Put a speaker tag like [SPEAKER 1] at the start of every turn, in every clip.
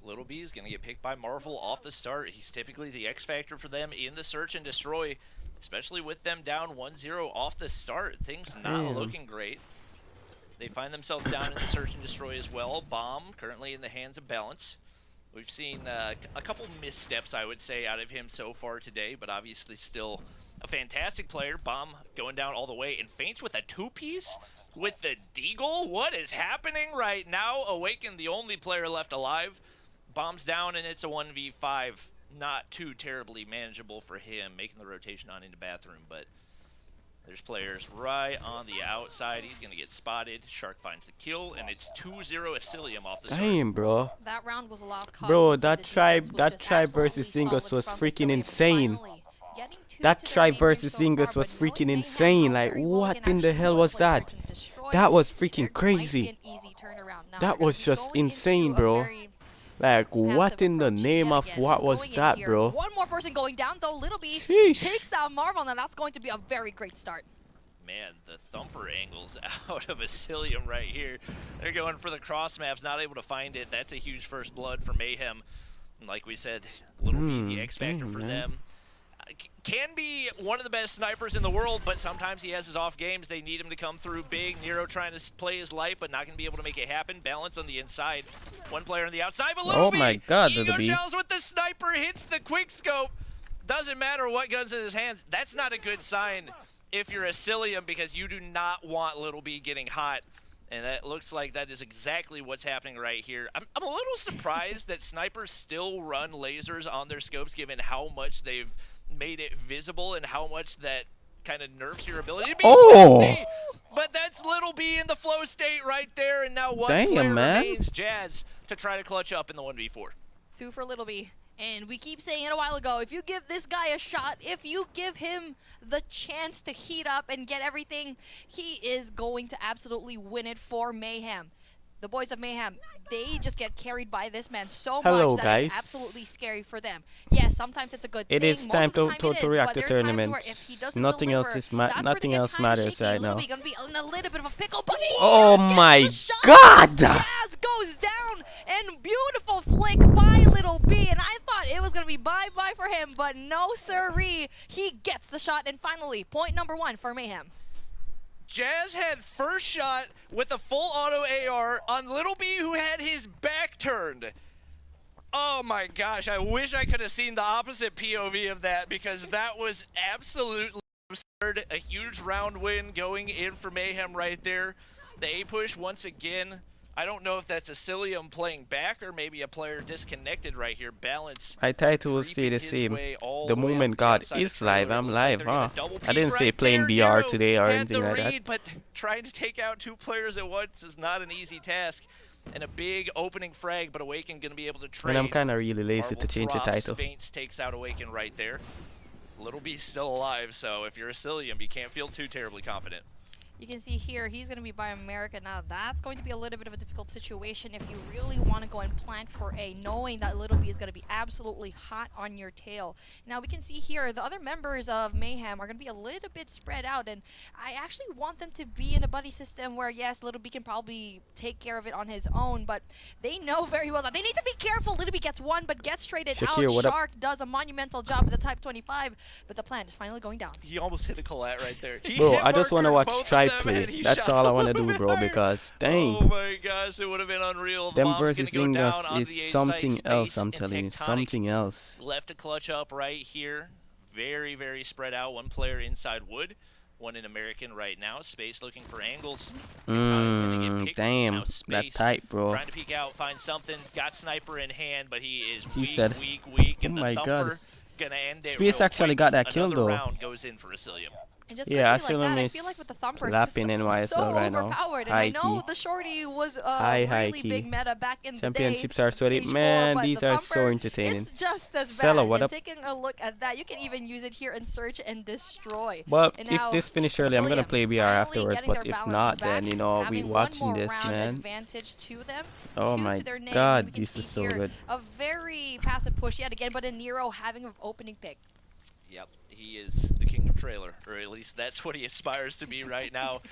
[SPEAKER 1] Little B is going to get picked by Marvel off the start. He's typically the X factor for them in the search and destroy, especially with them down 1-0 off the start. Things not looking great. They find themselves down in the search and destroy as well. Bomb currently in the hands of Balance. We've seen a couple missteps, I would say, out of him so far today, but obviously still a fantastic player. Bomb going down all the way and feints with a two-piece with the Deagle. What is happening right now? Awaken, the only player left alive. Bomb's down, and it's a 1v5. Not too terribly manageable for him, making the rotation on into bathroom, but there's players right on the outside. He's going to get spotted. Shark finds the kill, and it's 2-0 Asilium off the start.
[SPEAKER 2] Damn, bro.
[SPEAKER 3] That round was a lost cause.
[SPEAKER 2] Bro, that tribe versus Zingus was freaking insane. That tribe versus Zingus was freaking insane. Like, what in the hell was that? That was freaking crazy. That was just insane, bro. Like, what in the name of what was that, bro?
[SPEAKER 3] One more person going down, though. Little B
[SPEAKER 2] Sheesh.
[SPEAKER 3] takes down Marvel, and that's going to be a very great start.
[SPEAKER 1] Man, the thumper angles out of Asilium right here. They're going for the cross maps, not able to find it. That's a huge first blood for Mayhem. And like we said, Little B, the X factor for them. Can be one of the best snipers in the world, but sometimes he has his off games. They need him to come through big. Nero trying to play his life, but not going to be able to make it happen. Balance on the inside. One player on the outside, but Little
[SPEAKER 2] Oh my God, Little B.
[SPEAKER 1] shells with the sniper, hits the quick scope. Doesn't matter what gun's in his hands. That's not a good sign if you're Asilium, because you do not want Little B getting hot. And that looks like that is exactly what's happening right here. I'm a little surprised that snipers still run lasers on their scopes, given how much they've made it visible and how much that kind of nerfs your ability to be safety. But that's Little B in the flow state right there, and now one player remains, Jazz, to try to clutch up in the 1v4.
[SPEAKER 3] 2 for Little B. And we keep saying it a while ago, if you give this guy a shot, if you give him the chance to heat up and get everything, he is going to absolutely win it for Mayhem. The boys of Mayhem, they just get carried by this man so much that it's absolutely scary for them. Yes, sometimes it's a good thing.
[SPEAKER 2] It is time to react to tournaments. Nothing else matters right now.
[SPEAKER 3] Gonna be in a little bit of a pickle, but
[SPEAKER 2] oh my God!
[SPEAKER 3] Jazz goes down, and beautiful flick by Little B, and I thought it was gonna be bye-bye for him, but no siree. He gets the shot, and finally, point number 1 for Mayhem.
[SPEAKER 1] Jazz had first shot with a full auto AR on Little B, who had his back turned. Oh my gosh, I wish I could have seen the opposite POV of that, because that was absolutely absurd. A huge round win going in for Mayhem right there. The A push once again. I don't know if that's Asilium playing back or maybe a player disconnected right here. Balance.
[SPEAKER 2] I try to say the same. The moment God is live, I'm live, huh? I didn't say playing BR today or anything like that.
[SPEAKER 1] But trying to take out 2 players at once is not an easy task. And a big opening frag, but Awaken going to be able to trade.
[SPEAKER 2] And I'm kind of really lazy to change the title.
[SPEAKER 1] Feints takes out Awaken right there. Little B's still alive, so if you're Asilium, you can't feel too terribly confident.
[SPEAKER 3] You can see here, he's going to be by America. Now, that's going to be a little bit of a difficult situation if you really want to go and plant for A, knowing that Little B is going to be absolutely hot on your tail. Now, we can see here, the other members of Mayhem are going to be a little bit spread out, and I actually want them to be in a buddy system where, yes, Little B can probably take care of it on his own, but they know very well that they need to be careful. Little B gets 1, but gets traded out. Shark does a monumental job with the Type 25, but the plant is finally going down.
[SPEAKER 1] He almost hit a collat right there.
[SPEAKER 2] Bro, I just want to watch Tribe play. That's all I want to do, bro, because dang.
[SPEAKER 1] Oh my gosh, it would have been unreal.
[SPEAKER 2] Them versus Ingus is something else, I'm telling you, something else.
[SPEAKER 1] Left to clutch up right here. Very, very spread out. One player inside wood, one in American right now. Space looking for angles.
[SPEAKER 2] Damn, that tight, bro.
[SPEAKER 1] Trying to peek out, find something. Got sniper in hand, but he is weak.
[SPEAKER 2] Oh my God. Space actually got that kill though.
[SPEAKER 1] Round goes in for Asilium.
[SPEAKER 2] Yeah,
[SPEAKER 3] Asilium
[SPEAKER 2] is clapping in YSL right now.
[SPEAKER 3] High key. I know the shorty was really big meta back in the day.
[SPEAKER 2] Championships are sweaty. Man, these are so entertaining.
[SPEAKER 3] It's just as
[SPEAKER 2] Sella,
[SPEAKER 3] bad.
[SPEAKER 2] what up?
[SPEAKER 3] Taking a look at that, you can even use it here in search and destroy.
[SPEAKER 2] But if this finish early, I'm gonna play BR afterwards. But if not, then you know we watching this, man.
[SPEAKER 3] To them,
[SPEAKER 2] oh my God, this is so good.
[SPEAKER 3] A very passive push yet again, but a Nero having an opening pick.
[SPEAKER 1] Yep, he is the king of trailer, or at least that's what he aspires to be right now.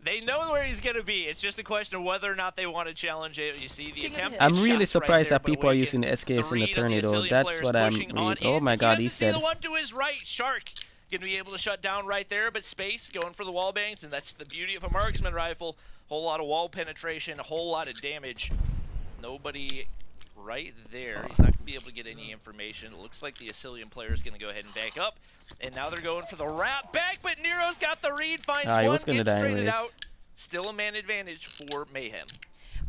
[SPEAKER 1] They know where he's going to be. It's just a question of whether or not they want to challenge it. You see the attempt.
[SPEAKER 2] I'm really surprised
[SPEAKER 1] right
[SPEAKER 2] that people are using the SKS in the tornado. That's what I'm really... Oh my god, he said...
[SPEAKER 1] The one to his right, Shark, going to be able to shut down right there, but Space going for the wall bangs, and that's the beauty of a marksman rifle. Whole lot of wall penetration, a whole lot of damage. Nobody right there. He's not going to be able to get any information. It looks like the Asilian player is going to go ahead and back up. And now they're going for the wrap back, but Nero's got the read, finds one,
[SPEAKER 2] was gonna
[SPEAKER 1] gets
[SPEAKER 2] die
[SPEAKER 1] traded
[SPEAKER 2] anyways.
[SPEAKER 1] out. Still a man advantage for Mayhem.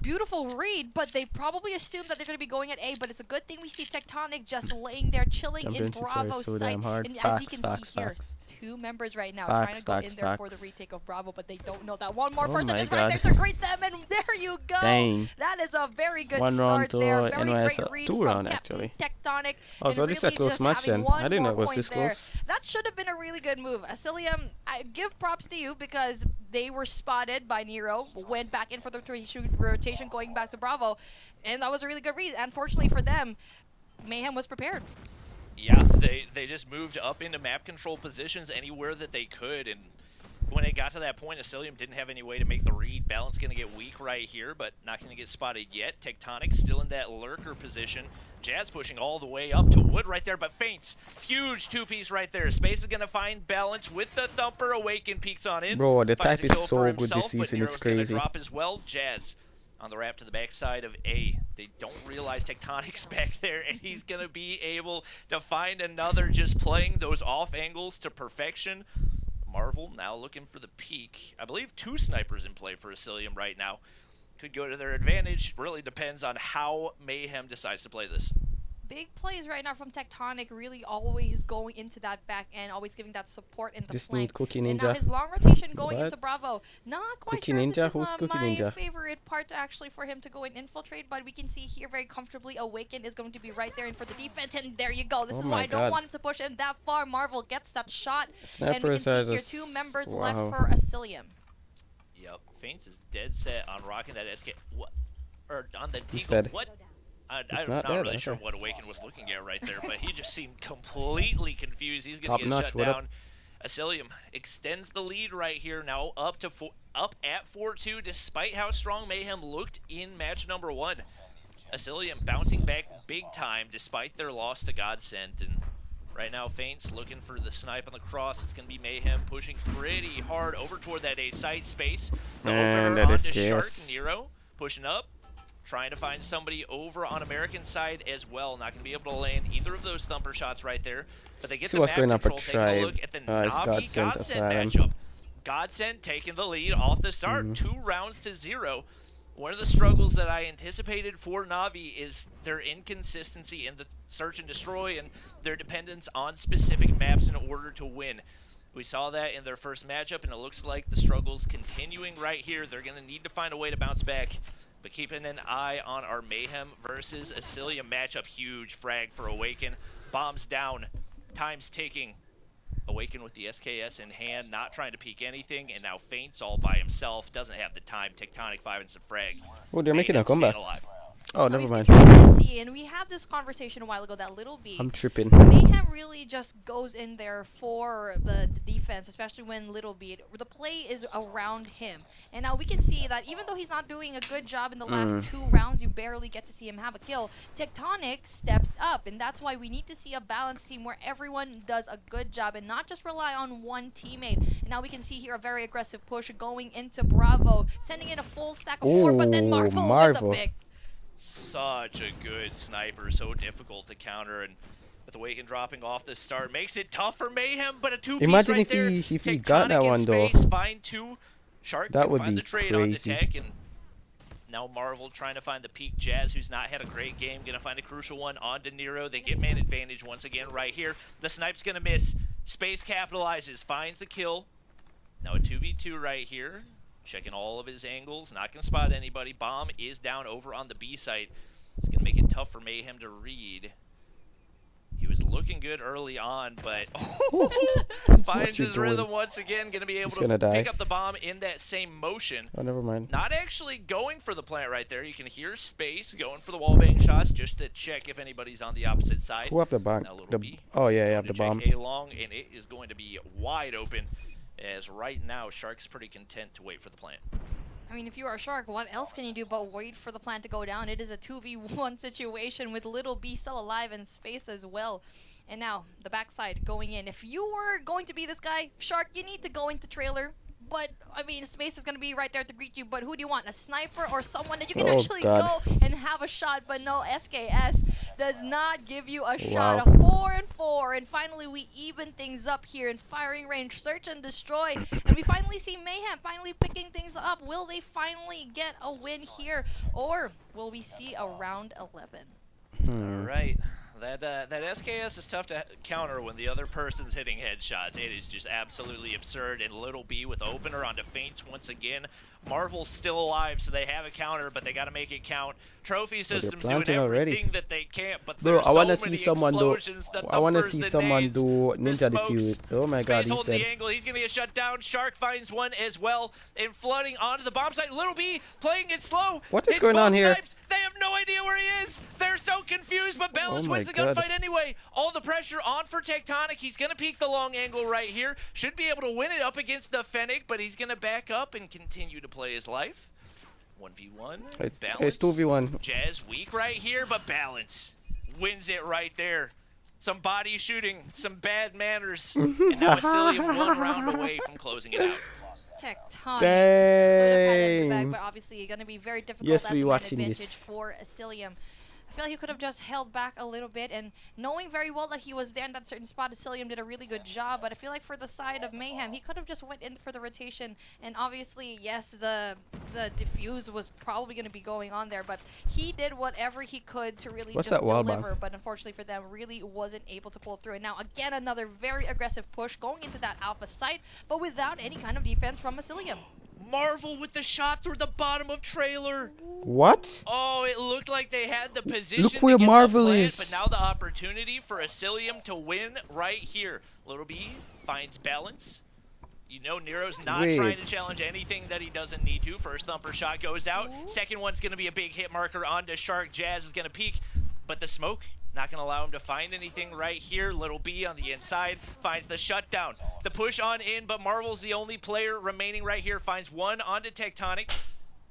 [SPEAKER 3] Beautiful read, but they probably assume that they're going to be going at A, but it's a good thing we see Tectonic just laying there, chilling in Bravo's
[SPEAKER 2] so
[SPEAKER 3] site.
[SPEAKER 2] damn hard.
[SPEAKER 3] And
[SPEAKER 2] Facts,
[SPEAKER 3] as you can
[SPEAKER 2] facts,
[SPEAKER 3] see here,
[SPEAKER 2] facts.
[SPEAKER 3] 2 members right now
[SPEAKER 2] Facts,
[SPEAKER 3] trying to
[SPEAKER 2] facts,
[SPEAKER 3] go in there for the
[SPEAKER 2] facts.
[SPEAKER 3] retake of Bravo, but they don't know that one more
[SPEAKER 2] Oh
[SPEAKER 3] person
[SPEAKER 2] my
[SPEAKER 3] is
[SPEAKER 2] God.
[SPEAKER 3] right there to greet them, and there you go.
[SPEAKER 2] Dang.
[SPEAKER 3] That is a very good
[SPEAKER 2] One round
[SPEAKER 3] start
[SPEAKER 2] to
[SPEAKER 3] there. Very
[SPEAKER 2] NYS,
[SPEAKER 3] great read
[SPEAKER 2] 2
[SPEAKER 3] from
[SPEAKER 2] round
[SPEAKER 3] Captain
[SPEAKER 2] actually.
[SPEAKER 3] Tectonic.
[SPEAKER 2] Oh, so
[SPEAKER 3] and
[SPEAKER 2] this is a
[SPEAKER 3] really
[SPEAKER 2] close
[SPEAKER 3] just
[SPEAKER 2] match
[SPEAKER 3] having
[SPEAKER 2] then.
[SPEAKER 3] one
[SPEAKER 2] I didn't know
[SPEAKER 3] more
[SPEAKER 2] it was
[SPEAKER 3] point
[SPEAKER 2] this
[SPEAKER 3] there.
[SPEAKER 2] close.
[SPEAKER 3] That should have been a really good move. Asilium, I give props to you because they were spotted by Nero, went back in for the rotation, going back to Bravo, and that was a really good read. Unfortunately for them, Mayhem was prepared.
[SPEAKER 1] Yeah, they just moved up into map control positions anywhere that they could, and when it got to that point, Asilium didn't have any way to make the read. Balance going to get weak right here, but not going to get spotted yet. Tectonic still in that lurker position. Jazz pushing all the way up to Wood right there, but feints. Huge 2-piece right there. Space is going to find Balance with the Thumper. Awaken peeks on in.
[SPEAKER 2] Bro, the
[SPEAKER 1] Finds
[SPEAKER 2] type
[SPEAKER 1] a
[SPEAKER 2] is
[SPEAKER 1] kill
[SPEAKER 2] so
[SPEAKER 1] for
[SPEAKER 2] good
[SPEAKER 1] himself,
[SPEAKER 2] this
[SPEAKER 1] but
[SPEAKER 2] season,
[SPEAKER 1] Nero's
[SPEAKER 2] it's
[SPEAKER 1] gonna
[SPEAKER 2] crazy.
[SPEAKER 1] drop as well. Jazz on the wrap to the backside of A. They don't realize Tectonic's back there, and he's going to be able to find another, just playing those off angles to perfection. Marvel now looking for the peak. I believe 2 snipers in play for Asilium right now. Could go to their advantage. Really depends on how Mayhem decides to play this.
[SPEAKER 3] Big plays right now from Tectonic, really always going into that back end, always giving that support in the
[SPEAKER 2] Just
[SPEAKER 3] flank.
[SPEAKER 2] need Cookie
[SPEAKER 3] And now
[SPEAKER 2] Ninja.
[SPEAKER 3] his long rotation going
[SPEAKER 2] What?
[SPEAKER 3] into Bravo. Not quite
[SPEAKER 2] Cookie
[SPEAKER 3] sure if
[SPEAKER 2] Ninja?
[SPEAKER 3] this
[SPEAKER 2] Who's
[SPEAKER 3] is
[SPEAKER 2] Cookie
[SPEAKER 3] my
[SPEAKER 2] Ninja?
[SPEAKER 3] favorite part actually for him to go and infiltrate, but we can see here very comfortably Awaken is going to be right there in for the defense, and there you go. This
[SPEAKER 2] Oh
[SPEAKER 3] is
[SPEAKER 2] my
[SPEAKER 3] why I don't
[SPEAKER 2] God.
[SPEAKER 3] want him to push him that far. Marvel gets that shot, and we
[SPEAKER 2] Snipers
[SPEAKER 3] can
[SPEAKER 2] are
[SPEAKER 3] see here
[SPEAKER 2] just...
[SPEAKER 3] 2 members
[SPEAKER 2] wow.
[SPEAKER 3] left for Asilium.
[SPEAKER 1] Yep, Feints is dead set on rocking that SK. What? Or on the
[SPEAKER 2] He's
[SPEAKER 1] Deagle.
[SPEAKER 2] dead.
[SPEAKER 1] What? I'm
[SPEAKER 2] He's
[SPEAKER 1] not
[SPEAKER 2] not dead,
[SPEAKER 1] really sure
[SPEAKER 2] okay.
[SPEAKER 1] what Awaken was looking at right there, but he just seemed completely confused. He's going
[SPEAKER 2] Top
[SPEAKER 1] to get
[SPEAKER 2] notch,
[SPEAKER 1] shut
[SPEAKER 2] what up?
[SPEAKER 1] down. Asilium extends the lead right here, now up at 4-2, despite how strong Mayhem looked in match number 1. Asilium bouncing back big time despite their loss to Godsent, and right now Feints looking for the snipe on the cross. It's going to be Mayhem pushing pretty hard over toward that A site space. The
[SPEAKER 2] And
[SPEAKER 1] opener
[SPEAKER 2] that is
[SPEAKER 1] onto Shark.
[SPEAKER 2] chaos.
[SPEAKER 1] Nero pushing up, trying to find somebody over on American side as well. Not going to be able to land either of those thumper shots right there. But they get
[SPEAKER 2] See
[SPEAKER 1] the
[SPEAKER 2] what's
[SPEAKER 1] map
[SPEAKER 2] going on for
[SPEAKER 1] control. Taking a
[SPEAKER 2] Tribe.
[SPEAKER 1] look at the
[SPEAKER 2] It's
[SPEAKER 1] Navi
[SPEAKER 2] Godsent
[SPEAKER 1] Godsent
[SPEAKER 2] Asylum.
[SPEAKER 1] matchup. Godsent taking the lead off the start, 2 rounds to 0. One of the struggles that I anticipated for Navi is their inconsistency in the search and destroy and their dependence on specific maps in order to win. We saw that in their first matchup, and it looks like the struggle's continuing right here. They're going to need to find a way to bounce back. But keeping an eye on our Mayhem versus Asilium matchup. Huge frag for Awaken. Bombs down. Time's ticking. Awaken with the SKS in hand, not trying to peek anything, and now Feints all by himself. Doesn't have the time. Tectonic 5 and some frag.
[SPEAKER 2] Oh, they're making a
[SPEAKER 1] Mayhem staying
[SPEAKER 2] comeback.
[SPEAKER 1] alive.
[SPEAKER 2] Oh,
[SPEAKER 3] I
[SPEAKER 2] never
[SPEAKER 3] mean,
[SPEAKER 2] mind.
[SPEAKER 3] let's see, and we had this conversation a while ago that Little B.
[SPEAKER 2] I'm tripping.
[SPEAKER 3] Mayhem really just goes in there for the defense, especially when Little B. The play is around him. And now we can see that even though he's not doing a good job in the last 2 rounds, you barely get to see him have a kill. Tectonic steps up, and that's why we need to see a balanced team where everyone does a good job and not just rely on one teammate. And now we can see here a very aggressive push going into Bravo, sending in a full stack of 4, but then
[SPEAKER 2] Ooh,
[SPEAKER 3] Marvel with
[SPEAKER 2] Marvel.
[SPEAKER 3] the pick.
[SPEAKER 1] Such a good sniper, so difficult to counter, and with Awaken dropping off the start, makes it tough for Mayhem, but a 2-piece
[SPEAKER 2] Imagine
[SPEAKER 1] right
[SPEAKER 2] if
[SPEAKER 1] there.
[SPEAKER 2] he got that
[SPEAKER 1] Tectonic in
[SPEAKER 2] one, though.
[SPEAKER 1] space, find 2. Shark
[SPEAKER 2] That
[SPEAKER 1] can
[SPEAKER 2] would
[SPEAKER 1] find
[SPEAKER 2] be
[SPEAKER 1] the trade on the
[SPEAKER 2] crazy.
[SPEAKER 1] tech, and now Marvel trying to find the peak. Jazz, who's not had a great game, gonna find a crucial one on De Niro. They get man advantage once again right here. The snipe's gonna miss. Space capitalizes, finds the kill. Now a 2v2 right here. Checking all of his angles, not gonna spot anybody. Bomb is down over on the B site. It's going to make it tough for Mayhem to read. He was looking good early on, but finds his rhythm once again. Going to be able to pick up the bomb in that same motion.
[SPEAKER 2] Oh, never mind.
[SPEAKER 1] Not actually going for the plant right there. You can hear Space going for the wallbang shots just to check if anybody's on the opposite side.
[SPEAKER 2] Who have the bomb?
[SPEAKER 1] Now
[SPEAKER 2] Oh, yeah, you have
[SPEAKER 1] to
[SPEAKER 2] the bomb.
[SPEAKER 1] check A long, and it is going to be wide open. as right now Shark's pretty content to wait for the plant.
[SPEAKER 3] I mean, if you are Shark, what else can you do but wait for the plant to go down? It is a 2v1 situation with Little B still alive in space as well. And now, the backside going in. If you were going to be this guy, Shark, you need to go into trailer. But, I mean, space is going to be right there to greet you. But who do you want? A sniper or someone that you can actually go and have a shot? But no, SKS does not give you a shot. A 4-4. And finally, we even things up here in firing range. Search and destroy. And we finally see Mayhem finally picking things up. Will they finally get a win here? Or will we see a round 11?
[SPEAKER 1] All right. That SKS is tough to counter when the other person's hitting headshots. It is just absolutely absurd. And Little B with opener onto feints once again. Marvel's still alive, so they have a counter, but they got to make it count. Trophy System's doing everything that they can't, but
[SPEAKER 2] bro, I
[SPEAKER 1] want to
[SPEAKER 2] see someone do. I want to see someone do ninja defuse. Oh my God, he's dead.
[SPEAKER 1] The angle. He's gonna get shut down. Shark finds one as well, and flooding onto the bomb site. Little B playing it slow.
[SPEAKER 2] What is going on here?
[SPEAKER 1] They have no idea where he is. They're so confused, but Balance wins the gunfight anyway. All the pressure on for Tectonic. He's going to peek the long angle right here. Should be able to win it up against the Fennec, but he's going to back up and continue to play his life. 1v1. Balance.
[SPEAKER 2] It's 2v1.
[SPEAKER 1] Jazz weak right here, but Balance wins it right there. Some body shooting, some bad manners, and now Asilium 1 round away from closing it out.
[SPEAKER 3] Tectonic.
[SPEAKER 2] Dang.
[SPEAKER 3] Back, but obviously going to be very difficult.
[SPEAKER 2] Yes,
[SPEAKER 3] as
[SPEAKER 2] we
[SPEAKER 3] an
[SPEAKER 2] watching
[SPEAKER 3] advantage
[SPEAKER 2] this
[SPEAKER 3] for Asilium. I feel like he could have just held back a little bit, and knowing very well that he was there in that certain spot, Asilium did a really good job. But I feel like for the side of Mayhem, he could have just went in for the rotation. And obviously, yes, the diffuse was probably going to be going on there, but he did whatever he could to really just deliver. But unfortunately for them, really wasn't able to pull through. And now again, another very aggressive push going into that alpha site, but without any kind of defense from Asilium.
[SPEAKER 1] Marvel with the shot through the bottom of trailer.
[SPEAKER 2] What?
[SPEAKER 1] Oh, it looked like they had the position.
[SPEAKER 2] Look where Marvel is.
[SPEAKER 1] But now the opportunity for Asilium to win right here. Little B finds Balance. You know Nero's not trying to challenge anything that he doesn't need to. First thumper shot goes out. Second one's going to be a big hit marker onto Shark. Jazz is going to peek, but the smoke not going to allow him to find anything right here. Little B on the inside finds the shutdown. The push on in, but Marvel's the only player remaining right here. Finds one onto Tectonic.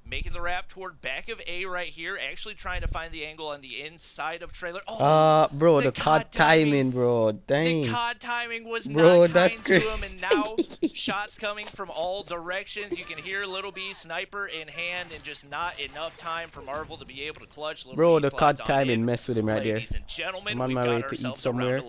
[SPEAKER 1] Making the wrap toward back of A right here. Actually trying to find the angle on the inside of trailer. Oh,
[SPEAKER 2] bro, the COD timing, bro. Dang.
[SPEAKER 1] The COD timing was not kind to him, and now shots coming from all directions. You can hear Little B sniper in hand, and just not enough time for Marvel to be able to clutch.
[SPEAKER 2] Bro, the COD timing messed with him right there.
[SPEAKER 1] I'm
[SPEAKER 2] on my way to eat somewhere.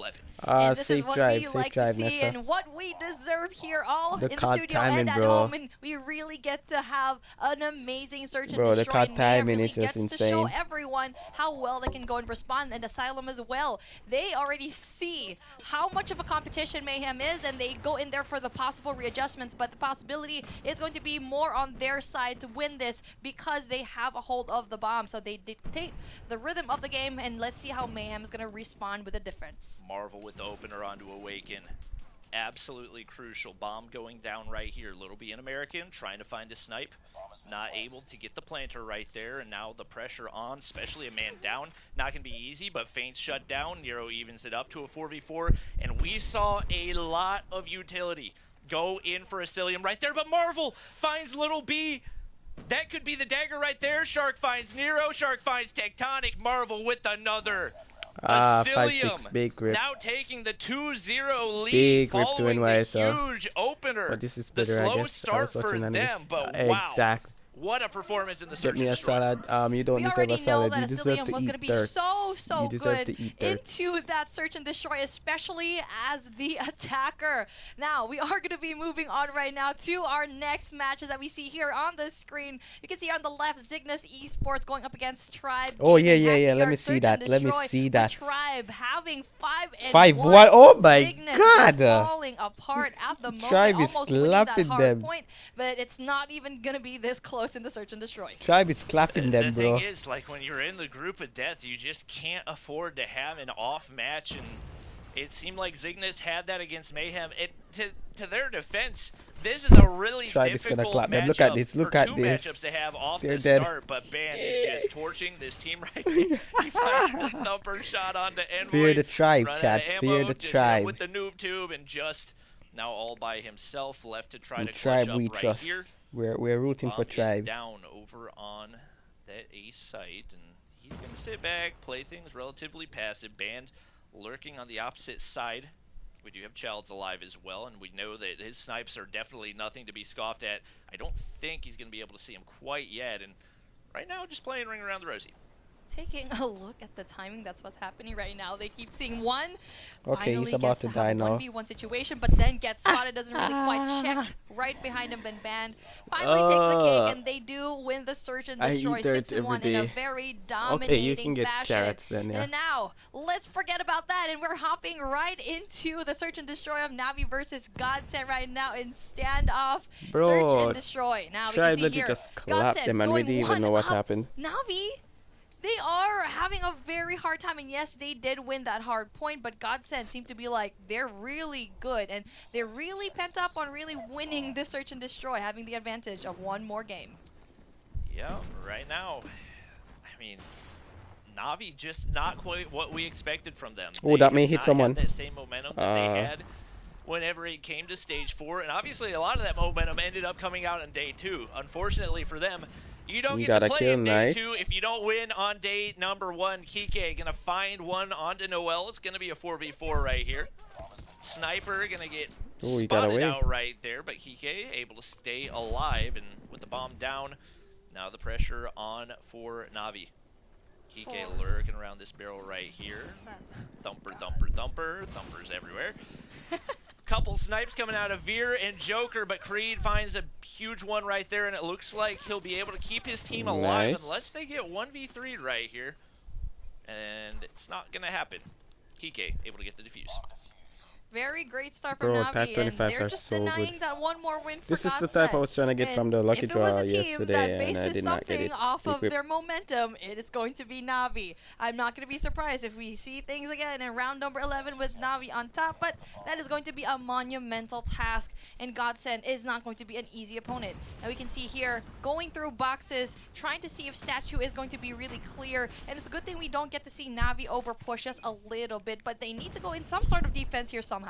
[SPEAKER 2] Safe drive, Nessa.
[SPEAKER 3] And what we deserve here all in the studio
[SPEAKER 2] timing,
[SPEAKER 3] and at home, and we really get to have an amazing search and destroy.
[SPEAKER 2] The COD timing is just insane.
[SPEAKER 3] To show everyone how well they can go and respond, and Asylum as well. They already see how much of a competition Mayhem is, and they go in there for the possible readjustments, but the possibility is going to be more on their side to win this because they have a hold of the bomb, so they dictate the rhythm of the game, and let's see how Mayhem is going to respond with a difference.
[SPEAKER 1] Marvel with the opener onto Awaken. Absolutely crucial. Bomb going down right here. Little B an American trying to find a snipe. Not able to get the planter right there, and now the pressure on, especially a man down. Not going to be easy, but feints shut down. Nero evens it up to a 4v4, and we saw a lot of utility go in for Asilium right there, but Marvel finds Little B. That could be the dagger right there. Shark finds Nero. Shark finds Tectonic. Marvel with another.
[SPEAKER 2] 5-6 big grip.
[SPEAKER 1] Now taking the 2-0 lead,
[SPEAKER 2] big grip to
[SPEAKER 1] following
[SPEAKER 2] NYSL.
[SPEAKER 1] the huge opener.
[SPEAKER 2] But this is better,
[SPEAKER 1] the slow
[SPEAKER 2] I guess.
[SPEAKER 1] start for them, but wow.
[SPEAKER 2] Exactly.
[SPEAKER 1] What a performance in the
[SPEAKER 2] Get me a salad. You don't deserve a salad. You deserve to eat dirt.
[SPEAKER 3] You deserve to eat dirt. Into that search and destroy, especially as the attacker. Now, we are going to be moving on right now to our next matches that we see here on the screen. You can see on the left, Zygnus Esports going up against Tribe.
[SPEAKER 2] Oh, yeah. Let me see that. Let me see that.
[SPEAKER 3] Tribe having
[SPEAKER 2] 5-1. Oh, my
[SPEAKER 3] Zygnus
[SPEAKER 2] God.
[SPEAKER 3] Falling apart at the moment.
[SPEAKER 2] Tribe is slapping them.
[SPEAKER 3] Point, but it's not even going to be this close in the search and destroy.
[SPEAKER 2] Tribe is clapping them, bro.
[SPEAKER 1] The thing is, like, when you're in the group of death, you just can't afford to have an off match, and it seemed like Zygnus had that against Mayhem. To their defense, this is a really
[SPEAKER 2] Tribe is gonna clap them. Look at this. Look at this.
[SPEAKER 1] Matchups to have off
[SPEAKER 2] They're
[SPEAKER 1] the
[SPEAKER 2] dead.
[SPEAKER 1] start, but Ban is just torching this team right there. He finds the thumper shot onto Envoy.
[SPEAKER 2] Fear the Tribe, chat. Fear the Tribe.
[SPEAKER 1] With the noob tube and just now all by himself, left to try
[SPEAKER 2] And
[SPEAKER 1] to
[SPEAKER 2] Tribe
[SPEAKER 1] clutch
[SPEAKER 2] we
[SPEAKER 1] up right
[SPEAKER 2] trust.
[SPEAKER 1] here.
[SPEAKER 2] We're rooting for
[SPEAKER 1] Bomb
[SPEAKER 2] Tribe.
[SPEAKER 1] is down over on that A site, and he's going to sit back, play things relatively passive. Band lurking on the opposite side. We do have Childs alive as well, and we know that his snipes are definitely nothing to be scoffed at. I don't think he's going to be able to see him quite yet, and right now just playing Ring Around the Rosie.
[SPEAKER 3] Taking a look at the timing, that's what's happening right now. They keep seeing one.
[SPEAKER 2] Okay,
[SPEAKER 3] Finally
[SPEAKER 2] he's about
[SPEAKER 3] gets
[SPEAKER 2] to
[SPEAKER 3] have
[SPEAKER 2] die
[SPEAKER 3] a
[SPEAKER 2] now.
[SPEAKER 3] 1v1 situation, but then gets spotted, doesn't really quite check. Right behind him, been banned. Finally takes the cake, and they do win the search and
[SPEAKER 2] I
[SPEAKER 3] destroy
[SPEAKER 2] eat dirt
[SPEAKER 3] 6-1
[SPEAKER 2] every
[SPEAKER 3] in a
[SPEAKER 2] day.
[SPEAKER 3] very
[SPEAKER 2] Okay, you
[SPEAKER 3] dominating
[SPEAKER 2] can get
[SPEAKER 3] fashion.
[SPEAKER 2] carrots then, yeah.
[SPEAKER 3] And now, let's forget about that, and we're hopping right into the search and destroy of Navi versus Godsend right now in standoff.
[SPEAKER 2] Bro,
[SPEAKER 3] search and destroy. Now we
[SPEAKER 2] Tribe
[SPEAKER 3] can see
[SPEAKER 2] legit
[SPEAKER 3] here,
[SPEAKER 2] just clapped
[SPEAKER 3] Godsend
[SPEAKER 2] them and we
[SPEAKER 3] going
[SPEAKER 2] didn't even know what
[SPEAKER 3] one up.
[SPEAKER 2] happened.
[SPEAKER 3] Navi, they are having a very hard time, and yes, they did win that hard point, but Godsend seemed to be like, they're really good, and they're really pent up on really winning this search and destroy, having the advantage of one more game.
[SPEAKER 1] Yeah, right now, I mean, Navi just not quite what we expected from them.
[SPEAKER 2] Oh, that may
[SPEAKER 1] have
[SPEAKER 2] hit
[SPEAKER 1] not
[SPEAKER 2] someone.
[SPEAKER 1] had that same momentum that they had whenever it came to stage 4, and obviously a lot of that momentum ended up coming out on day 2. Unfortunately for them, you don't get to play in day 2 if you don't win on day number 1. Kike gonna find one onto Noel. It's gonna be a 4v4 right here. Sniper gonna get spotted out right there, but Kike able to stay alive, and with the bomb down, now the pressure on for Navi. Kike lurking around this barrel right here. Thumper, thumper, thumper. Thumpers everywhere. Couple snipes coming out of Veer and Joker, but Creed finds a huge one right there, and it looks like he'll be able to keep his team alive unless they get 1v3 right here. And it's not going to happen. Kike able to get the defuse.
[SPEAKER 3] Very great start from Navi, and they're just denying that one more win for
[SPEAKER 2] This is the type I was trying to get from the lucky draw yesterday, and I did not get it.
[SPEAKER 3] Off of their momentum, it is going to be Navi. I'm not going to be surprised if we see things again in round number 11 with Navi on top, but that is going to be a monumental task, and Godsend is not going to be an easy opponent. And we can see here, going through boxes, trying to see if Statue is going to be really clear, and it's a good thing we don't get to see Navi over push us a little bit, but they need to go in some sort of defense here somehow.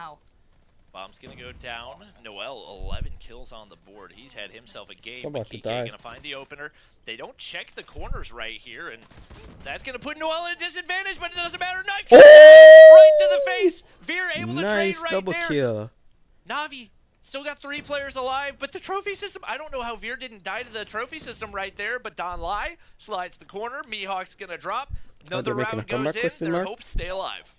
[SPEAKER 1] Bomb's gonna go down. Noel, 11 kills on the board. He's had himself a game, but Kike gonna find the opener. They don't check the corners right here, and that's gonna put Noel at a disadvantage, but it doesn't matter. Knife right to the face. Veer able to trade right
[SPEAKER 2] double
[SPEAKER 1] there.
[SPEAKER 2] Kill.
[SPEAKER 1] Navi still got 3 players alive, but the trophy system, I don't know how Veer didn't die to the trophy system right there, but Don Lai slides the corner. Mihawk's gonna drop. Another round goes in. Their hopes stay alive.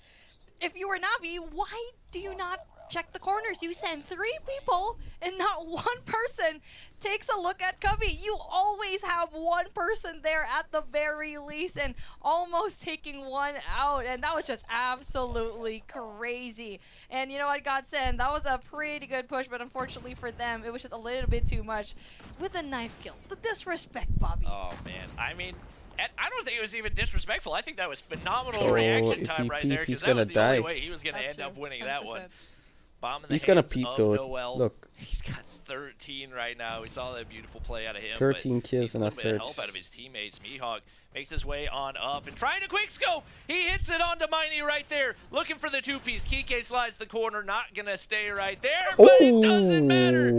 [SPEAKER 3] If you were Navi, why do you not check the corners? You send 3 people and not one person takes a look at Cubby. You always have one person there at the very least, and almost taking one out, and that was just absolutely crazy. And you know what, Godsend, that was a pretty good push, but unfortunately for them, it was just a little bit too much with a knife kill. The disrespect, Bobby.
[SPEAKER 1] Oh man, I mean, I don't think it was even disrespectful. I think that was phenomenal reaction time right there, because that was the only way he was going to end up winning 100%. That one. Bomb in the
[SPEAKER 2] gonna peep though.
[SPEAKER 1] Noel.
[SPEAKER 2] Look.
[SPEAKER 1] He's got 13 right now. We saw that beautiful play out of him.
[SPEAKER 2] 13 kills in a search.
[SPEAKER 1] Help out of his teammates. Mihawk makes his way on up and trying to quick scope. He hits it onto Miney right there. Looking for the 2-piece. Kike slides the corner. Not going to stay right there, but it doesn't matter.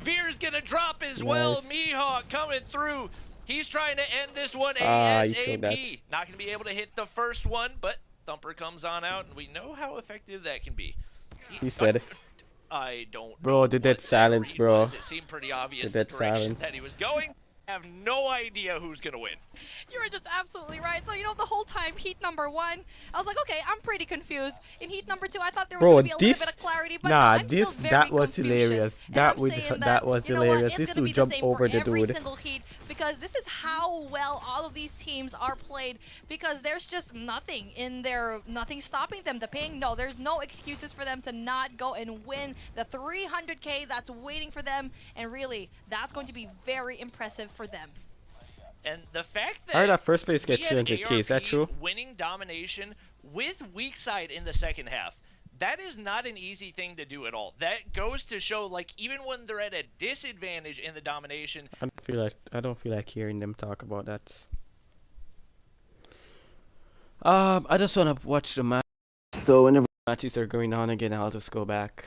[SPEAKER 1] Veer's going to drop as well. Mihawk coming through. He's trying to end this one ASAP. Not going to be able to hit the first one, but Thumper comes on out, and we know how effective that can be.
[SPEAKER 2] He said it.
[SPEAKER 1] I don't.
[SPEAKER 2] Bro, the dead silence, bro.
[SPEAKER 1] It seemed pretty obvious the direction that he was going. I have no idea who's going to win.
[SPEAKER 3] You were just absolutely right. So, you know, the whole time, heat number 1, I was like, okay, I'm pretty confused. In heat number 2, I thought there was going to be a little bit of clarity, but
[SPEAKER 2] that was hilarious. That was hilarious. This would jump over the dude.
[SPEAKER 3] Single heat, because this is how well all of these teams are played, because there's just nothing in there, nothing stopping them. The ping, no, there's no excuses for them to not go and win the 300K that's waiting for them, and really, that's going to be very impressive for them.
[SPEAKER 1] And the fact that
[SPEAKER 2] that first place get 300K, is that true?
[SPEAKER 1] Winning domination with weak side in the second half, that is not an easy thing to do at all. That goes to show, like, even when they're at a disadvantage in the domination.
[SPEAKER 2] I don't feel like hearing them talk about that. I just wanna watch the match. So whenever matches are going on again, I'll just go back.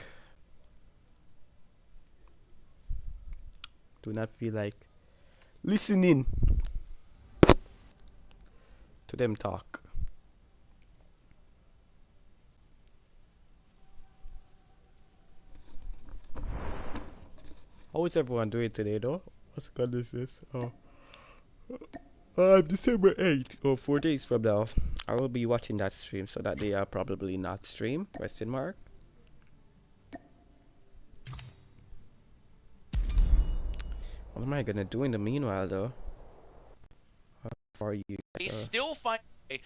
[SPEAKER 2] Do not feel like listening to them talk. How is everyone doing today though? What's good is this? December 8th, or 4 days from now, I will be watching that stream, so that they are probably not stream, question mark. What am I gonna do in the meanwhile though? How far are you?
[SPEAKER 1] He's still finding a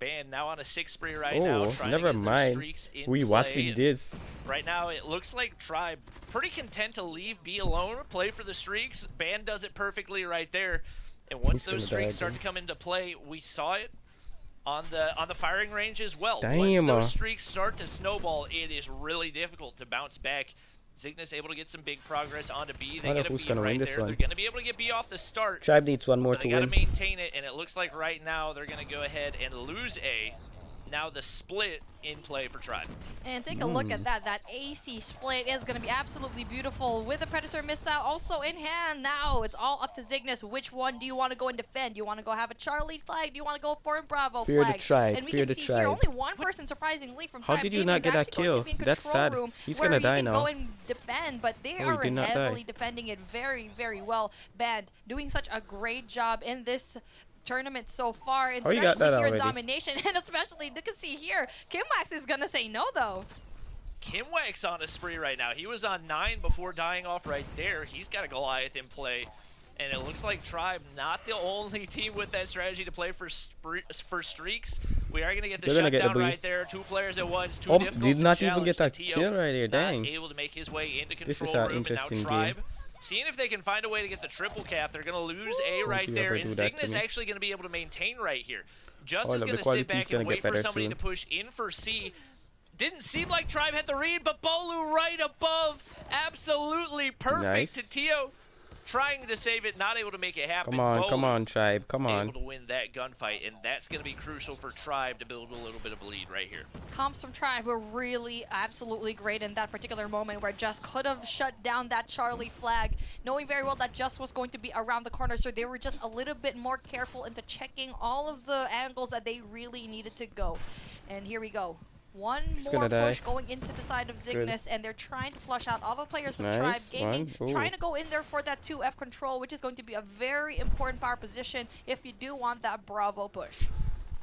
[SPEAKER 1] band now on a 6 spree right
[SPEAKER 2] Oh,
[SPEAKER 1] now. Trying
[SPEAKER 2] never
[SPEAKER 1] to get
[SPEAKER 2] mind.
[SPEAKER 1] streaks in
[SPEAKER 2] We
[SPEAKER 1] play.
[SPEAKER 2] watching this.
[SPEAKER 1] Right now, it looks like Tribe pretty content to leave B alone, play for the streaks. Band does it perfectly right there. And once those streaks start to come into play, we saw it on the firing range as well.
[SPEAKER 2] Damn.
[SPEAKER 1] Once those streaks start to snowball, it is really difficult to bounce back. Cygnus able to get some big progress onto B. They get a B right there. They're going to be able to get B off the start.
[SPEAKER 2] Tribe needs one more to win.
[SPEAKER 1] They got to maintain it, and it looks like right now they're going to go ahead and lose A. Now the split in play for Tribe.
[SPEAKER 3] And take a look at that. That AC split is going to be absolutely beautiful with the Predator missile also in hand. Now it's all up to Cygnus. Which one do you want to go and defend? Do you want to go have a Charlie flag? Do you want to go for a Bravo
[SPEAKER 2] Fear
[SPEAKER 3] flag?
[SPEAKER 2] the Tribe.
[SPEAKER 3] And we
[SPEAKER 2] Fear
[SPEAKER 3] can
[SPEAKER 2] the
[SPEAKER 3] see
[SPEAKER 2] Tribe.
[SPEAKER 3] here only one person surprisingly from Tribe.
[SPEAKER 2] How did you not get that kill? That's sad. He's going to die now.
[SPEAKER 3] Go and defend, but they are heavily defending it very, very well. Band doing such a great job in this tournament so far, and especially here in domination, and especially you can see here, KimWax is gonna say no though.
[SPEAKER 1] KimWax on a spree right now. He was on 9 before dying off right there. He's got a Goliath in play, and it looks like Tribe not the only team with that strategy to play for streaks. We are gonna get the shutdown right there. 2 players at once. Too difficult
[SPEAKER 2] did not
[SPEAKER 1] to
[SPEAKER 2] even get that
[SPEAKER 1] Tio
[SPEAKER 2] kill right there. Dang.
[SPEAKER 1] Not able to make his way into control
[SPEAKER 2] This is an
[SPEAKER 1] room,
[SPEAKER 2] interesting
[SPEAKER 1] and now Tribe
[SPEAKER 2] game.
[SPEAKER 1] seeing if they can find a way to get the triple cap. They're going to lose A right there, and Cygnus actually going to be able to maintain right here. Just is going to sit back and wait for somebody to push in for C. Didn't seem like Tribe had the read, but Bolu right above. Absolutely perfect to Tio. Trying to save it, not able to make it happen.
[SPEAKER 2] Come on, Tribe, come on.
[SPEAKER 1] Able to win that gunfight, and that's going to be crucial for Tribe to build a little bit of a lead right here.
[SPEAKER 3] Comps from Tribe were really absolutely great in that particular moment where Just could have shut down that Charlie flag, knowing very well that Just was going to be around the corner, so they were just a little bit more careful into checking all of the angles that they really needed to go. And here we go. One more push going into the side of Cygnus, and they're trying to flush out all the players from Tribe Gaming, trying to go in there for that 2F control, which is going to be a very important power position if you do want that Bravo push.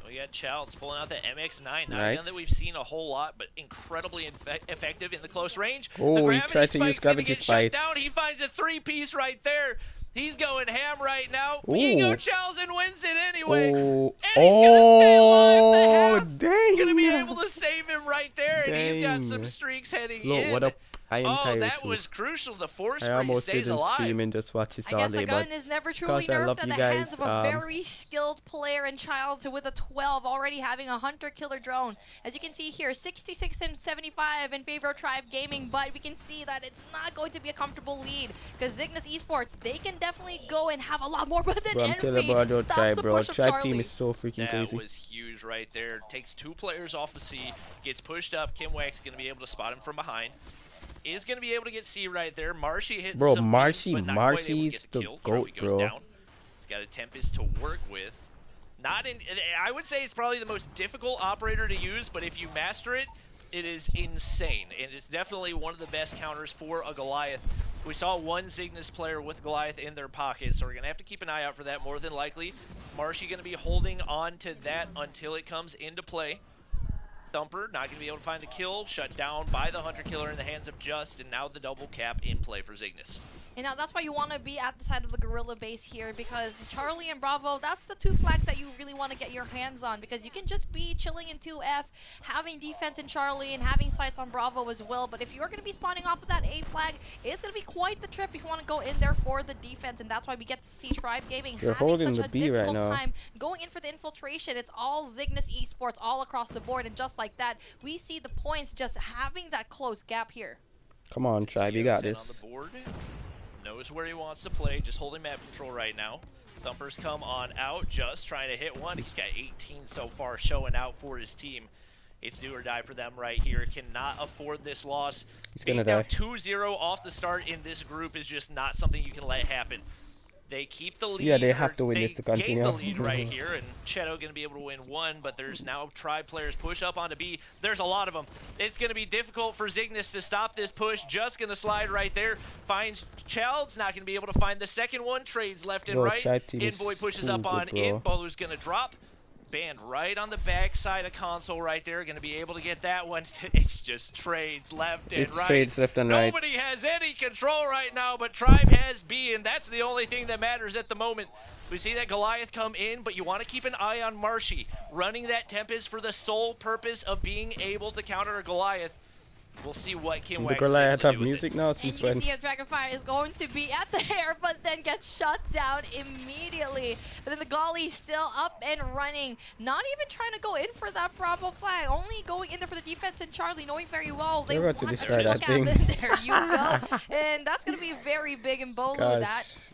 [SPEAKER 1] We got Childs pulling out the MX-9. Not a gun that we've seen a whole lot, but incredibly effective in the close range.
[SPEAKER 2] Oh, he tried to use gravity spikes.
[SPEAKER 1] He finds a 3-piece right there. He's going ham right now. Ego Childs and wins it anyway. And he's gonna stay alive.
[SPEAKER 2] Dang.
[SPEAKER 1] Gonna be able to save him right there, and he's got some streaks heading in.
[SPEAKER 2] What up? I am tired
[SPEAKER 1] that
[SPEAKER 2] too.
[SPEAKER 1] was crucial. The force
[SPEAKER 2] I almost
[SPEAKER 1] stays
[SPEAKER 2] didn't
[SPEAKER 1] alive.
[SPEAKER 2] stream and just watch this
[SPEAKER 3] I
[SPEAKER 2] all
[SPEAKER 3] guess
[SPEAKER 2] day,
[SPEAKER 3] the gun is never truly nerfed in the hands of a very skilled player in Childs with a 12 already having a hunter-killer drone. As you can see here, 66 and 75 in favor of Tribe Gaming, but we can see that it's not going to be a comfortable lead because Cygnus Esports, they can definitely go and have a lot more, but then
[SPEAKER 2] I'm telling you about Tribe, bro. Tribe team is so freaking crazy.
[SPEAKER 1] That was huge right there. Takes 2 players off of C, gets pushed up. KimWax going to be able to spot him from behind. Is going to be able to get C right there. Marshy hitting some
[SPEAKER 2] Marshy's the GOAT, bro.
[SPEAKER 1] Down. He's got a Tempest to work with. I would say it's probably the most difficult operator to use, but if you master it, it is insane. And it's definitely one of the best counters for a Goliath. We saw one Cygnus player with Goliath in their pocket, so we're going to have to keep an eye out for that more than likely. Marshy going to be holding on to that until it comes into play. Thumper not going to be able to find the kill, shut down by the Hunter Killer in the hands of Just, and now the double cap in play for Cygnus.
[SPEAKER 3] You know, that's why you want to be at the side of the Gorilla base here, because Charlie and Bravo, that's the 2 flags that you really want to get your hands on, because you can just be chilling in 2F, having defense in Charlie, and having sights on Bravo as well. But if you're going to be spawning off of that A flag, it's going to be quite the trip if you want to go in there for the defense, and that's why we get to see Tribe Gaming having such a difficult time going in for the infiltration. It's all Cygnus Esports all across the board, and just like that, we see the points just having that close gap here.
[SPEAKER 2] Come on, Tribe, you got this.
[SPEAKER 1] On the board. Knows where he wants to play, just holding map control right now. Thumper's come on out, Just trying to hit one. He's got 18 so far showing out for his team. It's do or die for them right here. Cannot afford this loss.
[SPEAKER 2] He's
[SPEAKER 1] Being
[SPEAKER 2] gonna
[SPEAKER 1] down
[SPEAKER 2] die.
[SPEAKER 1] 2-0 off the start in this group is just not something you can let happen. They keep the lead.
[SPEAKER 2] Yeah, they have to win
[SPEAKER 1] they
[SPEAKER 2] this to
[SPEAKER 1] gain
[SPEAKER 2] continue.
[SPEAKER 1] the lead right here, and Cheto going to be able to win one, but there's now Tribe players push up onto B. There's a lot of them. It's going to be difficult for Zygnus to stop this push. Just going to slide right there. Finds Child's not going to be able to find the second one. Trades left and right. Envoy pushes up on in. Bolu's going to drop. Banned right on the back side of console right there. Going to be able to get that one. It's just trades left and right.
[SPEAKER 2] Trades left and right.
[SPEAKER 1] Nobody has any control right now, but Tribe has B, and that's the only thing that matters at the moment. We see that Goliath come in, but you want to keep an eye on Marshy. Running that Tempest for the sole purpose of being able to counter a Goliath. We'll see what Kim
[SPEAKER 2] The
[SPEAKER 1] Wax
[SPEAKER 2] Goliath have
[SPEAKER 1] with
[SPEAKER 2] music now since
[SPEAKER 3] and you
[SPEAKER 2] when?
[SPEAKER 3] can see if Dragonfire is going to be at the air, but then gets shut down immediately. But then the Golly still up and running, not even trying to go in for that Bravo flag, only going in there for the defense, and Charlie knowing very well they want
[SPEAKER 2] to
[SPEAKER 3] a
[SPEAKER 2] destroy
[SPEAKER 3] triple
[SPEAKER 2] that
[SPEAKER 3] cap
[SPEAKER 2] thing.
[SPEAKER 3] in there. You go, and that's going to be very big in Bolu.
[SPEAKER 2] Gosh.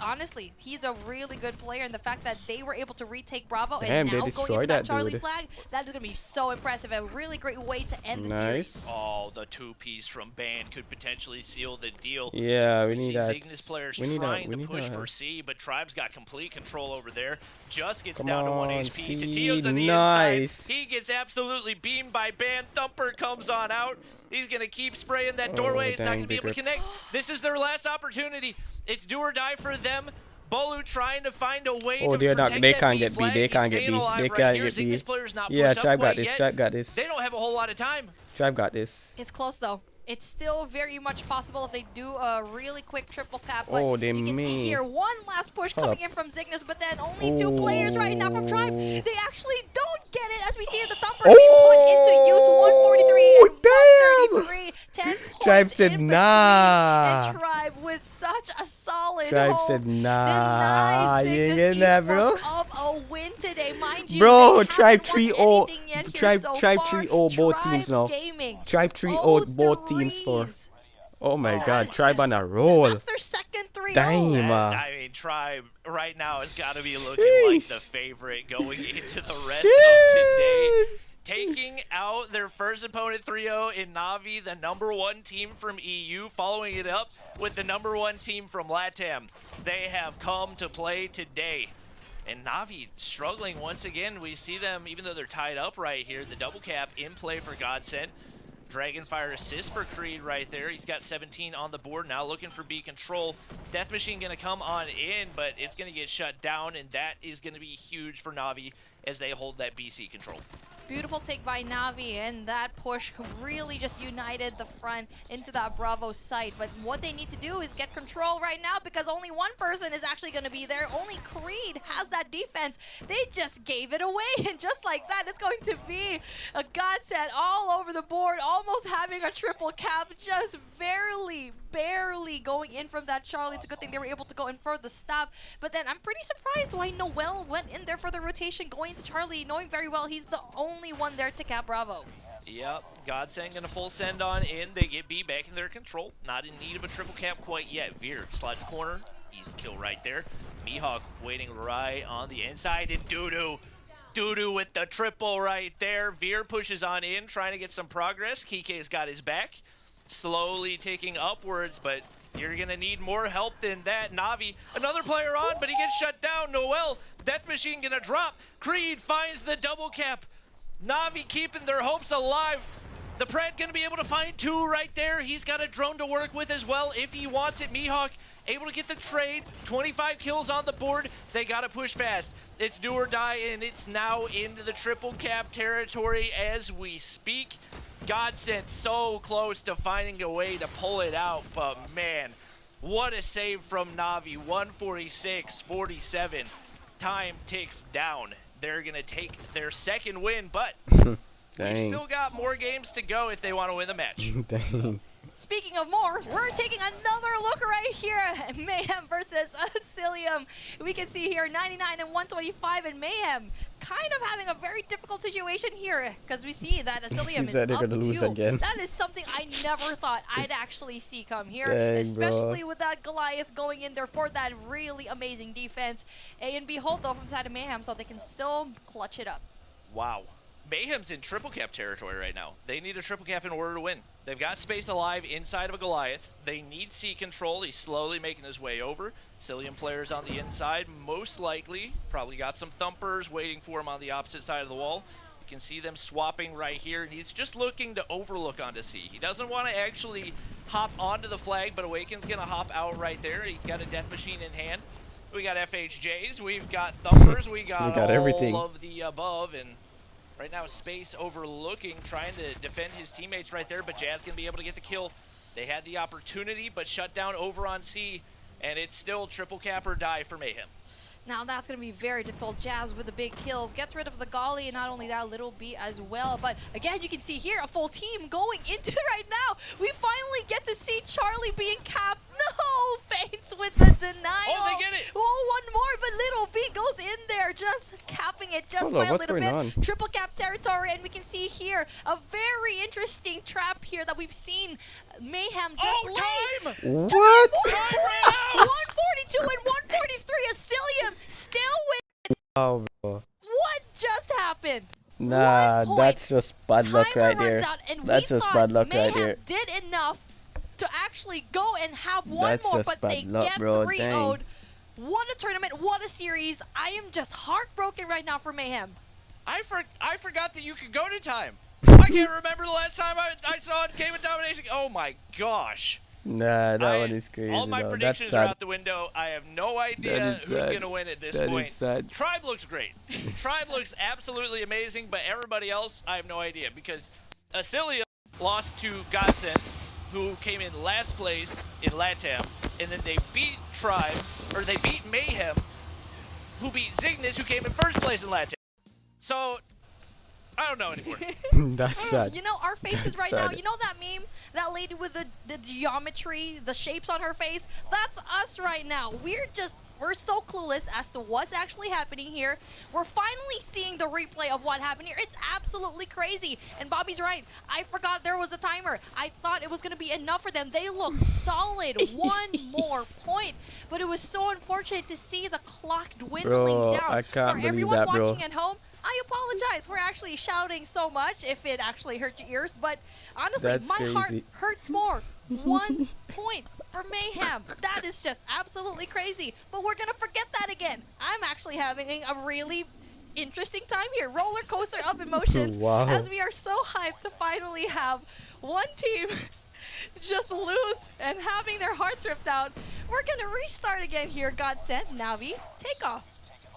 [SPEAKER 3] Honestly, he's a really good player, and the fact that they were able to retake Bravo
[SPEAKER 2] Damn,
[SPEAKER 3] and
[SPEAKER 2] they
[SPEAKER 3] now go in
[SPEAKER 2] destroyed
[SPEAKER 3] for that
[SPEAKER 2] that
[SPEAKER 3] Charlie
[SPEAKER 2] dude.
[SPEAKER 3] flag, that is going to be so impressive. A really great way to end the series.
[SPEAKER 2] Nice.
[SPEAKER 1] Oh, the two-piece from Ban could potentially seal the deal.
[SPEAKER 2] Yeah, we
[SPEAKER 1] We
[SPEAKER 2] need
[SPEAKER 1] see
[SPEAKER 2] that.
[SPEAKER 1] Zygnus players
[SPEAKER 2] We need
[SPEAKER 1] trying
[SPEAKER 2] that.
[SPEAKER 1] to
[SPEAKER 2] We
[SPEAKER 1] push
[SPEAKER 2] need
[SPEAKER 1] for
[SPEAKER 2] that.
[SPEAKER 1] C, but Tribe's got complete control over there. Just gets
[SPEAKER 2] Come
[SPEAKER 1] down to 1
[SPEAKER 2] on,
[SPEAKER 1] HP.
[SPEAKER 2] C,
[SPEAKER 1] Tatio's on the
[SPEAKER 2] nice.
[SPEAKER 1] inside. He gets absolutely beamed by Ban. Thumper comes on out. He's going to keep spraying that doorway. He's not
[SPEAKER 2] dang,
[SPEAKER 1] going to be able to
[SPEAKER 2] big
[SPEAKER 1] connect. This is their last opportunity. It's do or die for them. Bolu trying to find a way to
[SPEAKER 2] they're not.
[SPEAKER 1] protect
[SPEAKER 2] They
[SPEAKER 1] that
[SPEAKER 2] can't
[SPEAKER 1] B
[SPEAKER 2] get B.
[SPEAKER 1] flag.
[SPEAKER 2] They
[SPEAKER 1] He's
[SPEAKER 2] can't get
[SPEAKER 1] staying
[SPEAKER 2] B.
[SPEAKER 1] alive
[SPEAKER 2] They
[SPEAKER 1] right
[SPEAKER 2] can't
[SPEAKER 1] here.
[SPEAKER 2] get B.
[SPEAKER 1] Zygnus players not
[SPEAKER 2] Yeah,
[SPEAKER 1] pushed up
[SPEAKER 2] Tribe got
[SPEAKER 1] quite
[SPEAKER 2] this.
[SPEAKER 1] yet.
[SPEAKER 2] Tribe got this.
[SPEAKER 1] They don't have a whole lot of time.
[SPEAKER 2] Tribe got this.
[SPEAKER 3] It's close though. It's still very much possible if they do a really quick triple cap. But
[SPEAKER 2] Oh, they
[SPEAKER 3] you can see
[SPEAKER 2] may.
[SPEAKER 3] here one last push
[SPEAKER 2] Hold
[SPEAKER 3] coming
[SPEAKER 2] up.
[SPEAKER 3] in from Zygnus, but then only two players right now from Tribe.
[SPEAKER 2] Oh.
[SPEAKER 3] They actually don't get it, as we see the Thumper being put into use 143 and 133. 10 points
[SPEAKER 2] Tribe said
[SPEAKER 3] in between,
[SPEAKER 2] nah.
[SPEAKER 3] and Tribe with such a solid
[SPEAKER 2] Tribe
[SPEAKER 3] hold
[SPEAKER 2] said nah.
[SPEAKER 3] denies
[SPEAKER 2] You ain't
[SPEAKER 3] Zygnus
[SPEAKER 2] getting that, bro.
[SPEAKER 3] esports of a win today. Mind you,
[SPEAKER 2] Bro,
[SPEAKER 3] they
[SPEAKER 2] Tribe
[SPEAKER 3] haven't won
[SPEAKER 2] 3-0.
[SPEAKER 3] anything yet here
[SPEAKER 2] Tribe
[SPEAKER 3] so
[SPEAKER 2] 3-0
[SPEAKER 3] far.
[SPEAKER 2] both teams now.
[SPEAKER 3] Tribe Gaming.
[SPEAKER 2] Tribe 3-0 both teams for.
[SPEAKER 3] threes.
[SPEAKER 2] Oh my
[SPEAKER 3] Oh,
[SPEAKER 2] God,
[SPEAKER 3] that's
[SPEAKER 2] Tribe
[SPEAKER 3] just-
[SPEAKER 2] on a roll.
[SPEAKER 3] That's their second 3-0.
[SPEAKER 2] Damn.
[SPEAKER 1] I mean, Tribe right now has got to be looking like the
[SPEAKER 2] Sheesh.
[SPEAKER 1] favorite going into the rest of today.
[SPEAKER 2] Sheesh.
[SPEAKER 1] Taking out their first opponent 3-0 in Navi, the #1 team from EU, following it up with the #1 team from LATAM. They have come to play today. And Navi struggling once again. We see them, even though they're tied up right here, the double cap in play for Godsent. Dragonfire assist for Creed right there. He's got 17 on the board now, looking for B control. Death Machine going to come on in, but it's going to get shut down, and that is going to be huge for Navi as they hold that BC control.
[SPEAKER 3] Beautiful take by Navi, and that push really just united the front into that Bravo site. But what they need to do is get control right now, because only one person is actually going to be there. Only Creed has that defense. They just gave it away, and just like that, it's going to be a Godsent all over the board, almost having a triple cap, just barely going in from that Charlie. It's a good thing they were able to go in for the stop. But then I'm pretty surprised why Noel went in there for the rotation, going to Charlie, knowing very well he's the only one there to cap Bravo.
[SPEAKER 1] Yep, Godsend gonna full send on in. They get B back in their control. Not in need of a triple cap quite yet. Veer slides the corner. Easy kill right there. Mihawk waiting right on the inside, and Dudu with the triple right there. Veer pushes on in, trying to get some progress. Kike's got his back. Slowly taking upwards, but you're gonna need more help than that. Navi, another player on, but he gets shut down. Noel, Death Machine gonna drop. Creed finds the double cap. Navi keeping their hopes alive. The Pred gonna be able to find two right there. He's got a drone to work with as well if he wants it. Mihawk able to get the trade. 25 kills on the board. They gotta push fast. It's do or die, and it's now into the triple cap territory as we speak. Godsent so close to finding a way to pull it out, but man, what a save from Navi. 146-47. Time ticks down. They're gonna take their second win, but we've still got more games to go if they want to win the match.
[SPEAKER 2] Dang.
[SPEAKER 3] Speaking of more, we're taking another look right here at Mayhem versus Asilium. We can see here 99 and 125, and Mayhem kind of having a very difficult situation here, because we see that Asilium
[SPEAKER 2] Seems
[SPEAKER 3] is
[SPEAKER 2] like they're
[SPEAKER 3] up
[SPEAKER 2] gonna lose
[SPEAKER 3] 2.
[SPEAKER 2] again.
[SPEAKER 3] That is something I never thought I'd actually see come here,
[SPEAKER 2] Dang,
[SPEAKER 3] especially
[SPEAKER 2] bro.
[SPEAKER 3] with that Goliath going in there for that really amazing defense. A and B hold though from side of Mayhem, so they can still clutch it up.
[SPEAKER 1] Wow. Mayhem's in triple cap territory right now. They need a triple cap in order to win. They've got space alive inside of a Goliath. They need C control. He's slowly making his way over. Cillian players on the inside, most likely. Probably got some thumpers waiting for him on the opposite side of the wall. You can see them swapping right here, and he's just looking to overlook onto C. He doesn't want to actually hop onto the flag, but Awaken's going to hop out right there. He's got a death machine in hand. We got FHJs, we've got thumpers, we got all
[SPEAKER 2] everything
[SPEAKER 1] of the above, and right now Space overlooking, trying to defend his teammates right there, but Jazz going to be able to get the kill. They had the opportunity, but shut down over on C, and it's still triple cap or die for Mayhem.
[SPEAKER 3] Now that's going to be very difficult. Jazz with the big kills. Gets rid of the Golly, and not only that, Little B as well. But again, you can see here a full team going into it right now. We finally get to see Charlie being capped. No! Faints with the denial.
[SPEAKER 1] Oh, they get it!
[SPEAKER 3] Oh, one more, but Little B goes in there, just capping it just by a little bit. Triple cap territory, and we can see here a very interesting trap here that we've seen Mayhem just
[SPEAKER 1] time!
[SPEAKER 2] What?
[SPEAKER 1] Time ran out!
[SPEAKER 3] 142 and 143, Asilium still win.
[SPEAKER 2] Oh, bro.
[SPEAKER 3] What just happened?
[SPEAKER 2] Nah, that's just bad luck right there. That's just bad luck right there.
[SPEAKER 3] Did enough to actually go and have one more, but they get 3-0'd. What a tournament, what a series. I am just heartbroken right now for Mayhem.
[SPEAKER 1] I forgot that you could go to time. I can't remember the last time I saw it Game of Domination. Oh my gosh.
[SPEAKER 2] Nah, that one is crazy.
[SPEAKER 1] All my predictions are out the window. I have no idea who's going to win at this point.
[SPEAKER 2] Is sad.
[SPEAKER 1] Tribe looks great. Tribe looks absolutely amazing, but everybody else, I have no idea, because Asilia lost to Godsend, who came in last place in LATAM, and then they beat Tribe, or they beat Mayhem, who beat Zygnus, who came in first place in LATAM. So, I don't know anymore.
[SPEAKER 2] That's sad.
[SPEAKER 3] You know, our faces right now, you know that meme? That lady with the geometry, the shapes on her face? That's us right now. We're so clueless as to what's actually happening here. We're finally seeing the replay of what happened here. It's absolutely crazy. And Bobby's right. I forgot there was a timer. I thought it was going to be enough for them. They looked solid. One more point. But it was so unfortunate to see the clock dwindling down.
[SPEAKER 2] I can't
[SPEAKER 3] For
[SPEAKER 2] believe
[SPEAKER 3] everyone
[SPEAKER 2] that,
[SPEAKER 3] watching at home, I apologize. We're actually shouting so much if it actually hurt your ears. But honestly, my heart hurts more. 1 point for Mayhem. That is just absolutely crazy. But we're going to forget that again. I'm actually having a really interesting time here. Roller coaster of emotions.
[SPEAKER 2] Wow.
[SPEAKER 3] As we are so hyped to finally have one team just lose and having their hearts ripped out. We're going to restart again here. Godsend, Navi, take off.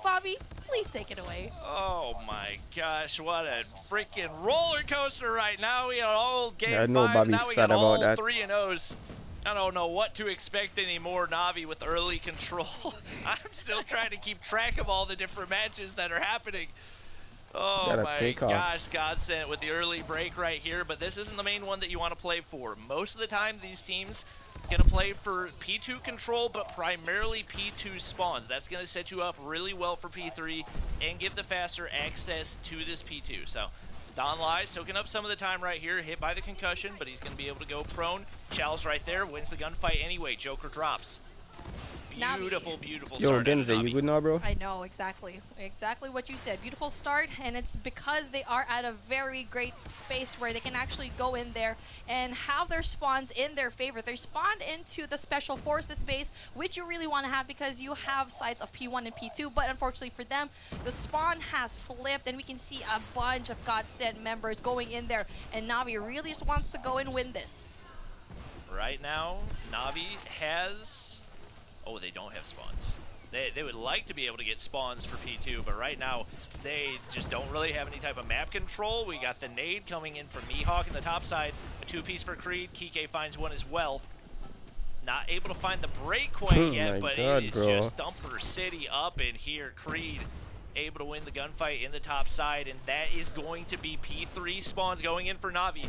[SPEAKER 3] Bobby, please take it away.
[SPEAKER 1] Oh my gosh, what a freaking roller coaster right now. We got all game 5, now we got all 3-0s. I don't know what to expect anymore, Navi, with early control. I'm still trying to keep track of all the different matches that are happening. Oh my gosh, Godsend with the early break right here, but this isn't the main one that you want to play for. Most of the time, these teams going to play for P2 control, but primarily P2 spawns. That's going to set you up really well for P3 and give the faster access to this P2. So, DUTY.EXE soaking up some of the time right here, hit by the concussion, but he's going to be able to go prone. Chalice right there, wins the gunfight anyway. Joker drops. Beautiful, beautiful start.
[SPEAKER 2] Yo, Genze, you good now, bro?
[SPEAKER 3] I know, exactly. Exactly what you said. Beautiful start, and it's because they are at a very great space where they can actually go in there and have their spawns in their favor. They spawned into the Special Forces base, which you really want to have because you have sites of P1 and P2, but unfortunately for them, the spawn has flipped, and we can see a bunch of Godsend members going in there, and Navi really just wants to go and win this.
[SPEAKER 1] Right now, Navi has... Oh, they don't have spawns. They would like to be able to get spawns for P2, but right now they just don't really have any type of map control. We got the nade coming in from Mihawk in the top side. A 2-piece for Creed. Kike finds one as well. Not able to find the breakaway yet, but it is just Thumper City up in here. Creed able to win the gunfight in the top side, and that is going to be P3 spawns going in for Navi.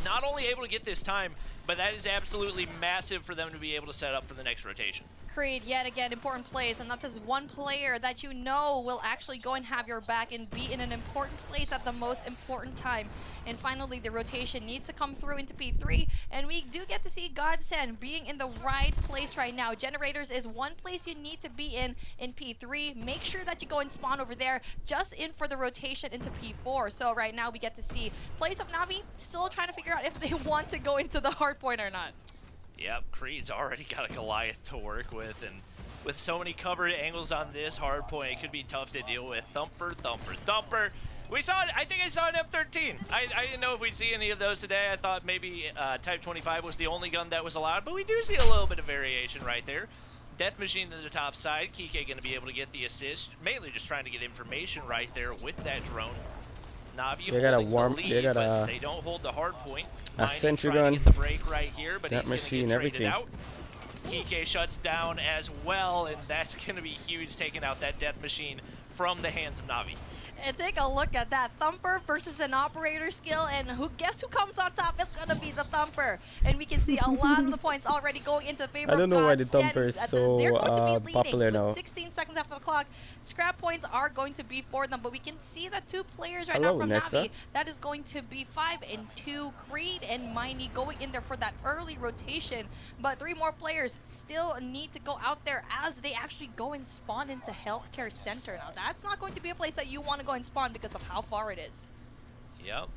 [SPEAKER 1] Not only able to get this time, but that is absolutely massive for them to be able to set up for the next rotation.
[SPEAKER 3] Creed, yet again, important plays, and that is one player that you know will actually go and have your back and be in an important place at the most important time. And finally, the rotation needs to come through into P3, and we do get to see Godsend being in the right place right now. Generators is one place you need to be in P3. Make sure that you go and spawn over there, just in for the rotation into P4. So right now, we get to see plays of Na'Vi still trying to figure out if they want to go into the hard point or not.
[SPEAKER 1] Yep, Creed's already got a Goliath to work with, and with so many covered angles on this hard point, it could be tough to deal with. Thumper, thumper, thumper. We saw it, I think I saw an F-13. I didn't know if we'd see any of those today. I thought maybe Type 25 was the only gun that was allowed, but we do see a little bit of variation right there. Death Machine to the top side. Kike going to be able to get the assist, mainly just trying to get information right there with that drone. Na'Vi
[SPEAKER 2] They got a warm,
[SPEAKER 1] lead,
[SPEAKER 2] they got a
[SPEAKER 1] they don't hold the hard point.
[SPEAKER 2] a sentry gun,
[SPEAKER 1] the break right here, but
[SPEAKER 2] that machine, everything.
[SPEAKER 1] out. Kike shuts down as well, and that's going to be huge, taking out that Death Machine from the hands of Na'Vi.
[SPEAKER 3] And take a look at that. Thumper versus an operator skill, and guess who comes on top? It's gonna be the Thumper. And we can see a lot of the points already going into favor of
[SPEAKER 2] I don't know why the
[SPEAKER 3] Godsend.
[SPEAKER 2] Thumper is
[SPEAKER 3] They're going to
[SPEAKER 2] so
[SPEAKER 3] be leading
[SPEAKER 2] popular
[SPEAKER 3] with
[SPEAKER 2] now.
[SPEAKER 3] 16 seconds after the clock. Scrap points are going to be for them, but we can see that two players right
[SPEAKER 2] Hello,
[SPEAKER 3] now from
[SPEAKER 2] Nessa.
[SPEAKER 3] Na'Vi. That is going to be 5 and 2. Creed and Miney going in there for that early rotation, but 3 more players still need to go out there as they actually go and spawn into Healthcare Center. Now that's not going to be a place that you want to go and spawn because of how far it is.
[SPEAKER 1] Yep,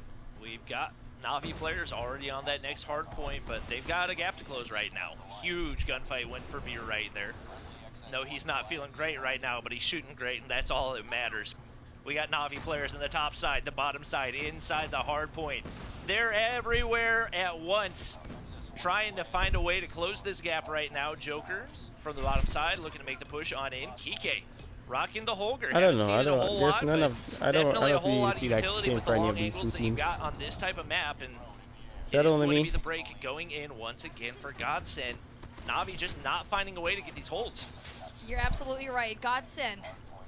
[SPEAKER 1] we've got Na'Vi players already on that next hard point, but they've got a gap to close right now. Huge gunfight win for Beer right there. No, he's not feeling great right now, but he's shooting great, and that's all that matters. We got Na'Vi players on the top side, the bottom side, inside the hard point. They're everywhere at once, trying to find a way to close this gap right now. Joker from the bottom side looking to make the push on in. Kike rocking the Holger.
[SPEAKER 2] I don't know. I don't. There's none of. I don't really feel like cheering for any of these two teams.
[SPEAKER 1] Got on this type of map, and
[SPEAKER 2] Is that only me?
[SPEAKER 1] Be the break going in once again for Godsend. Na'Vi just not finding a way to get these holds.
[SPEAKER 3] You're absolutely right. Godsend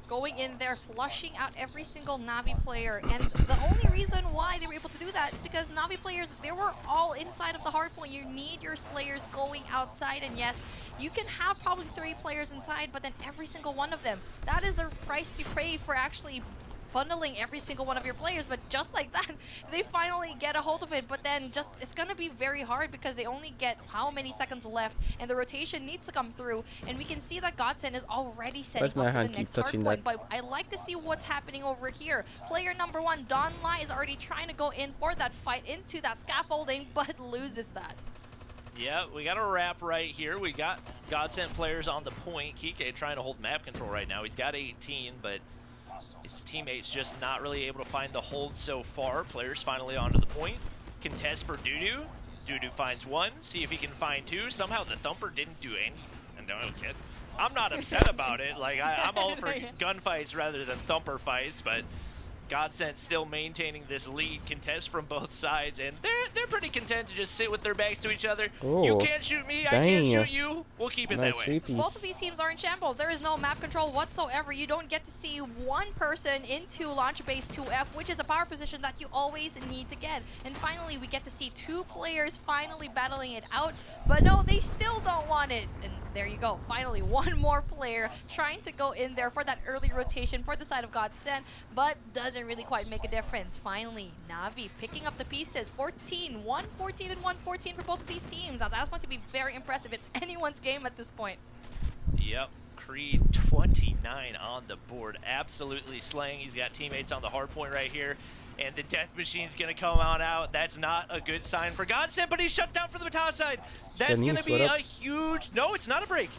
[SPEAKER 3] going in there, flushing out every single Na'Vi player. And the only reason why they were able to do that is because Na'Vi players, they were all inside of the hard point. You need your Slayers going outside. And yes, you can have probably 3 players inside, but then every single one of them, that is the price you pay for actually funneling every single one of your players. But just like that, they finally get a hold of it, but then just it's gonna be very hard because they only get how many seconds left, and the rotation needs to come through. And we can see that Godsend is already setting up for the next hard point, but I like to see what's happening over here. Player number 1, Don Lai, is already trying to go in for that fight into that scaffolding, but loses that.
[SPEAKER 1] Yeah, we got a wrap right here. We got Godsend players on the point. Kike trying to hold map control right now. He's got 18, but his teammates just not really able to find the hold so far. Players finally onto the point. Contest for DUTY. DUTY finds 1. See if he can find 2. Somehow the Thumper didn't do any. Okay. I'm not upset about it. Like I'm all for gunfights rather than Thumper fights, but Godsend still maintaining this lead. Contest from both sides, and they're pretty content to just sit with their backs to each other.
[SPEAKER 2] Ooh,
[SPEAKER 1] you can't shoot me, I can't shoot you. We'll keep it that way.
[SPEAKER 3] Both of these teams are in shambles. There is no map control whatsoever. You don't get to see one person into launch base 2F, which is a power position that you always need to get. And finally, we get to see 2 players finally battling it out, but no, they still don't want it. And there you go. Finally, 1 more player trying to go in there for that early rotation for the side of Godsend, but doesn't really quite make a difference. Finally, Na'Vi picking up the pieces. 14, 114 and 114 for both of these teams. Now that's going to be very impressive. It's anyone's game at this point.
[SPEAKER 1] Yep, Creed 29 on the board. Absolutely slaying. He's got teammates on the hard point right here. And the Death Machine's going to come on out. That's not a good sign for Godsend, but he's shut down for the baton side. That's going to be a huge... No, it's not a break.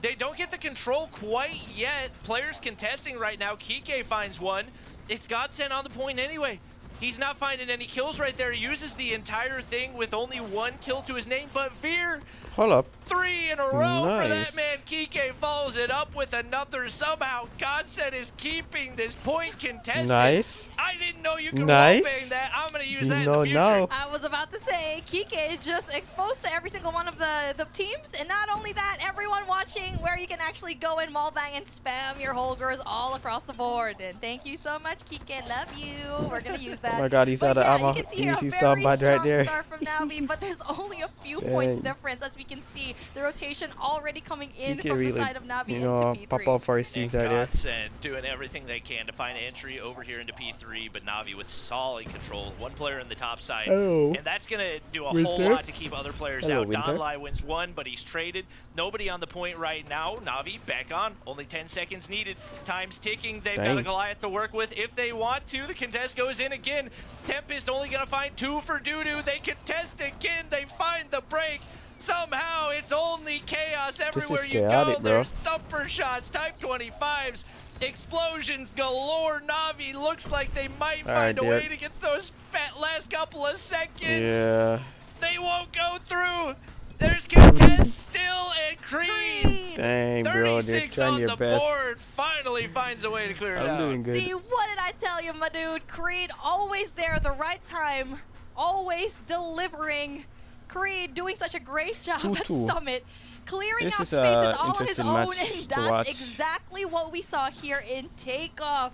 [SPEAKER 1] They don't get the control quite yet. Players contesting right now. Kike finds 1. It's Godsend on the point anyway. He's not finding any kills right there. He uses the entire thing with only 1 kill to his name, but Veer,
[SPEAKER 2] hold up,
[SPEAKER 1] 3 in a row for that man. Kike follows it up with another. Somehow Godsend is keeping this point contested.
[SPEAKER 2] Nice.
[SPEAKER 1] I didn't know you could wallbang that. I'm gonna use that in the future.
[SPEAKER 3] I was about to say, Kike is just exposed to every single one of the teams, and not only that, everyone watching where you can actually go in wallbang and spam your Holgers all across the board. And thank you so much, Kike. Love you. We're gonna use that.
[SPEAKER 2] Oh my God, he's out of ammo.
[SPEAKER 3] You can see here a
[SPEAKER 2] He's
[SPEAKER 3] very
[SPEAKER 2] bad right
[SPEAKER 3] strong
[SPEAKER 2] there.
[SPEAKER 3] start from Navi, but there's only a few points difference, as we can see the rotation already coming in
[SPEAKER 2] Kike
[SPEAKER 3] from
[SPEAKER 2] really,
[SPEAKER 3] the side of Navi
[SPEAKER 2] you
[SPEAKER 3] into
[SPEAKER 2] know,
[SPEAKER 3] P3.
[SPEAKER 2] pop out for his teams right there.
[SPEAKER 1] And doing everything they can to find entry over here into P3, but Navi with solid control. One player in the top side.
[SPEAKER 2] Oh.
[SPEAKER 1] And that's going to do a
[SPEAKER 2] Winter.
[SPEAKER 1] whole lot to keep other players
[SPEAKER 2] Hello,
[SPEAKER 1] out.
[SPEAKER 2] Winter.
[SPEAKER 1] Donlai wins one, but he's traded. Nobody on the point right now. Navi back on. Only 10 seconds needed. Time's ticking. They've got a Goliath to work with if they want to. The contest goes in again. Tempest only going to find 2 for DUTY. They contest again. They find the break. Somehow it's only chaos everywhere you go. There's thumper shots, type 25s, explosions galore. Navi looks like they might find a way to get those last couple of seconds.
[SPEAKER 2] Yeah.
[SPEAKER 1] They won't go through. There's contest still, and Creed,
[SPEAKER 2] dang, bro, they're trying their best.
[SPEAKER 1] Board, finally finds a way to clear it out.
[SPEAKER 2] I'm doing good.
[SPEAKER 3] See, what did I tell you, my dude? Creed always there at the right time, always delivering. Creed doing such a great job at Summit, clearing out spaces all on his own, and that's exactly what we saw here in Takeoff.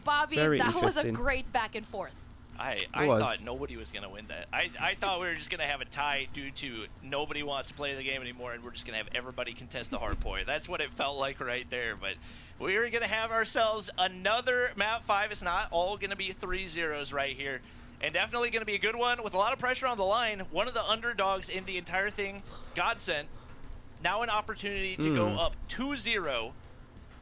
[SPEAKER 3] Bobby, that was a great back and forth.
[SPEAKER 1] I thought nobody was going to win that. I thought we were just going to have a tie due to nobody wants to play the game anymore, and we're just going to have everybody contest the hard point. That's what it felt like right there. But we are going to have ourselves another map 5. It's not all going to be 3-0s right here. And definitely going to be a good one with a lot of pressure on the line. One of the underdogs in the entire thing, Godsent, now an opportunity to go up 2-0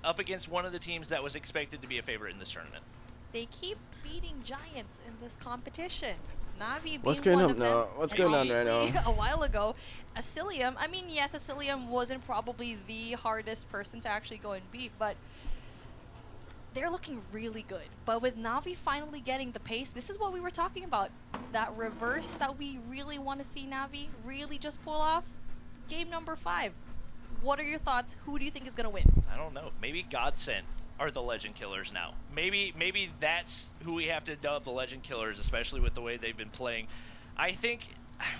[SPEAKER 1] up against one of the teams that was expected to be a favorite in this tournament.
[SPEAKER 3] They keep beating giants in this competition. Navi
[SPEAKER 2] What's
[SPEAKER 3] being
[SPEAKER 2] going
[SPEAKER 3] one
[SPEAKER 2] on
[SPEAKER 3] of them.
[SPEAKER 2] now? What's going on right now?
[SPEAKER 3] A while ago, Asilium, I mean, yes, Asilium wasn't probably the hardest person to actually go and beat, but they're looking really good. But with Navi finally getting the pace, this is what we were talking about. That reverse that we really want to see Navi really just pull off. Game number 5. What are your thoughts? Who do you think is going to win?
[SPEAKER 1] I don't know. Maybe Godsent are the Legend Killers now. Maybe that's who we have to dub the Legend Killers, especially with the way they've been playing. I think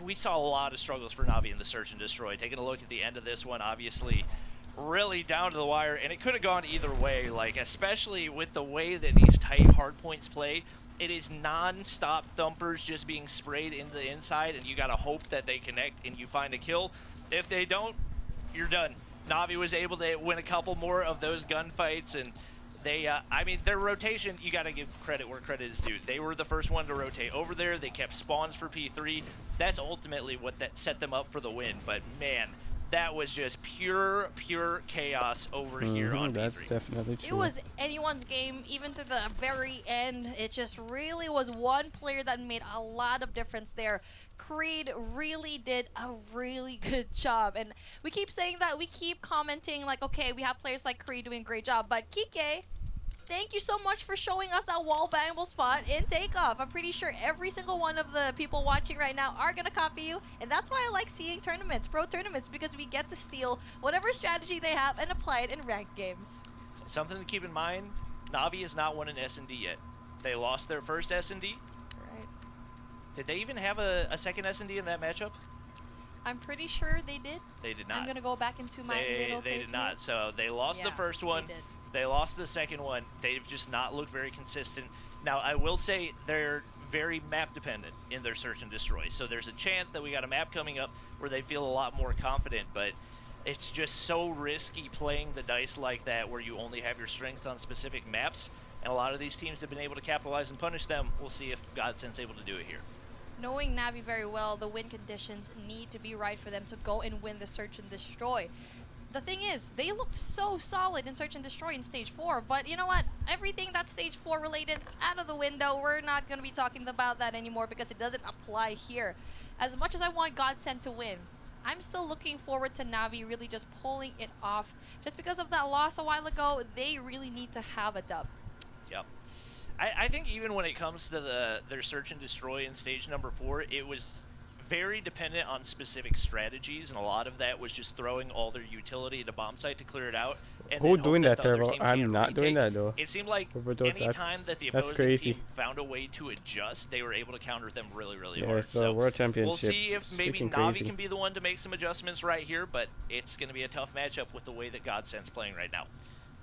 [SPEAKER 1] we saw a lot of struggles for Navi in the Search and Destroy. Taking a look at the end of this one, obviously, really down to the wire, and it could have gone either way, like especially with the way that these tight hard points play. It is non-stop thumpers just being sprayed into the inside, and you gotta hope that they connect and you find a kill. If they don't, you're done. Navi was able to win a couple more of those gunfights, and they, I mean, their rotation, you gotta give credit where credit is due. They were the first one to rotate over there. They kept spawns for P3. That's ultimately what that set them up for the win, but man, that was just pure chaos over here on
[SPEAKER 2] that's
[SPEAKER 1] P3.
[SPEAKER 2] Definitely true.
[SPEAKER 3] It was anyone's game, even to the very end. It just really was one player that made a lot of difference there. Creed really did a really good job. And we keep saying that, we keep commenting like, okay, we have players like Creed doing a great job. But Kike, thank you so much for showing us that wall bangable spot in Takeoff. I'm pretty sure every single one of the people watching right now are going to copy you. And that's why I like seeing tournaments, pro tournaments, because we get to steal whatever strategy they have and apply it in ranked games.
[SPEAKER 1] Something to keep in mind, Navi has not won an S&D yet. They lost their first S&D.
[SPEAKER 3] Right.
[SPEAKER 1] Did they even have a second S&D in that matchup?
[SPEAKER 3] I'm pretty sure they did.
[SPEAKER 1] They did not.
[SPEAKER 3] I'm going to go back into my little
[SPEAKER 1] They did not. So they lost the first one.
[SPEAKER 3] They did.
[SPEAKER 1] They lost the second one. They've just not looked very consistent. Now, I will say they're very map dependent in their Search and Destroy. So there's a chance that we got a map coming up where they feel a lot more confident, but it's just so risky playing the dice like that where you only have your strengths on specific maps. And a lot of these teams have been able to capitalize and punish them. We'll see if Godsent's able to do it here.
[SPEAKER 3] Knowing Navi very well, the win conditions need to be right for them to go and win the Search and Destroy. The thing is, they looked so solid in Search and Destroy in Stage 4, but you know what? Everything that's Stage 4 related, out of the window. We're not going to be talking about that anymore because it doesn't apply here. As much as I want Godsent to win, I'm still looking forward to Navi really just pulling it off. Just because of that loss a while ago, they really need to have a dub.
[SPEAKER 1] Yep. I think even when it comes to their Search and Destroy in Stage number 4, it was very dependent on specific strategies, and a lot of that was just throwing all their utility at a bomb site to clear it out. and
[SPEAKER 2] Who
[SPEAKER 1] then hope
[SPEAKER 2] doing
[SPEAKER 1] that
[SPEAKER 2] that,
[SPEAKER 1] the other
[SPEAKER 2] Turbo?
[SPEAKER 1] team
[SPEAKER 2] I'm
[SPEAKER 1] can't
[SPEAKER 2] not doing
[SPEAKER 1] retake.
[SPEAKER 2] that though.
[SPEAKER 1] It seemed like
[SPEAKER 2] Overdose
[SPEAKER 1] any
[SPEAKER 2] that.
[SPEAKER 1] time that the
[SPEAKER 2] That's
[SPEAKER 1] opposing
[SPEAKER 2] crazy.
[SPEAKER 1] team found a way to adjust, they were able to counter them really, really
[SPEAKER 2] Yeah,
[SPEAKER 1] hard.
[SPEAKER 2] so World
[SPEAKER 1] we'll
[SPEAKER 2] Championship.
[SPEAKER 1] see if
[SPEAKER 2] It's
[SPEAKER 1] maybe
[SPEAKER 2] freaking
[SPEAKER 1] Navi
[SPEAKER 2] crazy.
[SPEAKER 1] can be the one to make some adjustments right here, but it's going to be a tough matchup with the way that Godsend's playing right now.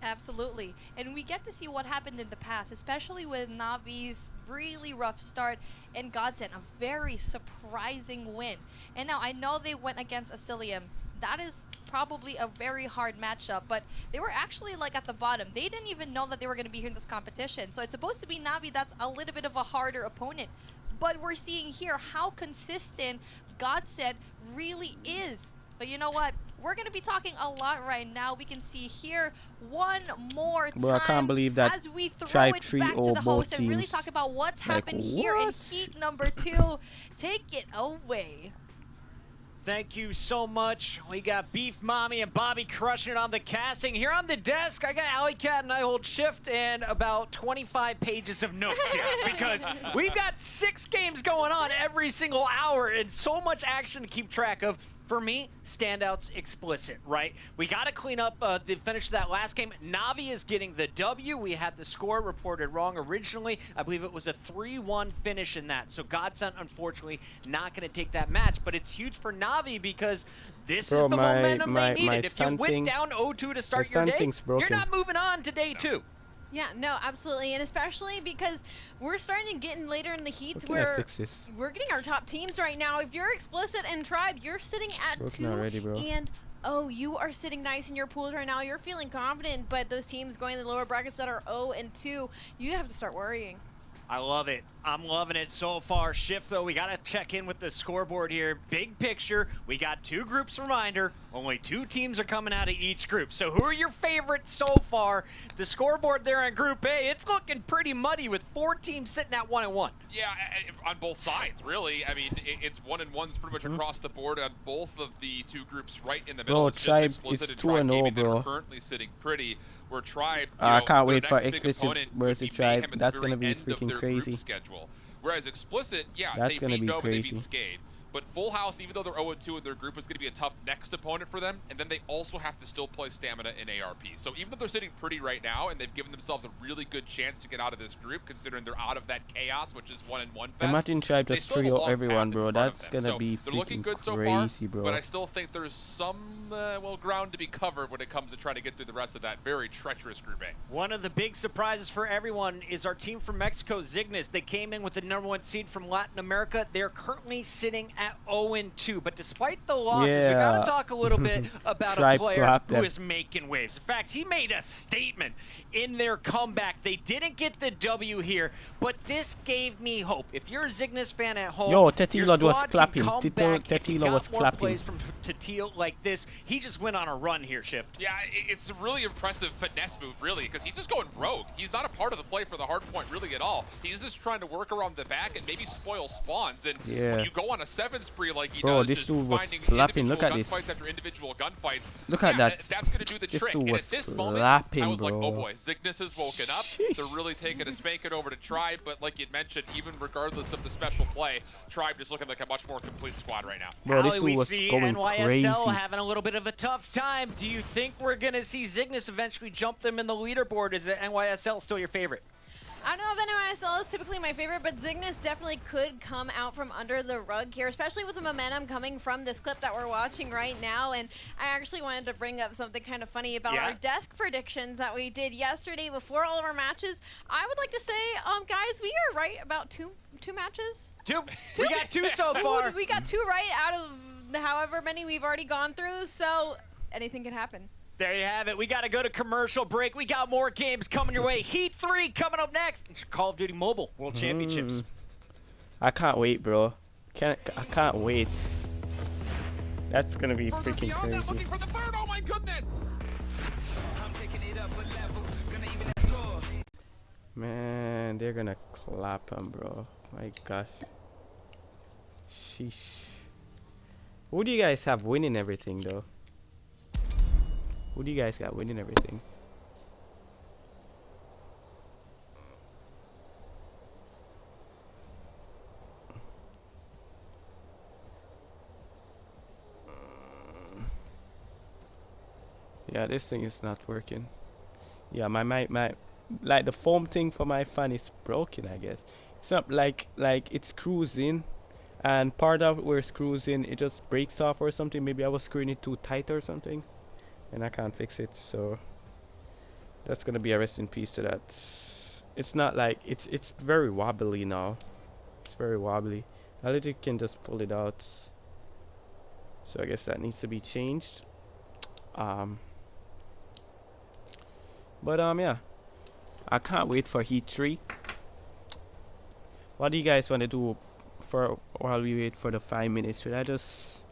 [SPEAKER 3] Absolutely. And we get to see what happened in the past, especially with Navi's really rough start and Godsend, a very surprising win. And now I know they went against Asilium. That is probably a very hard matchup, but they were actually like at the bottom. They didn't even know that they were going to be here in this competition. So it's supposed to be Navi that's a little bit of a harder opponent. But we're seeing here how consistent Godsend really is. But you know what? We're going to be talking a lot right now. We can see here one more time
[SPEAKER 2] Bro, I can't believe that
[SPEAKER 3] as we throw
[SPEAKER 2] Tribe
[SPEAKER 3] it
[SPEAKER 2] 3-0
[SPEAKER 3] back to the
[SPEAKER 2] both
[SPEAKER 3] host and really
[SPEAKER 2] teams.
[SPEAKER 3] talk about what's
[SPEAKER 2] Like,
[SPEAKER 3] happened here in
[SPEAKER 2] what?
[SPEAKER 3] heat number 2. Take it away.
[SPEAKER 4] Thank you so much. We got Beef Mommy and Bobby crushing it on the casting. Here on the desk, I got Alley Cat and I hold shift and about 25 pages of notes here because we've got 6 games going on every single hour and so much action to keep track of. For me, standouts explicit, right? We got to clean up the finish of that last game. Navi is getting the W. We had the score reported wrong originally. I believe it was a 3-1 finish in that. So Godsend, unfortunately, not going to take that match. But it's huge for Navi because this is the momentum they needed. If you went down 0-2 to start your day, you're not moving on to day 2.
[SPEAKER 5] Yeah, no, absolutely, and especially because we're starting to get in later in the heats where we're getting our top teams right now. If you're Explicit and Tribe, you're sitting at 2,
[SPEAKER 2] already, bro.
[SPEAKER 5] And oh, you are sitting nice in your pools right now. You're feeling confident, but those teams going in the lower brackets that are 0 and 2, you have to start worrying.
[SPEAKER 4] I love it. I'm loving it so far. Shift, though, we got to check in with the scoreboard here. Big picture, we got 2 groups reminder. Only 2 teams are coming out of each group. So who are your favorites so far? The scoreboard there in Group A, it's looking pretty muddy with 4 teams sitting at 1-1.
[SPEAKER 6] Yeah, on both sides, really. I mean, it's 1-1s pretty much across the board on both of the 2 groups right in the middle.
[SPEAKER 2] Bro, Tribe is 2-0, bro.
[SPEAKER 6] Currently sitting pretty. Where Tribe,
[SPEAKER 2] I can't wait for Explicit versus Tribe. That's gonna be freaking crazy.
[SPEAKER 6] Whereas Explicit, yeah,
[SPEAKER 2] that's
[SPEAKER 6] they
[SPEAKER 2] gonna
[SPEAKER 6] beat
[SPEAKER 2] be
[SPEAKER 6] Nova, they
[SPEAKER 2] crazy.
[SPEAKER 6] beat Skade. But Full House, even though they're 0-2 in their group, is going to be a tough next opponent for them. And then they also have to still play Stamina in ARP. So even though they're sitting pretty right now, and they've given themselves a really good chance to get out of this group, considering they're out of that chaos, which is 1-1 fest.
[SPEAKER 2] Imagine Tribe just 3-0 everyone, bro. That's gonna be freaking crazy, bro.
[SPEAKER 6] But I still think there's some ground to be covered when it comes to trying to get through the rest of that very treacherous Group A.
[SPEAKER 4] One of the big surprises for everyone is our team from Mexico, Zygnus. They came in with the #1 seed from Latin America. They're currently sitting at 0-2. But despite the losses, we got to talk a little bit about a player who is making waves. In fact, he made a statement in their comeback. They didn't get the W here, but this gave me hope. If you're a Zygnus fan at home,
[SPEAKER 2] yo, Tetila was clapping. Tetila was clapping.
[SPEAKER 4] Plays from Tetila like this. He just went on a run here, Shift.
[SPEAKER 6] Yeah, it's a really impressive finesse move, really, because he's just going rogue. He's not a part of the play for the hard point, really, at all. He's just trying to work around the back and maybe spoil spawns. And when you go on a 7 spree like he
[SPEAKER 2] bro,
[SPEAKER 6] does,
[SPEAKER 2] this dude was clapping. Look at this.
[SPEAKER 6] After individual gunfights,
[SPEAKER 2] look at that.
[SPEAKER 6] That's going to do the
[SPEAKER 2] this
[SPEAKER 6] trick.
[SPEAKER 2] Dude
[SPEAKER 6] and
[SPEAKER 2] was
[SPEAKER 6] at this moment,
[SPEAKER 2] clapping,
[SPEAKER 6] I was
[SPEAKER 2] bro.
[SPEAKER 6] like, oh boy, Zygnus has woken up.
[SPEAKER 2] Sheesh.
[SPEAKER 6] They're really taking a spanking over to Tribe, but like you'd mentioned, even regardless of the special play, Tribe just looking like a much more complete squad right now.
[SPEAKER 2] Bro, this dude was going
[SPEAKER 4] NYSL
[SPEAKER 2] crazy.
[SPEAKER 4] having a little bit of a tough time. Do you think we're going to see Zygnus eventually jump them in the leaderboard? Is NYSL still your favorite?
[SPEAKER 5] I don't know if NYSL is typically my favorite, but Zygnus definitely could come out from under the rug here, especially with the momentum coming from this clip that we're watching right now. And I actually wanted to bring up something kind of funny about our desk predictions that we did yesterday before all of our matches. I would like to say, guys, we are right about two matches.
[SPEAKER 4] Two? We got 2 so far.
[SPEAKER 5] We got 2 right out of however many we've already gone through, so anything can happen.
[SPEAKER 4] There you have it. We got to go to commercial break. We got more games coming your way. Heat 3 coming up next. Call of Duty Mobile World Championships.
[SPEAKER 2] I can't wait, bro. I can't wait. That's gonna be freaking crazy.
[SPEAKER 6] Looking for the third. Oh my goodness!
[SPEAKER 2] Man, they're gonna clap him, bro. My gosh. Sheesh. Who do you guys have winning everything, though? Who do you guys got winning everything? Yeah, this thing is not working. Yeah, my like the foam thing for my fan is broken, I guess. It's not like it's cruising, and part of where it's cruising it just breaks off or something. Maybe I was screwing it too tight or something, and I can't fix it. So that's gonna be a rest in peace to that. It's not like it's very wobbly now. It's very wobbly. I literally can just pull it out. So I guess that needs to be changed. But yeah, I can't wait for Heat 3. What do you guys want to do for while we wait for the 5 minutes? Should I just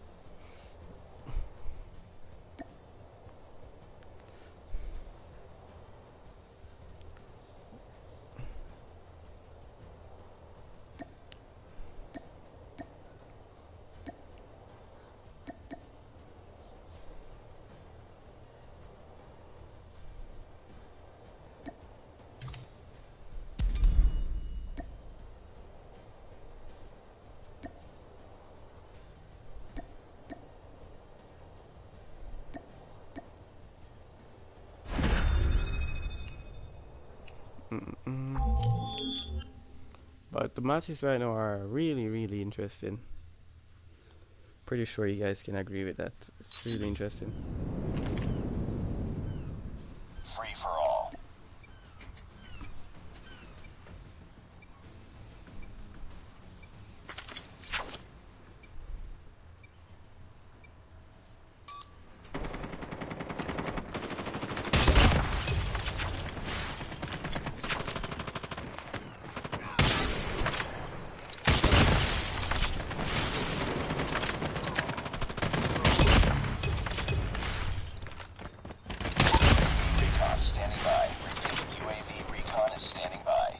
[SPEAKER 2] but the matches right now are really interesting. Pretty sure you guys can agree with that. It's really interesting.
[SPEAKER 7] Free for all. Recon standing by. Repeat, UAV recon is standing by.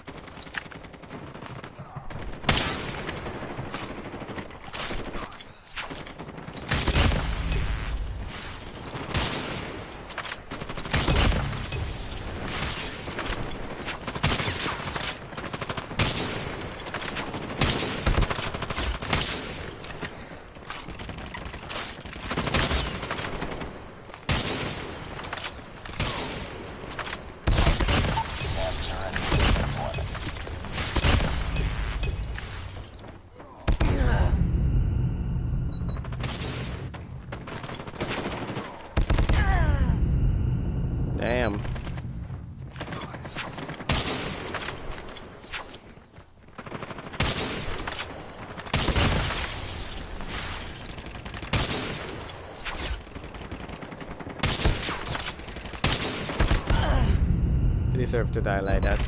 [SPEAKER 7] SAM turret deployment.
[SPEAKER 2] Damn. You deserve to die like that.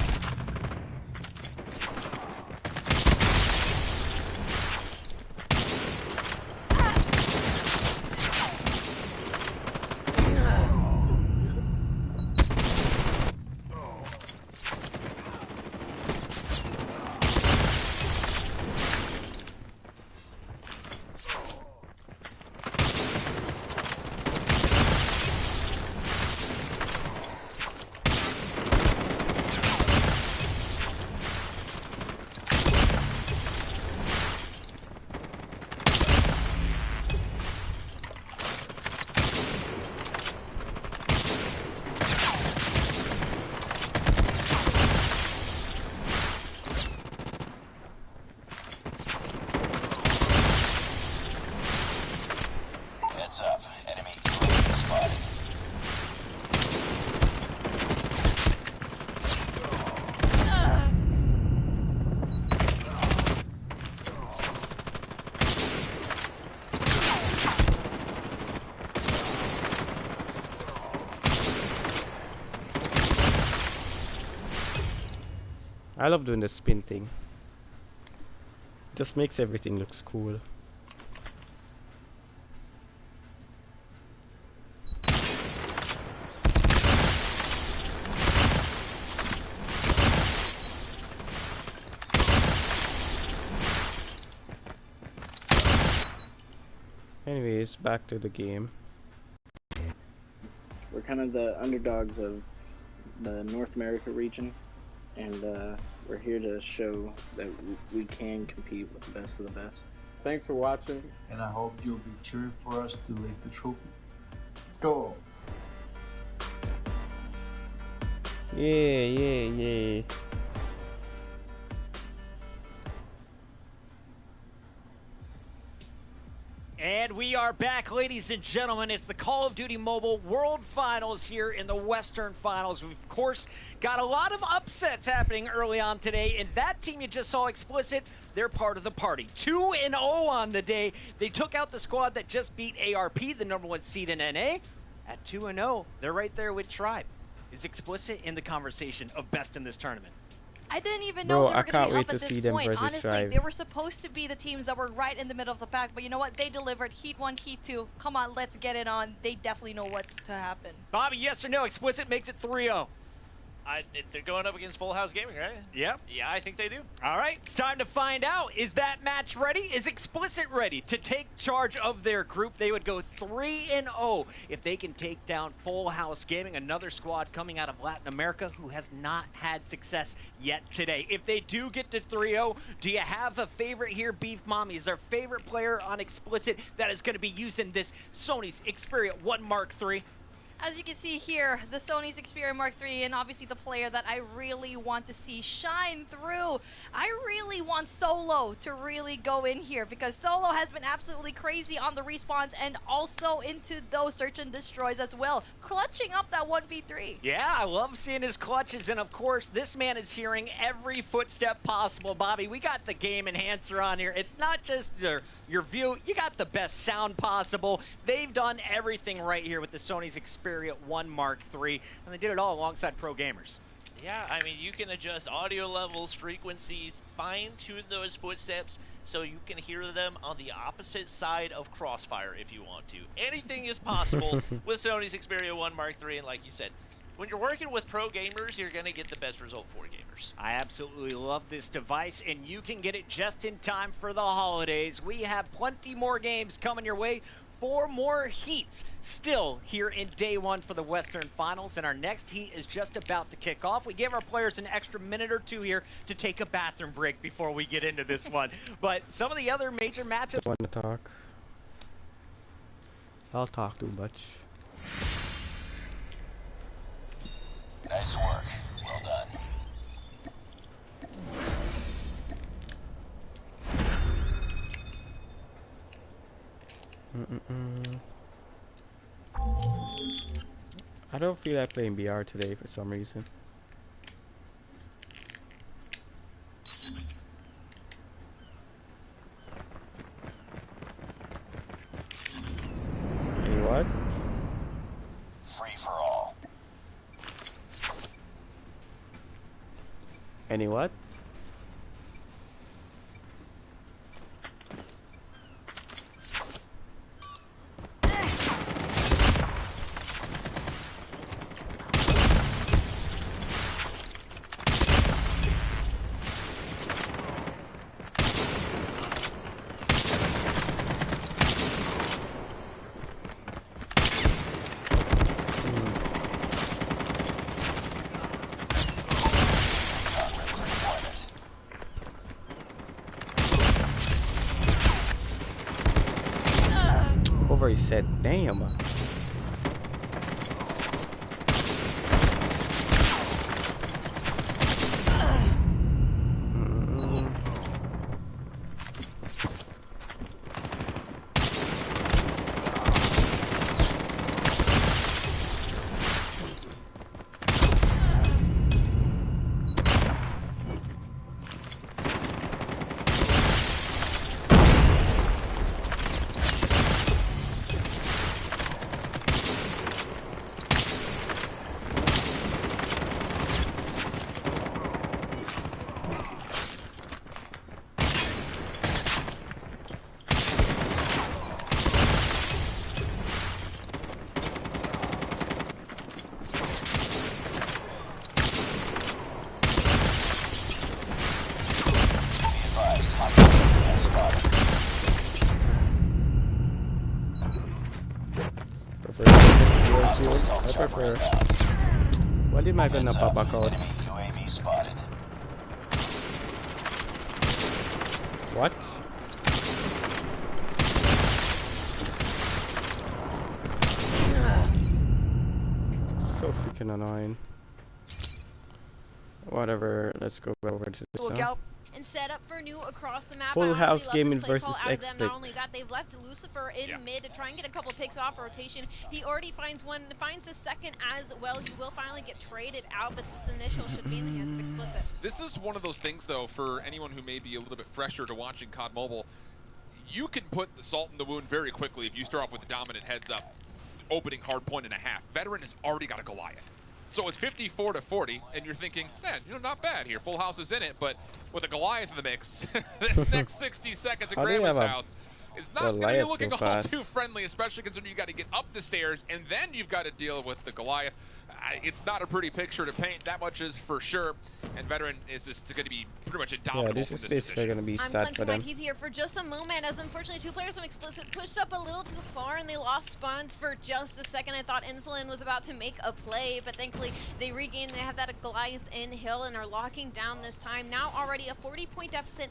[SPEAKER 2] Heads up. Enemy UAV spotted. I love doing the spin thing. It just makes everything looks cool. Anyways, back to the game.
[SPEAKER 8] We're kind of the underdogs of the North America region, and we're here to show that we can compete with the best of the best.
[SPEAKER 9] Thanks for watching.
[SPEAKER 10] And I hope you'll be cheering for us to lift the trophy. Let's go!
[SPEAKER 2] Yeah.
[SPEAKER 4] And we are back, ladies and gentlemen. It's the Call of Duty Mobile World Finals here in the Western Finals. We've, of course, got a lot of upsets happening early on today, and that team you just saw, Explicit, they're part of the party. 2-0 on the day. They took out the squad that just beat ARP, the #1 seed in NA. At 2-0, they're right there with Tribe. Is Explicit in the conversation of best in this tournament?
[SPEAKER 3] I didn't even know they were going to be up at this point.
[SPEAKER 2] Versus
[SPEAKER 3] Honestly,
[SPEAKER 2] Tribe.
[SPEAKER 3] they were supposed to be the teams that were right in the middle of the pack, but you know what? They delivered. Heat 1, Heat 2. Come on, let's get it on. They definitely know what's to happen.
[SPEAKER 4] Bobby, yes or no? Explicit makes it 3-0.
[SPEAKER 1] They're going up against Full House Gaming, right?
[SPEAKER 4] Yep.
[SPEAKER 1] Yeah, I think they do.
[SPEAKER 4] All right, it's time to find out. Is that match ready? Is Explicit ready to take charge of their group? They would go 3-0 if they can take down Full House Gaming, another squad coming out of Latin America who has not had success yet today. If they do get to 3-0, do you have a favorite here? Beef Mommy is our favorite player on Explicit that is going to be using this Sony's Xperia 1 Mark III.
[SPEAKER 3] As you can see here, the Sony's Xperia Mark III, and obviously the player that I really want to see shine through. I really want Solo to really go in here because Solo has been absolutely crazy on the respawns and also into those search and destroys as well, clutching up that 1v3.
[SPEAKER 4] Yeah, I love seeing his clutches, and of course, this man is hearing every footstep possible. Bobby, we got the game enhancer on here. It's not just your view, you got the best sound possible. They've done everything right here with the Sony's Xperia 1 Mark III, and they did it all alongside pro gamers.
[SPEAKER 1] Yeah, I mean, you can adjust audio levels, frequencies, fine-tune those footsteps so you can hear them on the opposite side of Crossfire if you want to. Anything is possible with Sony's Xperia 1 Mark III, and like you said, when you're working with pro gamers, you're going to get the best result for gamers.
[SPEAKER 4] I absolutely love this device, and you can get it just in time for the holidays. We have plenty more games coming your way. 4 more heats still here in day 1 for the Western Finals, and our next heat is just about to kick off. We gave our players an extra minute or 2 here to take a bathroom break before we get into this one. But some of the other major matchups...
[SPEAKER 2] Want to talk? I'll talk too much.
[SPEAKER 7] Nice work. Well done.
[SPEAKER 2] I don't feel like playing BR today for some reason. Any what?
[SPEAKER 7] Free for all.
[SPEAKER 2] Any what? He said, damn. I prefer. What am I gonna pop back out?
[SPEAKER 7] UAV spotted.
[SPEAKER 2] What? So freaking annoying. Whatever. Let's go over to this
[SPEAKER 4] Look
[SPEAKER 2] one.
[SPEAKER 4] out.
[SPEAKER 5] And set up for new across the map.
[SPEAKER 2] Full
[SPEAKER 5] I honestly
[SPEAKER 2] house
[SPEAKER 5] love
[SPEAKER 2] gaming
[SPEAKER 5] this play call
[SPEAKER 2] versus
[SPEAKER 5] out of them. Not only
[SPEAKER 2] X-Pics.
[SPEAKER 5] that, they've left Lucifer in mid to try and get a couple picks off rotation. He already finds one, finds a second as well. He will finally get traded out, but this initial should be in the hands of Explicit.
[SPEAKER 6] This is one of those things, though, for anyone who may be a little bit fresher to watching COD Mobile. You can put the salt in the wound very quickly if you start off with a dominant heads-up opening hard point and a half. Veteran has already got a Goliath. So it's 54-40, and you're thinking, man, not bad here. Full house is in it, but with a Goliath in the mix, this next 60 seconds at
[SPEAKER 2] How do you
[SPEAKER 6] Grandma's
[SPEAKER 2] have a
[SPEAKER 6] house is not going to be
[SPEAKER 2] Goliath
[SPEAKER 6] looking
[SPEAKER 2] so
[SPEAKER 6] all
[SPEAKER 2] fast?
[SPEAKER 6] too friendly, especially considering you got to get up the stairs, and then you've got to deal with the Goliath. It's not a pretty picture to paint, that much is for sure. And Veteran is just going to be pretty much indomitable.
[SPEAKER 2] Yeah, this is basically going to be
[SPEAKER 5] I'm
[SPEAKER 2] sad for
[SPEAKER 5] clenching my
[SPEAKER 2] them.
[SPEAKER 5] teeth here for just a moment, as unfortunately 2 players from Explicit pushed up a little too far and they lost spawns for just a second. I thought Insulin was about to make a play, but thankfully they regained. They have that Goliath in hill and are locking down this time. Now already a 40-point deficit,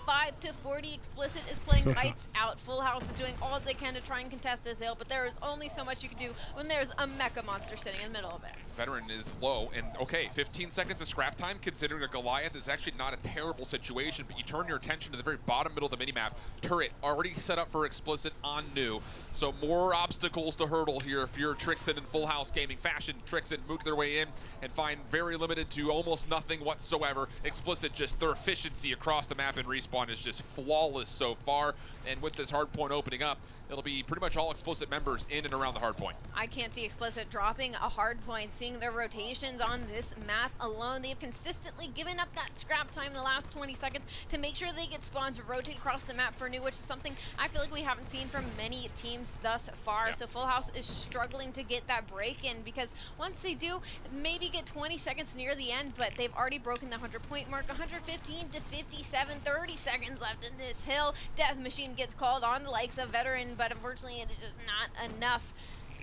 [SPEAKER 5] 85-40. Explicit is playing lights out. Full house is doing all they can to try and contest this hill, but there is only so much you can do when there's a mecha monster sitting in the middle of it.
[SPEAKER 6] Veteran is low, and okay, 15 seconds of scrap time, considering a Goliath is actually not a terrible situation, but you turn your attention to the very bottom middle of the minimap. Turret already set up for Explicit on new, so more obstacles to hurdle here if you're Trixin in Full House Gaming fashion. Trixin moved their way in and find very limited to almost nothing whatsoever. Explicit, just their efficiency across the map and respawn is just flawless so far, and with this hard point opening up, it'll be pretty much all Explicit members in and around the hard point.
[SPEAKER 5] I can't see Explicit dropping a hard point, seeing their rotations on this map alone. They've consistently given up that scrap time the last 20 seconds to make sure they get spawns to rotate across the map for new, which is something I feel like we haven't seen from many teams thus far.
[SPEAKER 6] Yeah.
[SPEAKER 5] So Full House is struggling to get that break in, because once they do, maybe get 20 seconds near the end, but they've already broken the 100-point mark. 115-57, 30 seconds left in this hill. Death Machine gets called on the likes of Veteran, but unfortunately it is just not enough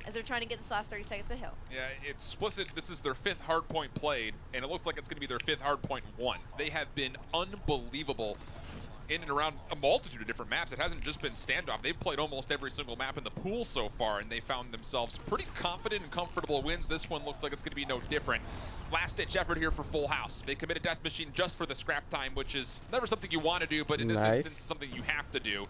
[SPEAKER 5] as they're trying to get this last 30 seconds of hill.
[SPEAKER 6] Yeah, it's Explicit. This is their 5th hard point played, and it looks like it's going to be their 5th hard point won. They have been unbelievable in and around a multitude of different maps. It hasn't just been standoff. They've played almost every single map in the pool so far, and they found themselves pretty confident and comfortable wins. This one looks like it's going to be no different. Last-ditch effort here for Full House. They committed Death Machine just for the scrap time, which is never something you want to do, but in this instance, something you have to do.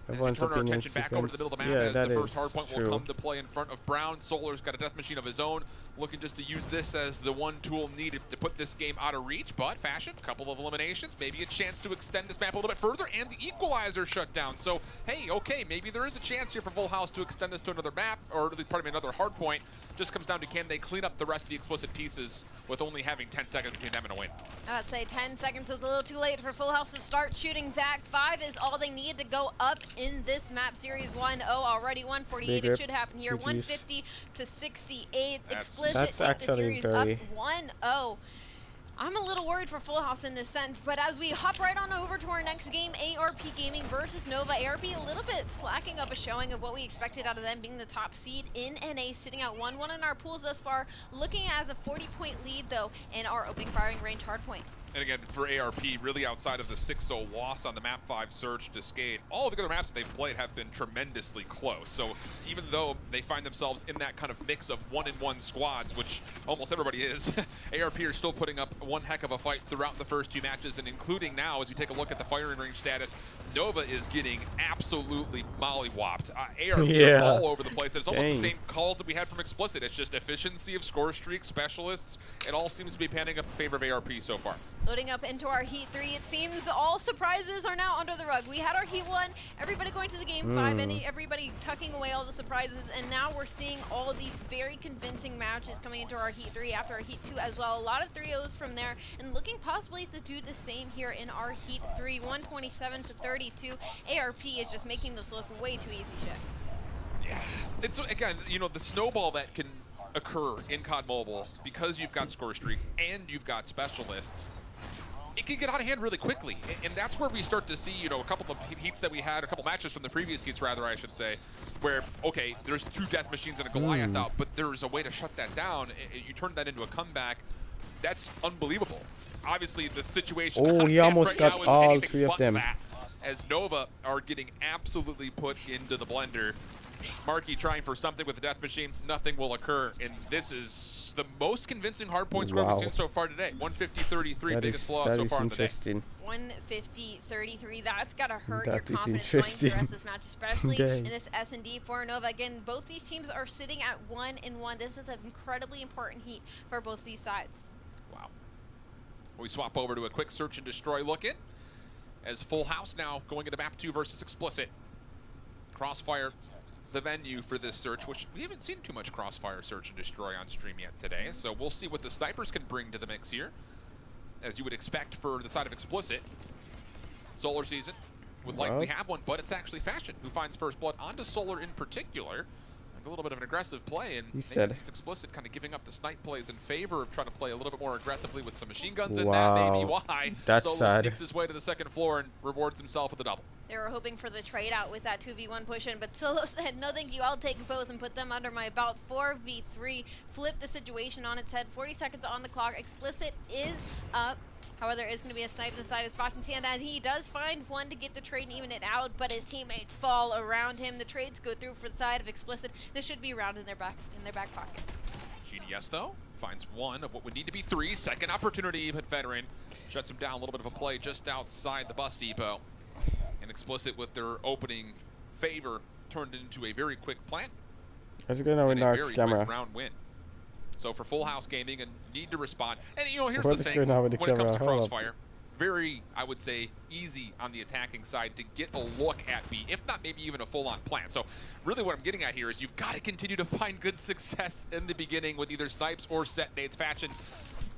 [SPEAKER 2] Everyone's
[SPEAKER 6] Turn our
[SPEAKER 2] opinion
[SPEAKER 6] attention back over to the middle of the map,
[SPEAKER 2] yeah,
[SPEAKER 6] as
[SPEAKER 2] that
[SPEAKER 6] the first
[SPEAKER 2] is
[SPEAKER 6] hard point
[SPEAKER 2] true.
[SPEAKER 6] will come to play in front of Brown. Solar's got a Death Machine of his own, looking just to use this as the one tool needed to put this game out of reach, but Fashion, a couple of eliminations, maybe a chance to extend this map a little bit further, and the equalizer shut down. So, hey, okay, maybe there is a chance here for Full House to extend this to another map, or pardon me, another hard point. Just comes down to can they clean up the rest of the Explicit pieces with only having 10 seconds between them and a win.
[SPEAKER 5] I'd say 10 seconds was a little too late for Full House to start shooting back. 5 is all they need to go up in this map. Series 1-0 already. 148 it should happen here. 150-68. Explicit
[SPEAKER 2] That's
[SPEAKER 5] take the
[SPEAKER 2] actually
[SPEAKER 5] series
[SPEAKER 2] very...
[SPEAKER 5] up 1-0. I'm a little worried for Full House in this sense, but as we hop right on over to our next game, ARP Gaming versus Nova. ARP a little bit slacking up a showing of what we expected out of them, being the top seed in NA, sitting at 1-1 in our pools thus far, looking as a 40-point lead, though, in our opening firing range hardpoint.
[SPEAKER 6] And again, for ARP, really outside of the 6-0 loss on the map 5 surge to Skate, all of the other maps that they've played have been tremendously close. So even though they find themselves in that kind of mix of 1-1 squads, which almost everybody is, ARP are still putting up one heck of a fight throughout the first 2 matches, and including now, as we take a look at the firing range status, Nova is getting absolutely mollywopped. ARP are all over the place. It's almost the same calls that we had from Explicit. It's just efficiency of score streaks, specialists. It all seems to be panning up in favor of ARP so far.
[SPEAKER 5] Loading up into our Heat 3, it seems all surprises are now under the rug. We had our Heat 1, everybody going to the Game 5, and everybody tucking away all the surprises, and now we're seeing all these very convincing matches coming into our Heat 3 after our Heat 2 as well. A lot of 3-0s from there, and looking possibly to do the same here in our Heat 3, 127-32. ARP is just making this look way too easy shit.
[SPEAKER 6] Yeah, it's, again, you know, the snowball that can occur in COD Mobile, because you've got score streaks and you've got specialists, it can get out of hand really quickly, and that's where we start to see, you know, a couple of heats that we had, a couple matches from the previous heats, rather, I should say, where, okay, there's 2 Death Machines and a Goliath out, but there's a way to shut that down. You turn that into a comeback. That's unbelievable. Obviously, the situation
[SPEAKER 2] he almost got all 3 of them.
[SPEAKER 6] As Nova are getting absolutely put into the blender. Markey trying for something with the death machine. Nothing will occur. And this is the most convincing hardpoint score we've seen so far today. 150-33, biggest blowout so far in the day.
[SPEAKER 5] 150-33. That's gotta hurt
[SPEAKER 2] That
[SPEAKER 5] your
[SPEAKER 2] is
[SPEAKER 5] confidence going
[SPEAKER 2] interesting.
[SPEAKER 5] through the rest of this match, especially
[SPEAKER 2] Dang.
[SPEAKER 5] in this S&D for Nova. Again, both these teams are sitting at 1-1. This is an incredibly important heat for both these sides.
[SPEAKER 6] Wow. We swap over to a quick search and destroy look in. As Full House now going into map 2 versus Explicit. Crossfire, the venue for this search, which we haven't seen too much Crossfire search and destroy on stream yet today. So we'll see what the snipers can bring to the mix here, as you would expect for the side of Explicit. Solar Season would likely have one, but it's actually Fashion who finds first blood onto Solar in particular. Like a little bit of an aggressive play, and maybe this is Explicit kind of giving up the snipe plays in favor of trying to play a little bit more aggressively with some machine guns in that. Maybe why
[SPEAKER 2] that's
[SPEAKER 6] Solo
[SPEAKER 2] sad.
[SPEAKER 6] sneaks his way to the second floor and rewards himself with a double.
[SPEAKER 5] They were hoping for the trade out with that 2v1 push in, but Solo said, no thank you, I'll take both and put them under my belt. 4v3, flip the situation on its head. 40 seconds on the clock. Explicit is up. However, there is going to be a snipe inside his Fashion hand, and he does find one to get the trade and even it out, but his teammates fall around him. The trades go through for the side of Explicit. This should be round in their back pocket.
[SPEAKER 6] GDS, though, finds one of what would need to be three. Second opportunity, but Veteran shuts him down. A little bit of a play just outside the bus depot. And Explicit, with their opening favor, turned into a very quick plant.
[SPEAKER 2] How's it going on with Narc's camera?
[SPEAKER 6] Round win. So for Full House Gaming, and need to respond. And you know, here's
[SPEAKER 2] What
[SPEAKER 6] the
[SPEAKER 2] is
[SPEAKER 6] thing,
[SPEAKER 2] going on with the
[SPEAKER 6] when it comes to
[SPEAKER 2] camera? Hold up.
[SPEAKER 6] Crossfire, very, I would say, easy on the attacking side to get a look at B, if not maybe even a full-on plant. So really what I'm getting at here is you've got to continue to find good success in the beginning with either snipes or set nades. Fashion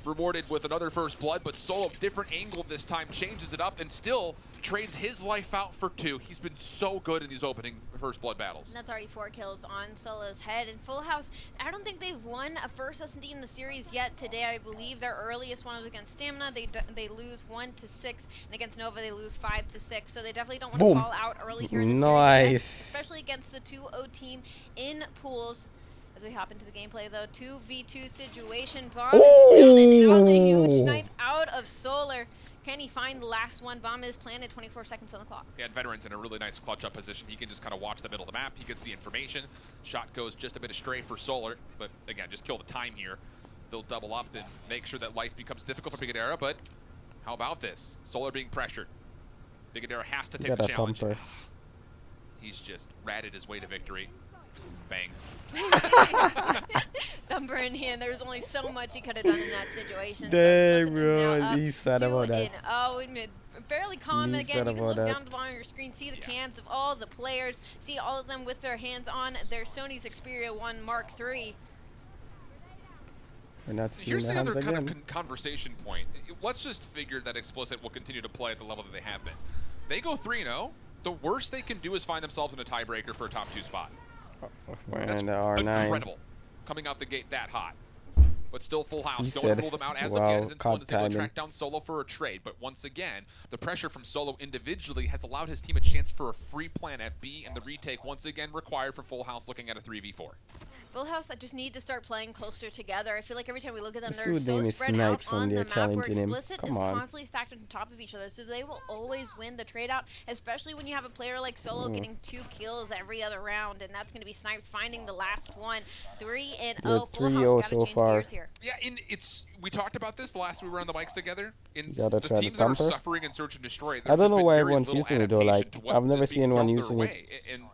[SPEAKER 6] rewarded with another first blood, but Solo, different angle this time, changes it up and still trades his life out for two. He's been so good in these opening first blood battles.
[SPEAKER 5] And that's already 4 kills on Solo's head. And Full House, I don't think they've won a first S&D in the series yet today. I believe their earliest one was against Stamina. They lose 1-6, and against Nova they lose 5-6. So they definitely don't want to fall out early here in the series, especially against the 2-0 team in pools. As we hop into the gameplay, though, 2v2 situation. Bomb is down, and now the huge snipe out of Solar. Can he find the last one? Bomb is planted, 24 seconds on the clock.
[SPEAKER 6] Yeah, and Veteran's in a really nice clutch up position. He can just kind of watch the middle of the map. He gets the information. Shot goes just a bit astray for Solar, but again, just kill the time here. They'll double up and make sure that life becomes difficult for Bigadera, but how about this? Solar being pressured. Bigadera has to take the challenge. He's just ratted his way to victory. Bang.
[SPEAKER 5] Thumper in hand. There's only so much he could have done in that situation.
[SPEAKER 2] Dang, bro. He's sad about that.
[SPEAKER 5] Fairly calm again. You can look down at the bottom of your screen, see the cams of all the players, see all of them with their hands on their Sony's Xperia 1 Mark III.
[SPEAKER 2] We're not seeing
[SPEAKER 6] Here's
[SPEAKER 2] the
[SPEAKER 6] the other
[SPEAKER 2] hands
[SPEAKER 6] kind
[SPEAKER 2] again.
[SPEAKER 6] of conversation point. Let's just figure that Explicit will continue to play at the level that they have been. They go 3-0. The worst they can do is find themselves in a tiebreaker for a top 2 spot. That's incredible, coming out the gate that hot. But still Full House. Don't rule them out as of yet, as Insolent is able to track down Solo for a trade. But once again, the pressure from Solo individually has allowed his team a chance for a free plan at B, and the retake once again required for Full House, looking at a 3v4.
[SPEAKER 5] Full House that just need to start playing closer together. I feel like every time we look at them,
[SPEAKER 2] This
[SPEAKER 5] they're
[SPEAKER 2] dude
[SPEAKER 5] so
[SPEAKER 2] name is
[SPEAKER 5] spread out
[SPEAKER 2] Snipes
[SPEAKER 5] on
[SPEAKER 2] and
[SPEAKER 5] the
[SPEAKER 2] they're
[SPEAKER 5] map where
[SPEAKER 2] challenging him.
[SPEAKER 5] Explicit
[SPEAKER 2] Come
[SPEAKER 5] is
[SPEAKER 2] on.
[SPEAKER 5] constantly stacked on top of each other, so they will always win the trade out, especially when you have a player like Solo getting 2 kills every other round, and that's going to be Snipes finding the last one. 3-0. Full House
[SPEAKER 2] 3-0 so far.
[SPEAKER 5] Here.
[SPEAKER 6] Yeah, and we talked about this the last we were on the mics together. In
[SPEAKER 2] gotta
[SPEAKER 6] the
[SPEAKER 2] try
[SPEAKER 6] teams
[SPEAKER 2] the
[SPEAKER 6] that are
[SPEAKER 2] thumper.
[SPEAKER 6] suffering and search and destroy.
[SPEAKER 2] I don't know why everyone's using it though. Like, I've never seen anyone using it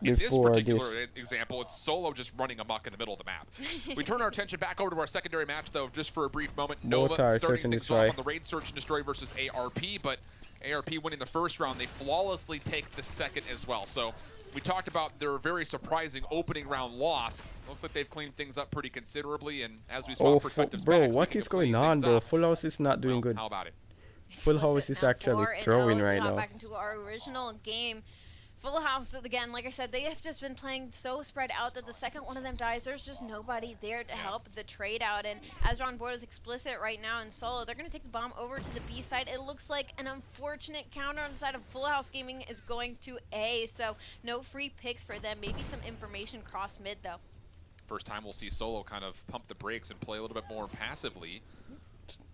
[SPEAKER 2] before
[SPEAKER 6] in this particular example, it's Solo just running amok in the middle of the map. We turn our attention back over to our secondary match, though, just for a brief moment. Nova starting things off on the raid search and destroy versus ARP, but ARP winning the first round, they flawlessly take the second as well. So we talked about their very surprising opening round loss. Looks like they've cleaned things up pretty considerably, and as we saw perspectives
[SPEAKER 2] bro,
[SPEAKER 6] back,
[SPEAKER 2] what is going on, bro? Full House is not doing good.
[SPEAKER 6] How about it?
[SPEAKER 2] Full House is actually throwing right now.
[SPEAKER 5] Back into our original game. Full House, again, like I said, they have just been playing so spread out that the second one of them dies, there's just nobody there to help the trade out. And as we're on board with Explicit right now in Solo, they're going to take the bomb over to the B side. It looks like an unfortunate counter on the side of Full House Gaming is going to A, so no free picks for them. Maybe some information cross mid, though.
[SPEAKER 6] First time we'll see Solo kind of pump the brakes and play a little bit more passively.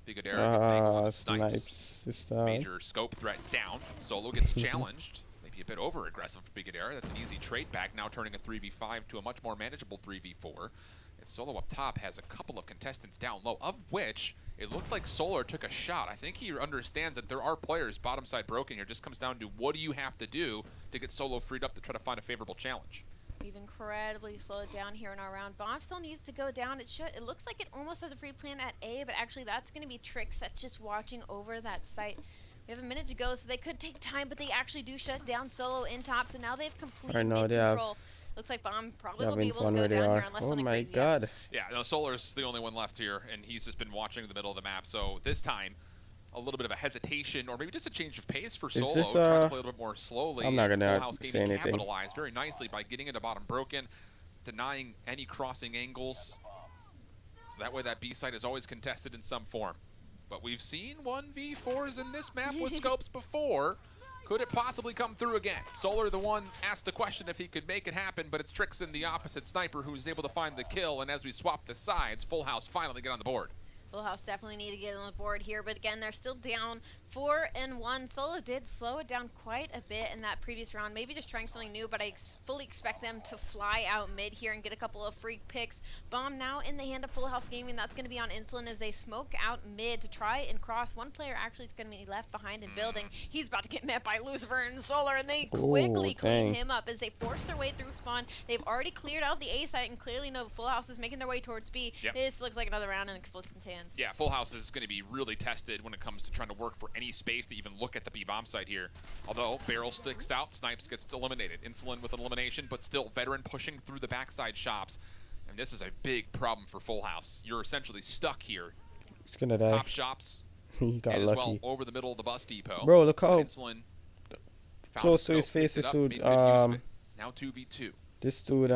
[SPEAKER 6] Bigadera gets an angle on Snipes. Major scope threat down. Solo gets challenged. Maybe a bit over-aggressive for Bigadera. That's an easy trade back, now turning a 3v5 to a much more manageable 3v4. And Solo up top has a couple of contestants down low, of which it looked like Solar took a shot. I think he understands that there are players bottom side broken here. It just comes down to what do you have to do to get Solo freed up to try to find a favorable challenge.
[SPEAKER 5] We've incredibly slowed down here in our round. Bomb still needs to go down. It looks like it almost has a free plan at A, but actually that's going to be Tricks that's just watching over that site. We have a minute to go, so they could take time, but they actually do shut down Solo in top, so now they have complete mid-control. Looks like Bomb probably will be able to go down here unless something crazy happens.
[SPEAKER 2] Oh my god.
[SPEAKER 6] Yeah, no, Solar's the only one left here, and he's just been watching the middle of the map, so this time a little bit of a hesitation, or maybe just a change of pace for Solo, trying to play a little bit more slowly.
[SPEAKER 2] I'm not gonna
[SPEAKER 6] Full House
[SPEAKER 2] say anything.
[SPEAKER 6] Capitalized very nicely by getting into bottom broken, denying any crossing angles, so that way that B site is always contested in some form. But we've seen 1v4s in this map with scopes before. Could it possibly come through again? Solar, the one, asked the question if he could make it happen, but it's Tricks in the opposite sniper who's able to find the kill, and as we swap the sides, Full House finally get on the board.
[SPEAKER 5] Full House definitely need to get on the board here, but again, they're still down 4-1. Solo did slow it down quite a bit in that previous round, maybe just trying something new, but I fully expect them to fly out mid here and get a couple of free picks. Bomb now in the hand of Full House Gaming. That's going to be on Insulin as they smoke out mid to try and cross. One player actually is going to be left behind in building. He's about to get met by Lucifer and Solar, and they quickly clean him up as they force their way through spawn. They've already cleared out the A site and clearly know Full House is making their way towards B.
[SPEAKER 6] Yep.
[SPEAKER 5] This looks like another round in Explicit's hands.
[SPEAKER 6] Yeah, Full House is going to be really tested when it comes to trying to work for any space to even look at the B-bomb site here. Although Barrel sticks out, Snipes gets eliminated. Insulin with an elimination, but still Veteran pushing through the backside shops. And this is a big problem for Full House. You're essentially stuck here.
[SPEAKER 2] He's gonna die.
[SPEAKER 6] Top shops.
[SPEAKER 2] He got
[SPEAKER 6] and
[SPEAKER 2] lucky.
[SPEAKER 6] as well over the middle of the bus depot.
[SPEAKER 2] Bro, look how
[SPEAKER 6] Insulin
[SPEAKER 2] close to his face this dude.
[SPEAKER 6] Now 2v2.
[SPEAKER 2] This dude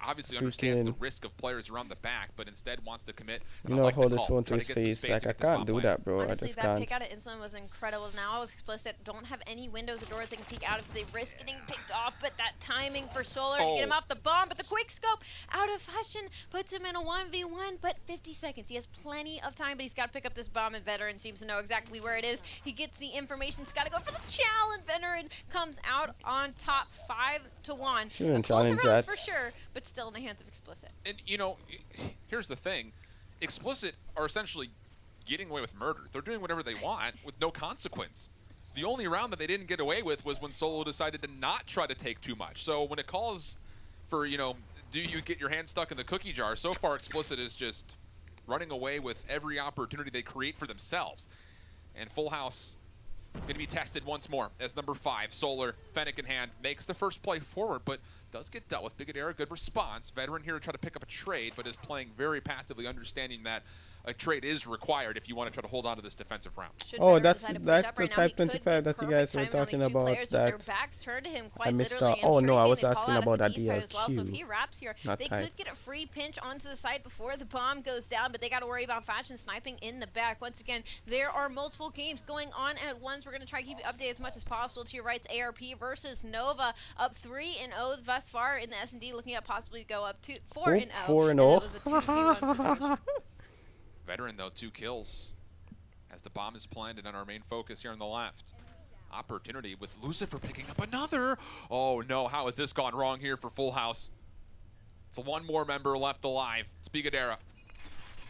[SPEAKER 6] obviously understands the risk of players around the back, but instead wants to commit.
[SPEAKER 2] You know, hold his phone to his face. Like, I can't do that, bro.
[SPEAKER 5] Honestly,
[SPEAKER 2] I just
[SPEAKER 5] that
[SPEAKER 2] can't.
[SPEAKER 5] pick out of Insulin was incredible. Now Explicit don't have any windows or doors they can peek out of. They risk getting picked off, but that timing for Solar to get him off the bomb, but the quick scope out of fashion puts him in a 1v1, but 50 seconds. He has plenty of time, but he's got to pick up this bomb, and Veteran seems to know exactly where it is. He gets the information. He's got to go for the challenge. Veteran comes out on top 5-1.
[SPEAKER 2] Shouldn't challenge that.
[SPEAKER 5] For sure, but still in the hands of Explicit.
[SPEAKER 6] And, you know, here's the thing. Explicit are essentially getting away with murder. They're doing whatever they want with no consequence. The only round that they didn't get away with was when Solo decided to not try to take too much. So when it calls for, you know, do you get your hand stuck in the cookie jar, so far Explicit is just running away with every opportunity they create for themselves. And Full House going to be tested once more as number 5, Solar, Fennec in hand, makes the first play forward, but does get dealt with. Bigadera, good response. Veteran here to try to pick up a trade, but is playing very passively, understanding that a trade is required if you want to try to hold on to this defensive round.
[SPEAKER 2] Oh, that's the Type 25 that you guys were talking about. That I missed out. Oh no, I was asking about that DLQ.
[SPEAKER 5] So if he wraps here, they could get a free pinch onto the side before the bomb goes down, but they got to worry about Fashion sniping in the back. Once again, there are multiple games going on at once. We're going to try to keep you updated as much as possible. To your right, ARP versus Nova, up 3-0 thus far in the S&D, looking at possibly go up to 4-0.
[SPEAKER 2] 4-0.
[SPEAKER 6] Veteran, though, 2 kills as the bomb is planted on our main focus here on the left. Opportunity with Lucifer picking up another. Oh, no. How has this gone wrong here for Full House? It's one more member left alive. It's Bigadera.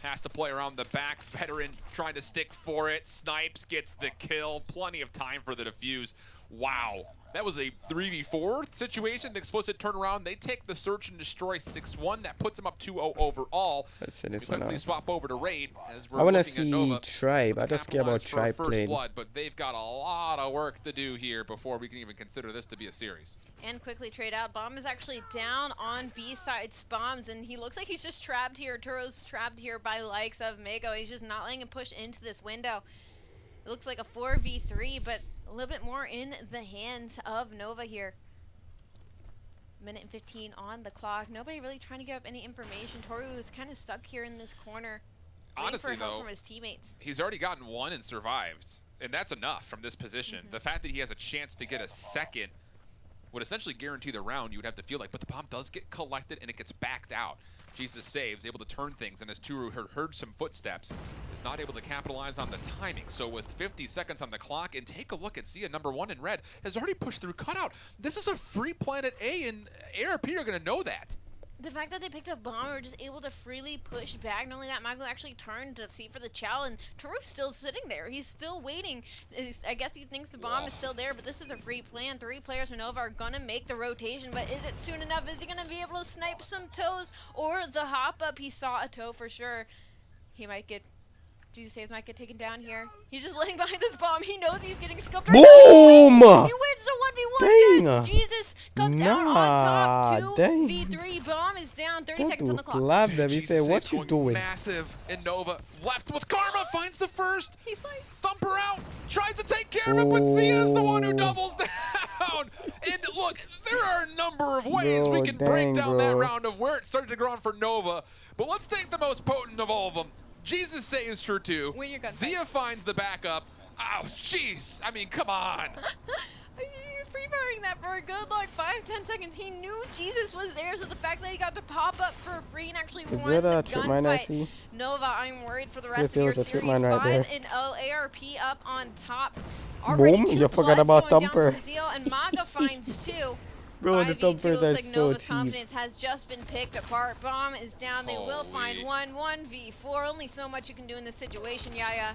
[SPEAKER 6] Has to play around the back. Veteran trying to stick for it. Snipes gets the kill. Plenty of time for the defuse. Wow. That was a 3v4 situation. The Explicit turnaround. They take the search and destroy 6-1. That puts them up 2-0 overall. We quickly swap over to Raid. As we're
[SPEAKER 2] I want to see Tribe. I just care about Tribe playing.
[SPEAKER 6] But they've got a lot of work to do here before we can even consider this to be a series.
[SPEAKER 5] And quickly trade out. Bomb is actually down on B-side spawns, and he looks like he's just trapped here. Turo's trapped here by likes of Mego. He's just not letting him push into this window. It looks like a 4v3, but a little bit more in the hands of Nova here. Minute and 15 on the clock. Nobody really trying to give up any information. Toru is kind of stuck here in this corner.
[SPEAKER 6] Honestly, though,
[SPEAKER 5] from his teammates.
[SPEAKER 6] He's already gotten 1 and survived, and that's enough from this position. The fact that he has a chance to get a second would essentially guarantee the round, you would have to feel like, but the bomb does get collected and it gets backed out. Jesus saves, able to turn things, and as Turu heard some footsteps, is not able to capitalize on the timing. So with 50 seconds on the clock, and take a look at Zia, #1 in red, has already pushed through cutout. This is a free planet A, and ARP are going to know that.
[SPEAKER 5] The fact that they picked up bomb or just able to freely push back. Not only that, Michael actually turned to see for the chow, and Taru's still sitting there. He's still waiting. I guess he thinks the bomb is still there, but this is a free plan. 3 players from Nova are gonna make the rotation, but is it soon enough? Is he gonna be able to snipe some toes or the hop up? He saw a toe for sure. He might get. Jesus saves might get taken down here. He's just laying behind this bomb. He knows he's getting scoped.
[SPEAKER 2] Boom!
[SPEAKER 5] He wins the 1v1.
[SPEAKER 2] Dang.
[SPEAKER 5] Jesus comes out on top. 2
[SPEAKER 2] dang.
[SPEAKER 5] v3. Bomb is down. 30
[SPEAKER 2] That
[SPEAKER 5] seconds on the
[SPEAKER 2] would
[SPEAKER 5] clock.
[SPEAKER 2] clap them. He
[SPEAKER 6] Jesus
[SPEAKER 2] said, what
[SPEAKER 6] Saves
[SPEAKER 2] you
[SPEAKER 6] going
[SPEAKER 2] doing?
[SPEAKER 6] Massive in Nova. Left with Karma, finds the first.
[SPEAKER 5] He's like,
[SPEAKER 6] Thumper out, tries to take care of it, but Zia is the one who doubles down. And look, there are a number of ways we can break down that round of where it started to grow on for Nova. But let's take the most potent of all of them. Jesus saves for 2.
[SPEAKER 5] Win your gunfight.
[SPEAKER 6] Zia finds the backup. Oh, jeez. I mean, come on.
[SPEAKER 5] he was pre-firing that for a good like 5-10 seconds. He knew Jesus was there, so the fact that he got to pop up for free and actually
[SPEAKER 2] Is
[SPEAKER 5] won
[SPEAKER 2] it
[SPEAKER 5] the
[SPEAKER 2] a trip mine I
[SPEAKER 5] gunfight.
[SPEAKER 2] see?
[SPEAKER 5] Nova, I'm worried for the
[SPEAKER 2] Yes,
[SPEAKER 5] rest
[SPEAKER 2] there
[SPEAKER 5] of
[SPEAKER 2] was
[SPEAKER 5] your
[SPEAKER 2] a trip
[SPEAKER 5] series.
[SPEAKER 2] mine right there.
[SPEAKER 5] 5-0, ARP up on top.
[SPEAKER 2] Boom, you forgot about Thumper.
[SPEAKER 5] And Maga finds 2.
[SPEAKER 2] Bro, the
[SPEAKER 5] 5v2
[SPEAKER 2] Thumpers
[SPEAKER 5] looks
[SPEAKER 2] are
[SPEAKER 5] like
[SPEAKER 2] so
[SPEAKER 5] Nova's
[SPEAKER 2] cheap.
[SPEAKER 5] confidence has just been picked apart. Bomb is down. They will find
[SPEAKER 6] Holy.
[SPEAKER 5] 1v4. Only so much you can do in this situation, Yaya.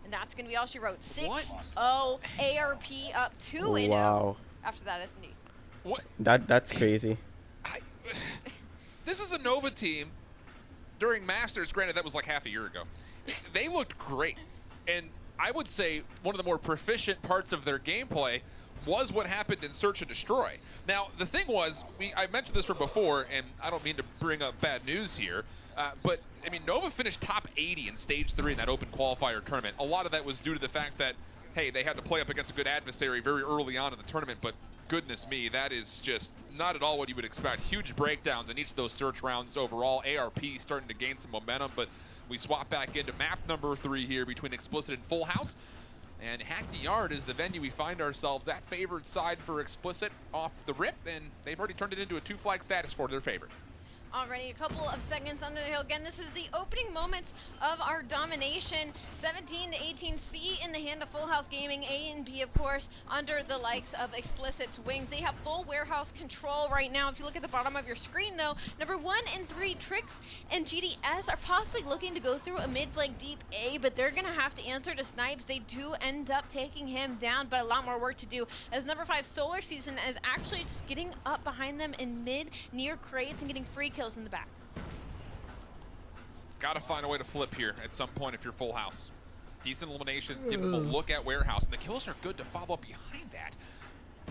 [SPEAKER 5] And that's going to be all she wrote. 6-0. ARP up 2-0.
[SPEAKER 2] Wow.
[SPEAKER 5] After that, S&D.
[SPEAKER 6] What?
[SPEAKER 2] That's crazy.
[SPEAKER 6] This is a Nova team during Masters. Granted, that was like half a year ago. They looked great. And I would say one of the more proficient parts of their gameplay was what happened in Search and Destroy. Now, the thing was, I mentioned this from before, and I don't mean to bring up bad news here, but, I mean, Nova finished top 80 in Stage 3 in that open qualifier tournament. A lot of that was due to the fact that, hey, they had to play up against a good adversary very early on in the tournament, but goodness me, that is just not at all what you would expect. Huge breakdowns in each of those Search rounds overall. ARP starting to gain some momentum, but we swap back into map number 3 here between Explicit and Full House. And Hack the Yard is the venue we find ourselves at. Favored side for Explicit off the rip, and they've already turned it into a 2-flag status for their favorite.
[SPEAKER 5] Already a couple of seconds under the hill. Again, this is the opening moments of our domination. 17-18 C in the hand of Full House Gaming. A and B, of course, under the likes of Explicit's wings. They have full warehouse control right now. If you look at the bottom of your screen, though, number 1 and 3, Tricks and GDS are possibly looking to go through a mid-flank deep A, but they're going to have to answer to Snipes. They do end up taking him down, but a lot more work to do, as number 5, Solar Season, is actually just getting up behind them in mid, near crates, and getting free kills in the back.
[SPEAKER 6] Got to find a way to flip here at some point if you're Full House. Decent eliminations, give them a look at Warehouse, and the kills are good to follow up behind that.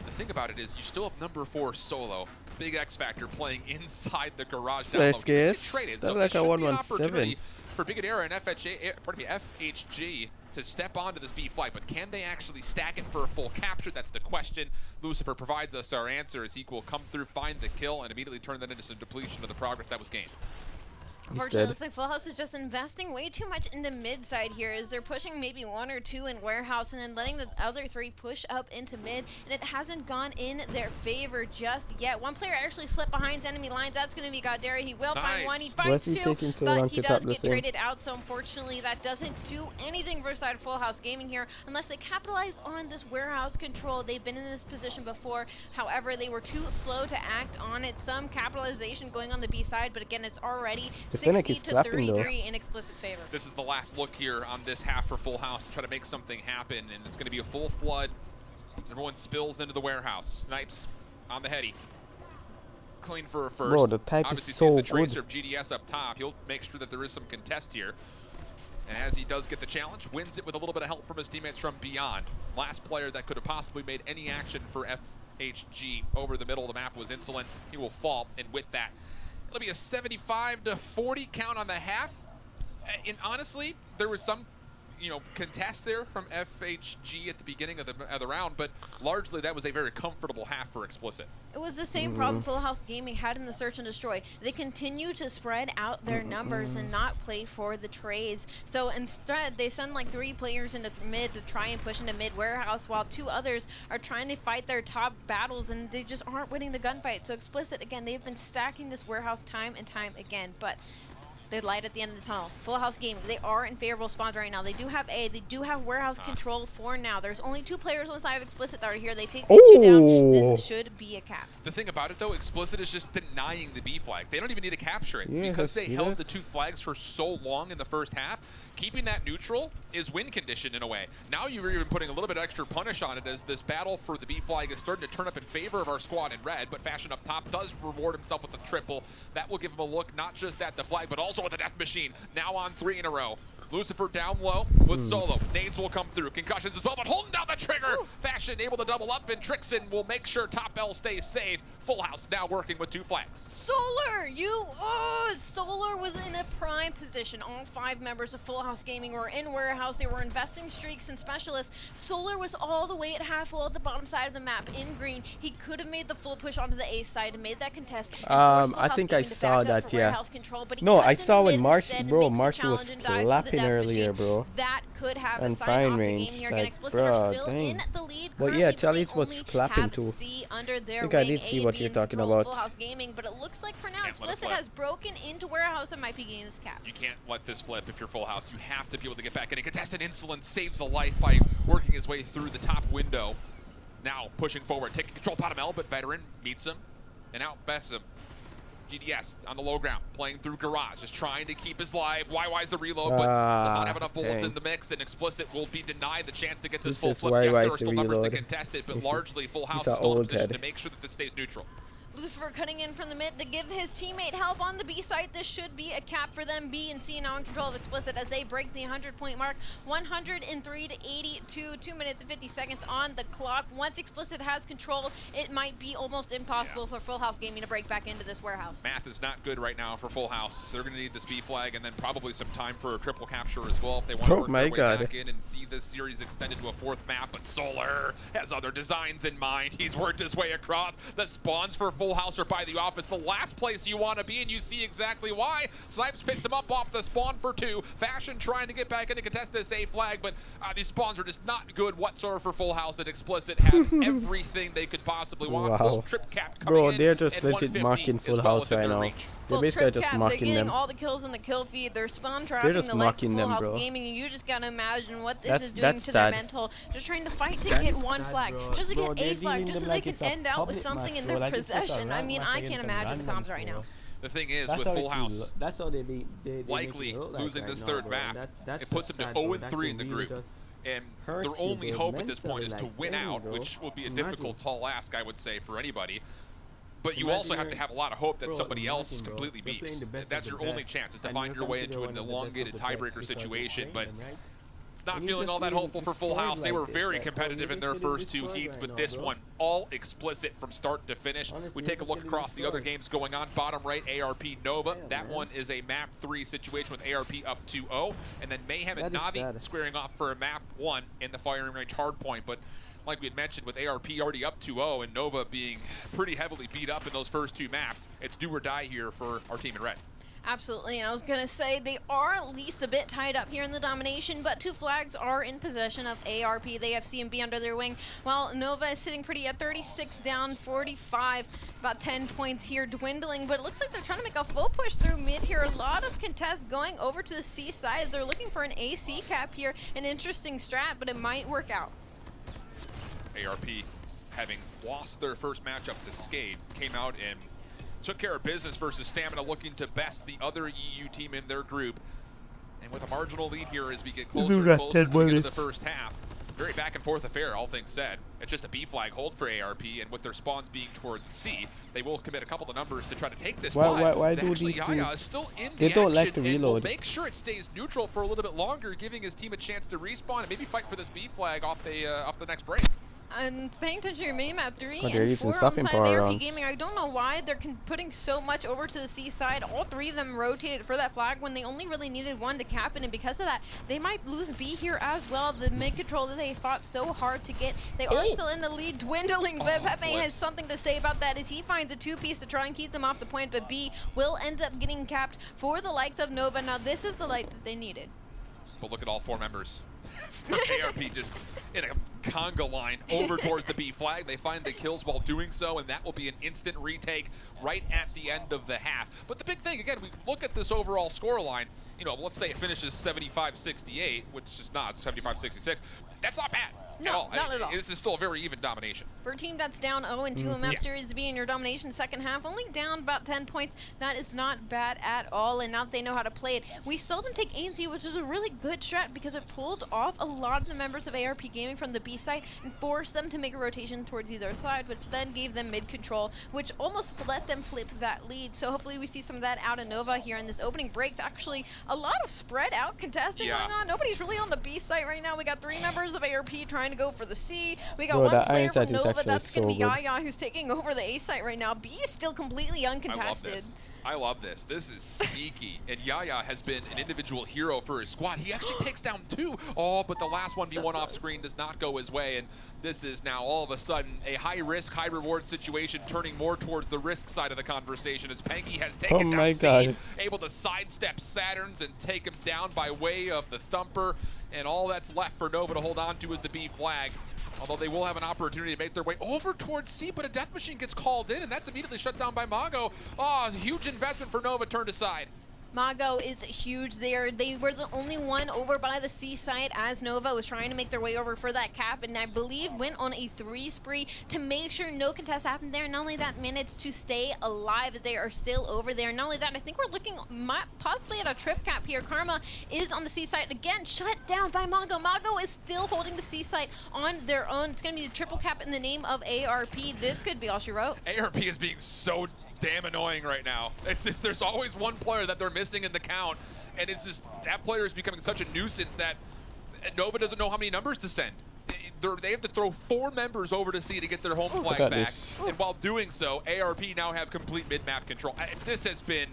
[SPEAKER 6] The thing about it is you still have number 4 Solo, big X Factor, playing inside the garage down low.
[SPEAKER 2] Let's guess.
[SPEAKER 6] Traded,
[SPEAKER 2] That's
[SPEAKER 6] so
[SPEAKER 2] like
[SPEAKER 6] this
[SPEAKER 2] a
[SPEAKER 6] should be an
[SPEAKER 2] 117.
[SPEAKER 6] opportunity for Bigadera and FHG to step onto this B flight, but can they actually stack it for a full capture? That's the question. Lucifer provides us our answer as he will come through, find the kill, and immediately turn that into some depletion of the progress that was gained.
[SPEAKER 5] Unfortunately, it looks like Full House is just investing way too much in the mid side here, as they're pushing maybe 1 or 2 in Warehouse and then letting the other 3 push up into mid, and it hasn't gone in their favor just yet. One player actually slipped behind enemy lines. That's going to be Godera. He will find 1. He finds 2, but he does get traded out, so unfortunately that doesn't do anything for the side of Full House Gaming here unless they capitalize on this Warehouse control. They've been in this position before. However, they were too slow to act on it. Some capitalization going on the B side, but again, it's already 60-33 in Explicit's favor.
[SPEAKER 6] This is the last look here on this half for Full House to try to make something happen, and it's going to be a full flood. Everyone spills into the Warehouse. Snipes on the heady. Clean for a first.
[SPEAKER 2] Bro, the type
[SPEAKER 6] Obviously
[SPEAKER 2] is so
[SPEAKER 6] sees the
[SPEAKER 2] good.
[SPEAKER 6] tracer of GDS up top. He'll make sure that there is some contest here. And as he does get the challenge, wins it with a little bit of help from his teammates from beyond. Last player that could have possibly made any action for FHG over the middle of the map was Insolent. He will fall, and with that, it'll be a 75-40 count on the half. And honestly, there was some, contest there from FHG at the beginning of the round, but largely that was a very comfortable half for Explicit.
[SPEAKER 5] It was the same problem Full House Gaming had in the Search and Destroy. They continue to spread out their numbers and not play for the trades. So instead, they send like 3 players into mid to try and push into mid warehouse, while 2 others are trying to fight their top battles, and they just aren't winning the gunfight. So Explicit, again, they've been stacking this warehouse time and time again, but they light at the end of the tunnel. Full House Gaming, they are in favorable spawns right now. They do have A, they do have warehouse control for now. There's only 2 players on the side of Explicit that are here. They take the 2 down. This should be a cap.
[SPEAKER 6] The thing about it, though, Explicit is just denying the B flag. They don't even need to capture it.
[SPEAKER 2] Yeah,
[SPEAKER 6] because they held the 2 flags for so long in the first half, keeping that neutral is win condition in a way. Now you're even putting a little bit of extra punish on it as this battle for the B flag is starting to turn up in favor of our squad in red, but Fashion up top does reward himself with a triple. That will give him a look not just at the flag, but also at the death machine. Now on 3 in a row. Lucifer down low with Solo. Nades will come through. Concussions as well, but holding down the trigger.
[SPEAKER 5] Ooh.
[SPEAKER 6] Fashion able to double up, and Trixon will make sure Top L stays safe. Full House now working with 2 flags.
[SPEAKER 5] Solar, Solar was in a prime position. All 5 members of Full House Gaming were in warehouse. They were investing streaks and specialists. Solar was all the way at half full at the bottom side of the map in green. He could have made the full push onto the A side and made that contest.
[SPEAKER 2] I think I saw that, yeah. No, I saw when Marshall was clapping earlier, bro.
[SPEAKER 5] That could have
[SPEAKER 2] and
[SPEAKER 5] a sign
[SPEAKER 2] fine
[SPEAKER 5] off the
[SPEAKER 2] range,
[SPEAKER 5] game here.
[SPEAKER 2] like,
[SPEAKER 5] Explicit
[SPEAKER 2] bro,
[SPEAKER 5] are still
[SPEAKER 2] dang.
[SPEAKER 5] in the lead.
[SPEAKER 2] But yeah,
[SPEAKER 5] Currently,
[SPEAKER 2] Chalice
[SPEAKER 5] they
[SPEAKER 2] was
[SPEAKER 5] only
[SPEAKER 2] clapping
[SPEAKER 5] have
[SPEAKER 2] too.
[SPEAKER 5] C under their
[SPEAKER 2] I think I
[SPEAKER 5] wing,
[SPEAKER 2] did see
[SPEAKER 5] A
[SPEAKER 2] what you're
[SPEAKER 5] being
[SPEAKER 2] talking
[SPEAKER 5] controlled
[SPEAKER 2] about.
[SPEAKER 5] Full House Gaming, but it looks like for now
[SPEAKER 6] Can't let it
[SPEAKER 5] Explicit
[SPEAKER 6] flip.
[SPEAKER 5] has broken into warehouse and might be gaining this cap.
[SPEAKER 6] You can't let this flip if you're Full House. You have to be able to get back in. And contestant Insolence saves a life by working his way through the top window. Now pushing forward, taking control bottom L, but Veteran meets him and outbests him. GDS on the low ground, playing through Garage, just trying to keep his life. YY's the reload, but does not have enough bullets in the mix, and Explicit will be denied the chance to get this full flip. Yes, there are still numbers to contest it, but largely Full House is still in position to make sure that this stays neutral.
[SPEAKER 5] Lucifer cutting in from the mid to give his teammate help on the B site. This should be a cap for them. B and C now in control of Explicit as they break the 100-point mark. 103 to 82, 2 minutes and 50 seconds on the clock. Once Explicit has control, it might be almost impossible for Full House Gaming to break back into this warehouse.
[SPEAKER 6] Math is not good right now for Full House. They're going to need this B flag and then probably some time for a triple capture as well if they want to work their way back in and see this series extended to a 4th map. But Solar has other designs in mind. He's worked his way across. The spawns for Full House are by the office, the last place you want to be, and you see exactly why. Snipes picks him up off the spawn for 2. Fashion trying to get back in to contest this A flag, but these spawns are just not good whatsoever for Full House, and Explicit have everything they could possibly want. Full trip cap coming in,
[SPEAKER 2] they're just legit marking Full House right now. They're basically just mocking them.
[SPEAKER 5] All the kills in the kill feed. They're spawn trapping the likes of Full House Gaming, and you just gotta imagine what this is doing to their mental. Just trying to fight to get 1 flag, just to get a flag, just so they can end out with something in their possession. I mean, I can't imagine the comms right now.
[SPEAKER 6] The thing is, with Full House,
[SPEAKER 2] that's how they
[SPEAKER 6] likely losing this 3rd map, it puts them to 0-3 in the group. And their only hope at this point is to win out, which will be a difficult, tall ask, I would say, for anybody. But you also have to have a lot of hope that somebody else completely beats. That's your only chance, is to find your way into an elongated tiebreaker situation. But it's not feeling all that hopeful for Full House. They were very competitive in their first 2 heats, but this one, all Explicit from start to finish. We take a look across the other games going on. Bottom right, ARP Nova. That one is a map 3 situation with ARP up 2-0. And then Mayhem and Navi squaring off for a map 1 in the firing range hardpoint. But like we had mentioned, with ARP already up 2-0 and Nova being pretty heavily beat up in those first 2 maps, it's do or die here for our team in red.
[SPEAKER 5] Absolutely, and I was going to say they are at least a bit tied up here in the domination, but 2 flags are in possession of ARP. They have C and B under their wing, while Nova is sitting pretty at 36 down, 45, about 10 points here dwindling, but it looks like they're trying to make a full push through mid here. A lot of contests going over to the C side as they're looking for an AC cap here. An interesting strat, but it might work out.
[SPEAKER 6] ARP, having lost their first matchup to Skade, came out and took care of business versus Stamina, looking to best the other EU team in their group. And with a marginal lead here as we get closer and closer to the end of the first half. Very back and forth affair, all things said. It's just a B flag hold for ARP, and with their spawns being towards C, they will commit a couple of numbers to try to take this.
[SPEAKER 2] Why do these
[SPEAKER 6] Yaya is still in
[SPEAKER 2] they
[SPEAKER 6] the
[SPEAKER 2] don't
[SPEAKER 6] action
[SPEAKER 2] like to
[SPEAKER 6] and
[SPEAKER 2] reload.
[SPEAKER 6] will make sure it stays neutral for a little bit longer, giving his team a chance to respawn and maybe fight for this B flag off the next break.
[SPEAKER 5] And paying attention to your minimap, 3
[SPEAKER 2] Oh, they're
[SPEAKER 5] and
[SPEAKER 2] using
[SPEAKER 5] 4 on the
[SPEAKER 2] stopping
[SPEAKER 5] side of
[SPEAKER 2] power
[SPEAKER 5] ARP
[SPEAKER 2] rounds.
[SPEAKER 5] Gaming. I don't know why they're putting so much over to the C side. All 3 of them rotated for that flag when they only really needed 1 to cap it, and because of that, they might lose B here as well. The mid control that they fought so hard to get, they are still in the lead, dwindling. But Pepe has something to say about that as he finds a 2-piece to try and keep them off the point, but B will end up getting capped for the likes of Nova. Now this is the light that they needed.
[SPEAKER 6] But look at all 4 members. ARP just in a conga line over towards the B flag. They find the kills while doing so, and that will be an instant retake right at the end of the half. But the big thing, again, we look at this overall score line. You know, let's say it finishes 75-68, which is not 75-66. That's not bad.
[SPEAKER 5] No, not at all.
[SPEAKER 6] This is still a very even domination.
[SPEAKER 5] For a team that's down 0-2 in map series B in your domination second half, only down about 10 points, that is not bad at all, and now they know how to play it. We saw them take ANC, which is a really good strat because it pulled off a lot of the members of ARP Gaming from the B side and forced them to make a rotation towards either side, which then gave them mid control, which almost let them flip that lead. So hopefully we see some of that out of Nova here in this opening breaks. Actually, a lot of spread out contesting going on. Nobody's really on the B site right now. We got 3 members of ARP trying to go for the C. We got 1 player from Nova. That's going to be Yaya, who's taking over the A site right now. B is still completely uncontested.
[SPEAKER 6] I love this. This is sneaky. And Yaya has been an individual hero for his squad. He actually takes down 2. Oh, but the last 1v1 off screen does not go his way. And this is now all of a sudden a high risk, high reward situation, turning more towards the risk side of the conversation as Panky has taken down C, able to sidestep Saturns and take him down by way of the Thumper. And all that's left for Nova to hold on to is the B flag. Although they will have an opportunity to make their way over towards C, but a death machine gets called in, and that's immediately shut down by Mago. Oh, huge investment for Nova turned aside.
[SPEAKER 5] Mago is huge there. They were the only one over by the C side as Nova was trying to make their way over for that cap, and I believe went on a 3 spree to make sure no contest happened there. Not only that, managed to stay alive as they are still over there. Not only that, I think we're looking possibly at a trip cap here. Karma is on the C side again, shut down by Mago. Mago is still holding the C site on their own. It's going to be the triple cap in the name of ARP. This could be all she wrote.
[SPEAKER 6] ARP is being so damn annoying right now. It's just there's always one player that they're missing in the count, and it's just that player is becoming such a nuisance that Nova doesn't know how many numbers to send. They have to throw 4 members over to C to get their home flag back, and while doing so, ARP now have complete mid-map control. This has been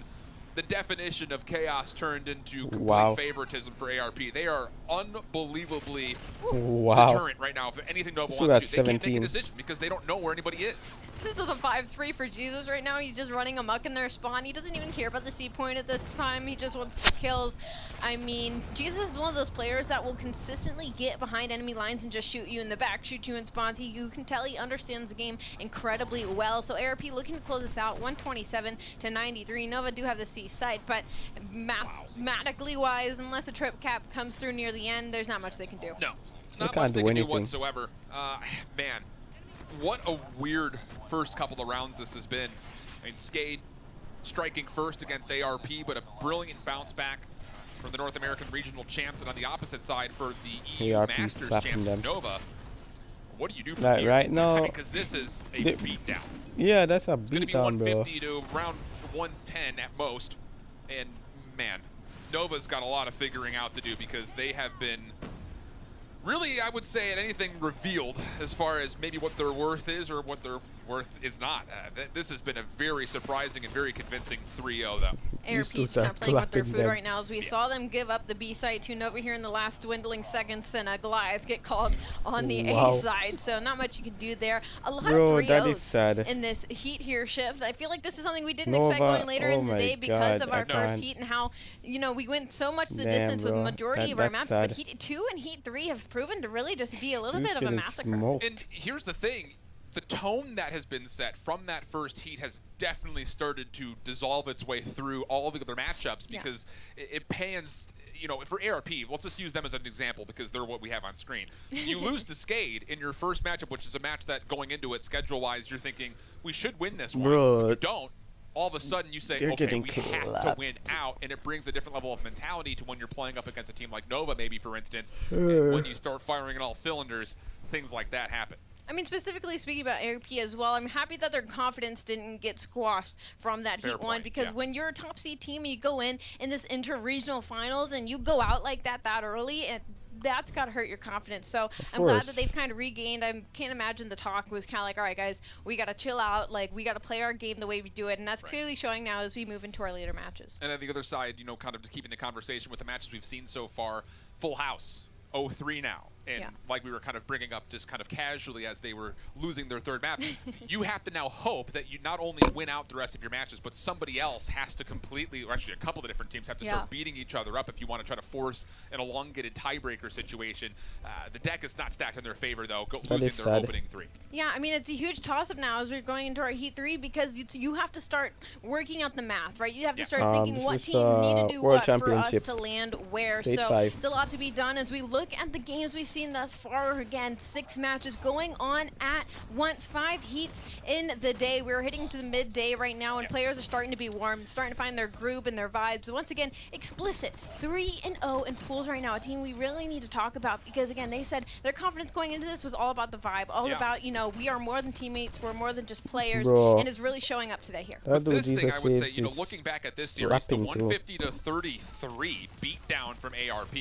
[SPEAKER 6] the definition of chaos turned into complete favoritism for ARP. They are unbelievably deterrent right now. If anything Nova wants to do, they can't make a decision because they don't know where anybody is.
[SPEAKER 5] This is a 5-3 for Jesus right now. He's just running amok in their spawn. He doesn't even care about the C point at this time. He just wants the kills. I mean, Jesus is one of those players that will consistently get behind enemy lines and just shoot you in the back, shoot you in spawns. You can tell he understands the game incredibly well. So ARP looking to close this out, 127 to 93. Nova do have the C site, but mathematically wise, unless a trip cap comes through near the end, there's not much they can do.
[SPEAKER 6] No, not much they can do whatsoever. Man, what a weird first couple of rounds this has been. I mean, Skade striking first against ARP, but a brilliant bounce back from the North American regional champs, and on the opposite side for the EU Masters champs, Nova. What do you do from here?
[SPEAKER 2] Right now,
[SPEAKER 6] because this is a beatdown.
[SPEAKER 2] Yeah, that's a beatdown, bro.
[SPEAKER 6] It's going to be 150 to around 110 at most, and man, Nova's got a lot of figuring out to do because they have been really, I would say, at anything revealed as far as maybe what their worth is or what their worth is not. This has been a very surprising and very convincing 3-0, though.
[SPEAKER 5] ARP's kind of playing with their food right now as we saw them give up the B side to Nova here in the last dwindling seconds, and Goliath get called on the A side. So not much you can do there. A lot of 3-0s in this heat here shift. I feel like this is something we didn't expect going later in the day because of our first heat and how, you know, we went so much the distance with the majority of our maps, but Heat 2 and Heat 3 have proven to really just be a little bit of a massacre.
[SPEAKER 6] And here's the thing. The tone that has been set from that first heat has definitely started to dissolve its way through all the other matchups because it pans, you know, for ARP, let's just use them as an example because they're what we have on screen. You lose to Skade in your first matchup, which is a match that going into it schedule-wise, you're thinking, we should win this one. You don't. All of a sudden you say, okay, we have to win out, and it brings a different level of mentality to when you're playing up against a team like Nova, maybe, for instance. And when you start firing on all cylinders, things like that happen.
[SPEAKER 5] I mean, specifically speaking about ARP as well, I'm happy that their confidence didn't get squashed from that Heat 1 because when you're a top seed team and you go in this inter-regional finals and you go out like that early, that's got to hurt your confidence. So I'm glad that they've kind of regained. I can't imagine the talk was kind of like, all right, guys, we got to chill out. Like, we got to play our game the way we do it. And that's clearly showing now as we move into our later matches.
[SPEAKER 6] And on the other side, you know, kind of just keeping the conversation with the matches we've seen so far, full house. 0-3 now, and like we were kind of bringing up just kind of casually as they were losing their third map, you have to now hope that you not only win out the rest of your matches, but somebody else has to completely, or actually a couple of different teams have to start beating each other up if you want to try to force an elongated tiebreaker situation. The deck is not stacked in their favor, though, losing their opening 3.
[SPEAKER 5] Yeah, I mean, it's a huge toss-up now as we're going into our Heat 3 because you have to start working out the math, right? You have to start thinking what teams need to do what for us to land where.
[SPEAKER 2] Stage
[SPEAKER 5] so
[SPEAKER 2] 5.
[SPEAKER 5] it's a lot to be done as we look at the games we've seen thus far. Again, 6 matches going on at once, 5 heats in the day. We're hitting to the midday right now, and players are starting to be warm, starting to find their groove and their vibes. But once again, Explicit 3-0 in pools right now, a team we really need to talk about because, again, they said their confidence going into this was all about the vibe, all about, you know, we are more than teammates, we're more than just players, and it's really showing up today here.
[SPEAKER 6] But this thing, I would say, you know, looking back at this series, the 150-33 beat down from ARP,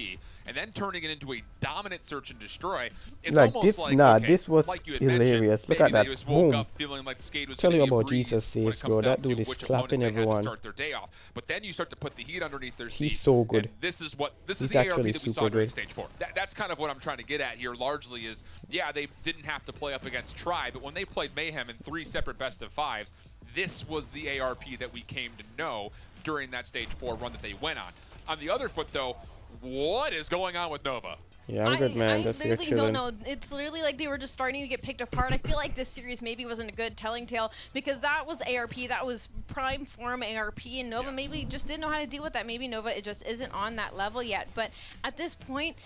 [SPEAKER 6] and then turning it into a dominant search and destroy. It's
[SPEAKER 2] like
[SPEAKER 6] almost
[SPEAKER 2] this,
[SPEAKER 6] like,
[SPEAKER 2] this was
[SPEAKER 6] like
[SPEAKER 2] hilarious. Look at that. Boom.
[SPEAKER 6] Like
[SPEAKER 2] Tell you about Jesus saves, bro. That dude is clapping everyone.
[SPEAKER 6] Start their day off. But then you start to put the heat underneath their seat.
[SPEAKER 2] He's so good.
[SPEAKER 6] This is what this is
[SPEAKER 2] He's
[SPEAKER 6] the ARP
[SPEAKER 2] actually
[SPEAKER 6] that we saw
[SPEAKER 2] super
[SPEAKER 6] during
[SPEAKER 2] good.
[SPEAKER 6] stage 4. That's kind of what I'm trying to get at here. Largely is, yeah, they didn't have to play up against Tri, but when they played Mayhem in 3 separate best of 5s, this was the ARP that we came to know during that stage 4 run that they went on. On the other foot, though, what is going on with Nova?
[SPEAKER 2] Yeah, I'm good, man.
[SPEAKER 5] I
[SPEAKER 2] Just here
[SPEAKER 5] literally
[SPEAKER 2] chilling.
[SPEAKER 5] don't know. It's literally like they were just starting to get picked apart. I feel like this series maybe wasn't a good telling tale because that was ARP. That was prime form ARP, and Nova maybe just didn't know how to deal with that. Maybe Nova it just isn't on that level yet. But at this point,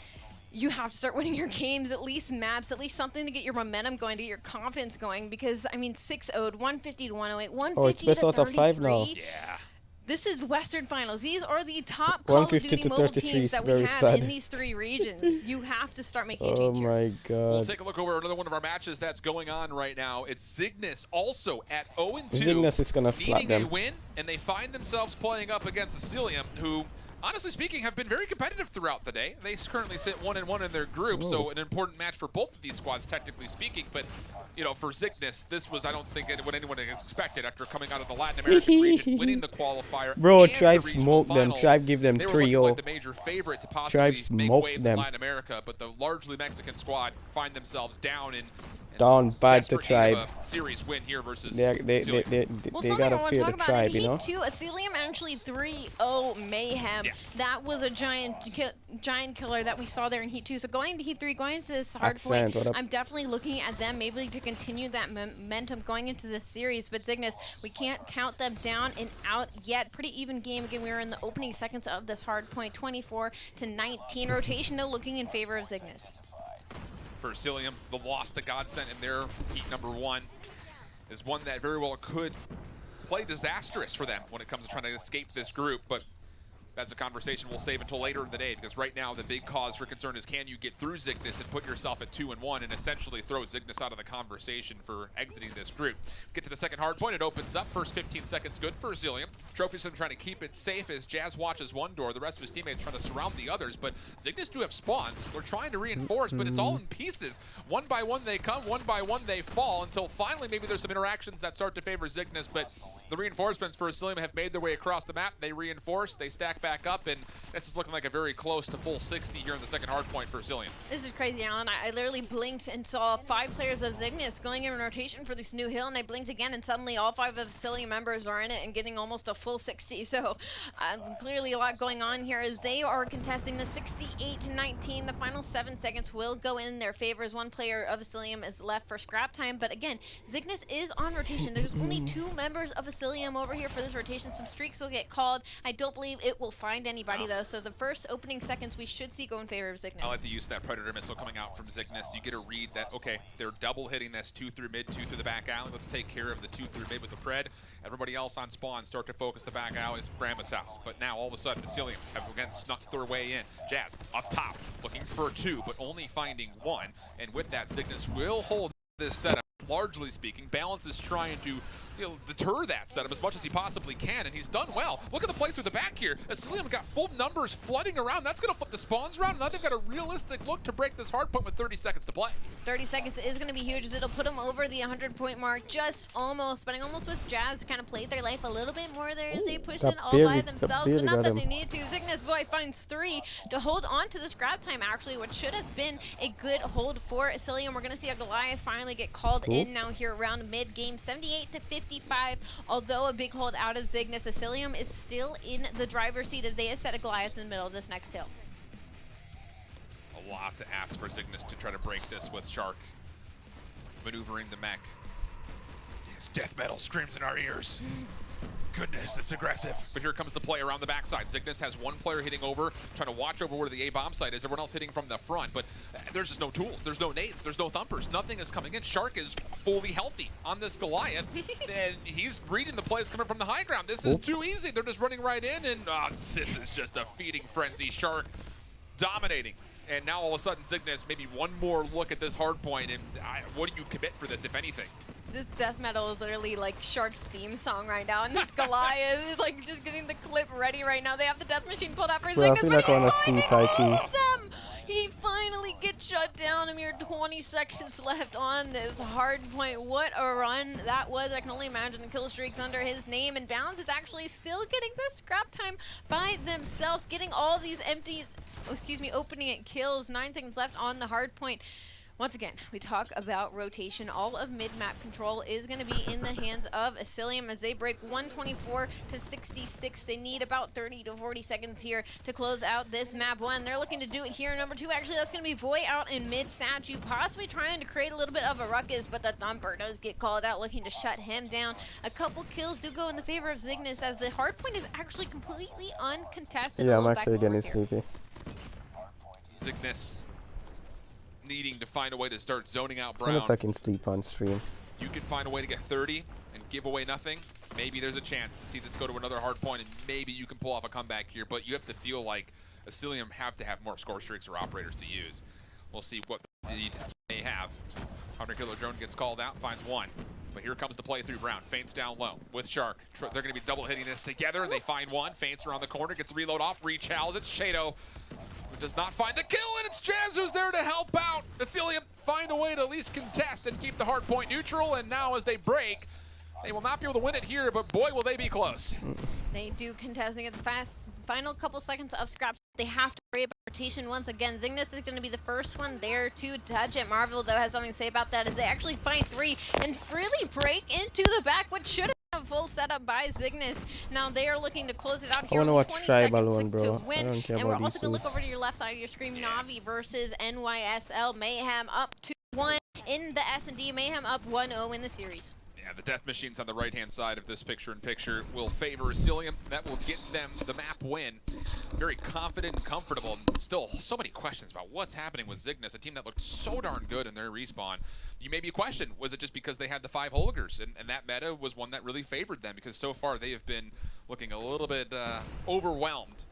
[SPEAKER 5] you have to start winning your games, at least maps, at least something to get your momentum going, to get your confidence going. Because, I mean, 6-0'd, 150-108, 150
[SPEAKER 2] Oh, it's best out of 5 now.
[SPEAKER 6] Yeah.
[SPEAKER 5] This is Western Finals. These are the top Call of
[SPEAKER 2] 150
[SPEAKER 5] Duty
[SPEAKER 2] to
[SPEAKER 5] mobile
[SPEAKER 2] 33
[SPEAKER 5] teams
[SPEAKER 2] is
[SPEAKER 5] that we
[SPEAKER 2] very
[SPEAKER 5] have
[SPEAKER 2] sad.
[SPEAKER 5] in these 3 regions. You have to start making a
[SPEAKER 2] Oh
[SPEAKER 5] change here.
[SPEAKER 2] my god.
[SPEAKER 6] We'll take a look over another one of our matches that's going on right now. It's Cygnus also at 0-2.
[SPEAKER 2] Cygnus is gonna slap
[SPEAKER 6] needing
[SPEAKER 2] them.
[SPEAKER 6] a win, and they find themselves playing up against Sicilium, who, honestly speaking, have been very competitive throughout the day. They currently sit 1-1 in their group, so an important match for both of these squads, technically speaking. But, you know, for Cygnus, this was, I don't think, what anyone expected after coming out of the Latin American region, winning the qualifier.
[SPEAKER 2] Bro,
[SPEAKER 6] and
[SPEAKER 2] Tribe
[SPEAKER 6] the regional
[SPEAKER 2] smoked them.
[SPEAKER 6] final.
[SPEAKER 2] Tribe give them
[SPEAKER 6] They were
[SPEAKER 2] 3-0.
[SPEAKER 6] looking like the major favorite to possibly
[SPEAKER 2] Tribe
[SPEAKER 6] make
[SPEAKER 2] smoked
[SPEAKER 6] waves
[SPEAKER 2] them.
[SPEAKER 6] in Latin America, but the largely Mexican squad find themselves down in
[SPEAKER 2] Down bad to
[SPEAKER 6] desperate need of
[SPEAKER 2] Tribe.
[SPEAKER 6] a series win here versus
[SPEAKER 2] They
[SPEAKER 5] Well,
[SPEAKER 2] gotta
[SPEAKER 5] something I
[SPEAKER 2] fear
[SPEAKER 5] want
[SPEAKER 2] the
[SPEAKER 5] to talk about
[SPEAKER 2] Tribe,
[SPEAKER 5] in
[SPEAKER 2] you
[SPEAKER 5] Heat
[SPEAKER 2] know.
[SPEAKER 5] 2, Asilium actually 3-0 Mayhem.
[SPEAKER 6] Yeah.
[SPEAKER 5] That was a giant killer that we saw there in Heat 2. So going into Heat 3, going into this hard
[SPEAKER 2] Accent,
[SPEAKER 5] point,
[SPEAKER 2] what up?
[SPEAKER 5] I'm definitely looking at them maybe to continue that momentum going into this series. But Cygnus, we can't count them down and out yet. Pretty even game. Again, we were in the opening seconds of this hard point, 24-19. Rotation, though, looking in favor of Cygnus.
[SPEAKER 6] For Sicilium, the loss to Godsent in their heat number 1 is one that very well could play disastrous for them when it comes to trying to escape this group, but that's a conversation we'll save until later in the day, because right now the big cause for concern is, can you get through Cygnus and put yourself at 2-1 and essentially throw Cygnus out of the conversation for exiting this group. Get to the second hard point, it opens up. First 15 seconds good for Asilium. Trophysim trying to keep it safe as Jazz watches one door, the rest of his teammates trying to surround the others, but Cygnus do have spawns. They're trying to reinforce, but it's all in pieces. One by one they come, one by one they fall, until finally maybe there's some interactions that start to favor Cygnus, but the reinforcements for Asilium have made their way across the map. They reinforce, they stack back up, and this is looking like a very close to full 60 here in the second hard point for Asilium.
[SPEAKER 5] This is crazy, Alan. I literally blinked and saw 5 players of Cygnus going in rotation for this new hill, and I blinked again, and suddenly all 5 of Asilium members are in it and getting almost a full 60. So clearly a lot going on here as they are contesting the 68-19. The final 7 seconds will go in their favor as one player of Asilium is left for scrap time. But again, Cygnus is on rotation. There's only 2 members of Asilium over here for this rotation. Some streaks will get called. I don't believe it will find anybody though. So the first opening seconds we should see go in favor of Cygnus.
[SPEAKER 6] I like to use that Predator missile coming out from Cygnus. You get a read that, okay, they're double hitting this 2 through mid, 2 through the back alley. Let's take care of the 2 through mid with the Pred. Everybody else on spawn start to focus the back alleys of Grandma's house. But now all of a sudden, Asilium have again snuck their way in. Jazz up top, looking for 2, but only finding 1. And with that, Cygnus will hold this setup. largely speaking. Balance is trying to deter that setup as much as he possibly can, and he's done well. Look at the play through the back here. Asilium got full numbers flooding around. That's going to flip the spawns around. Now they've got a realistic look to break this hard point with 30 seconds to play.
[SPEAKER 5] 30 seconds is going to be huge as it'll put them over the 100-point mark, just almost, but almost with Jazz kind of played their life a little bit more there as they pushed in all by themselves, but not that they need to. Zygnus Void finds 3 to hold on to this grab time, actually, which should have been a good hold for Asilium. We're going to see a Goliath finally get called in now here around mid-game, 78-55, although a big hold out of Zygnus. Asilium is still in the driver's seat as they have set a Goliath in the middle of this next hill.
[SPEAKER 6] A lot to ask for Zygnus to try to break this with Shark maneuvering the mech. His death metal screams in our ears. Goodness, it's aggressive. But here comes the play around the backside. Zygnus has one player hitting over, trying to watch over where the A-bomb site is. Everyone else hitting from the front, but there's just no tools. There's no nades. There's no thumpers. Nothing is coming in. Shark is fully healthy on this Goliath, and he's reading the plays coming from the high ground. This is too easy. They're just running right in, and this is just a feeding frenzy. Shark dominating. And now all of a sudden, Zygnus, maybe one more look at this hard point, and what do you commit for this, if anything?
[SPEAKER 5] This death metal is literally like Shark's theme song right now, and this Goliath is like just getting the clip ready right now. They have the death machine pulled out for Zygnus,
[SPEAKER 2] I feel like I want to sleep,
[SPEAKER 5] them. He finally gets shut down. A mere 20 seconds left on this hard point. What a run that was. I can only imagine the kill streaks under his name, and Balance is actually still getting this scrap time by themselves, getting all these opening it kills. 9 seconds left on the hard point. Once again, we talk about rotation. All of mid-map control is going to be in the hands of Asilium as they break 124-66. They need about 30 to 40 seconds here to close out this map 1. They're looking to do it here. Number 2, actually, that's going to be Void out in mid-statue, possibly trying to create a little bit of a ruckus, but the Thumper does get called out, looking to shut him down. A couple kills do go in the favor of Zygnus as the hard point is actually completely uncontested.
[SPEAKER 2] Yeah, I'm actually getting sleepy.
[SPEAKER 6] Zygnus needing to find a way to start zoning out
[SPEAKER 2] I don't know
[SPEAKER 6] Brown.
[SPEAKER 2] if I can sleep on stream.
[SPEAKER 6] You can find a way to get 30 and give away nothing. Maybe there's a chance to see this go to another hard point, and maybe you can pull off a comeback here, but you have to feel like Asilium have to have more score streaks or operators to use. We'll see what lead they have. Hunter Killer Drone gets called out, finds 1. But here comes the play through Brown. Feints down low with Shark. They're going to be double hitting this together. They find 1. Feints around the corner, gets the reload off, rechallenges. It's Shadow who does not find the kill, and it's Jazz who's there to help out. Asilium find a way to at least contest and keep the hard point neutral, and now as they break, they will not be able to win it here, but boy, will they be close.
[SPEAKER 5] They do contesting at the final couple seconds of scraps. They have to worry about rotation once again. Zygnus is going to be the first one there to touch it. Marvel, though, has something to say about that as they actually find 3 and freely break into the back, which should have been a full setup by Zygnus. Now they are looking to close it out here.
[SPEAKER 2] I want to watch
[SPEAKER 5] 20
[SPEAKER 2] Tribal
[SPEAKER 5] seconds
[SPEAKER 2] one, bro.
[SPEAKER 5] to win.
[SPEAKER 2] I don't care
[SPEAKER 5] and we're
[SPEAKER 2] about
[SPEAKER 5] also
[SPEAKER 2] these
[SPEAKER 5] going to look
[SPEAKER 2] things.
[SPEAKER 5] over to your left side of your screen. Navi versus NYSL. Mayhem up 2-1 in the S&D. Mayhem up 1-0 in the series.
[SPEAKER 6] Yeah, the death machines on the right-hand side of this picture-in-picture will favor Asilium. That will get them the map win. Very confident and comfortable. Still, so many questions about what's happening with Zygnus, a team that looked so darn good in their respawn. You maybe question, was it just because they had the 5 Holgers? And that meta was one that really favored them, because so far they have been looking a little bit overwhelmed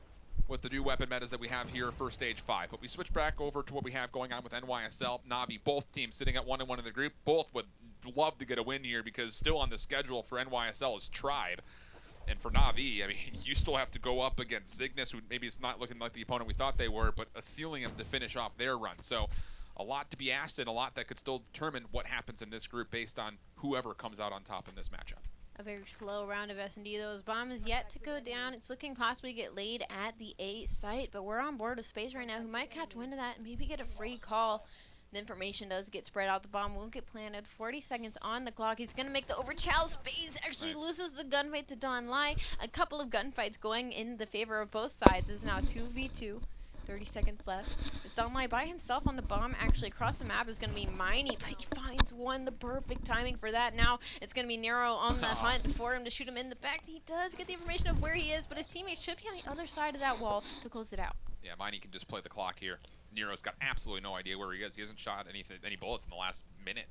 [SPEAKER 6] with the new weapon metas that we have here for Stage 5. But we switch back over to what we have going on with NYSL, Navi, both teams sitting at 1-1 in the group. Both would love to get a win here because still on the schedule for NYSL is Tribe. And for Navi, I mean, you still have to go up against Zygnus, who maybe it's not looking like the opponent we thought they were, but Asilium to finish off their run. So a lot to be asked and a lot that could still determine what happens in this group based on whoever comes out on top in this matchup.
[SPEAKER 5] A very slow round of S&D. Those bombs is yet to go down. It's looking possibly get laid at the A site, but we're on board with Space right now, who might catch wind of that and maybe get a free call. The information does get spread out. The bomb won't get planted. 40 seconds on the clock. He's going to make the overchow. Space actually loses the gunfight to Don Lai. A couple of gunfights going in the favor of both sides. It's now 2v2. 30 seconds left. It's Don Lai by himself on the bomb. Actually, across the map is going to be Miney, but he finds 1. The perfect timing for that. Now it's going to be Nero on the hunt for him to shoot him in the back. He does get the information of where he is, but his teammates should be on the other side of that wall to close it out.
[SPEAKER 6] Yeah, Miney can just play the clock here. Nero's got absolutely no idea where he is. He hasn't shot any bullets in the last minute.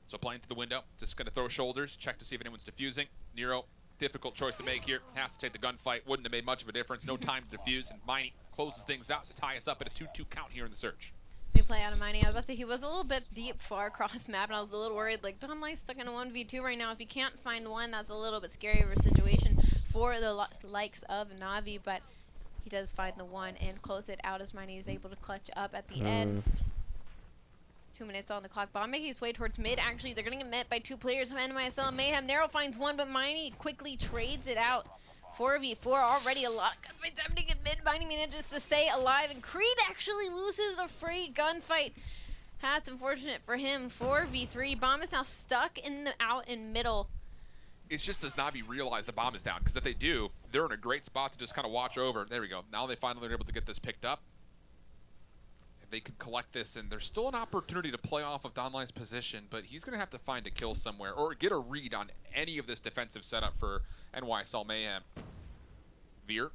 [SPEAKER 6] So playing through the window, just going to throw shoulders, check to see if anyone's defusing. Nero, difficult choice to make here. Has to take the gunfight. Wouldn't have made much of a difference. No time to defuse, and Miney closes things out to tie us up at a 2-2 count here in the search.
[SPEAKER 5] Lovely play out of Mining. I was about to say he was a little bit deep far across map, and I was a little worried. Like, DUTE.EXE stuck in a 1v2 right now. If you can't find one, that's a little bit scary of a situation for the likes of Navi, but he does find the one and close it out as Mining is able to clutch up at the end. 2 minutes on the clock. Bomb making his way towards mid. Actually, they're going to get met by two players of NYSL and Mayhem. Narrow finds one, but Mining quickly trades it out. 4v4 already. A lot of gunfights happening in mid. Mining manages to stay alive, and Creed actually loses a free gunfight. That's unfortunate for him. 4v3. Bomb is now stuck out in middle.
[SPEAKER 6] It's just does Navi realize the bomb is down, because if they do, they're in a great spot to just kind of watch over. There we go. Now they finally are able to get this picked up. They can collect this, and there's still an opportunity to play off of DUTE.EXE's position, but he's going to have to find a kill somewhere or get a read on any of this defensive setup for NYSL Mayhem. Veer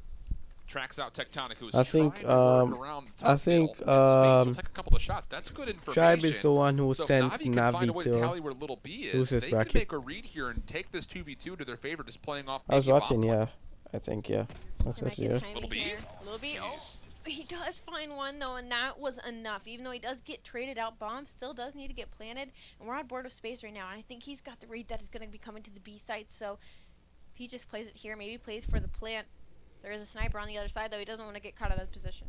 [SPEAKER 6] tracks out Tectonic, who's
[SPEAKER 2] I think
[SPEAKER 6] take a couple of shots. That's good information.
[SPEAKER 2] Tribe is the one who
[SPEAKER 6] so
[SPEAKER 2] sent
[SPEAKER 6] Navi
[SPEAKER 2] Navi
[SPEAKER 6] to tally where little B is. They can make a read here and take this 2v2 to their favor, just playing off.
[SPEAKER 2] I was watching, yeah. I think, yeah. That's what you
[SPEAKER 6] Little B.
[SPEAKER 5] Little B. Oh. He does find one, though, and that was enough. Even though he does get traded out, Bomb still does need to get planted. And we're on board of space right now. And I think he's got the read that is going to be coming to the B site. So if he just plays it here, maybe plays for the plant. There is a sniper on the other side, though. He doesn't want to get caught out of position.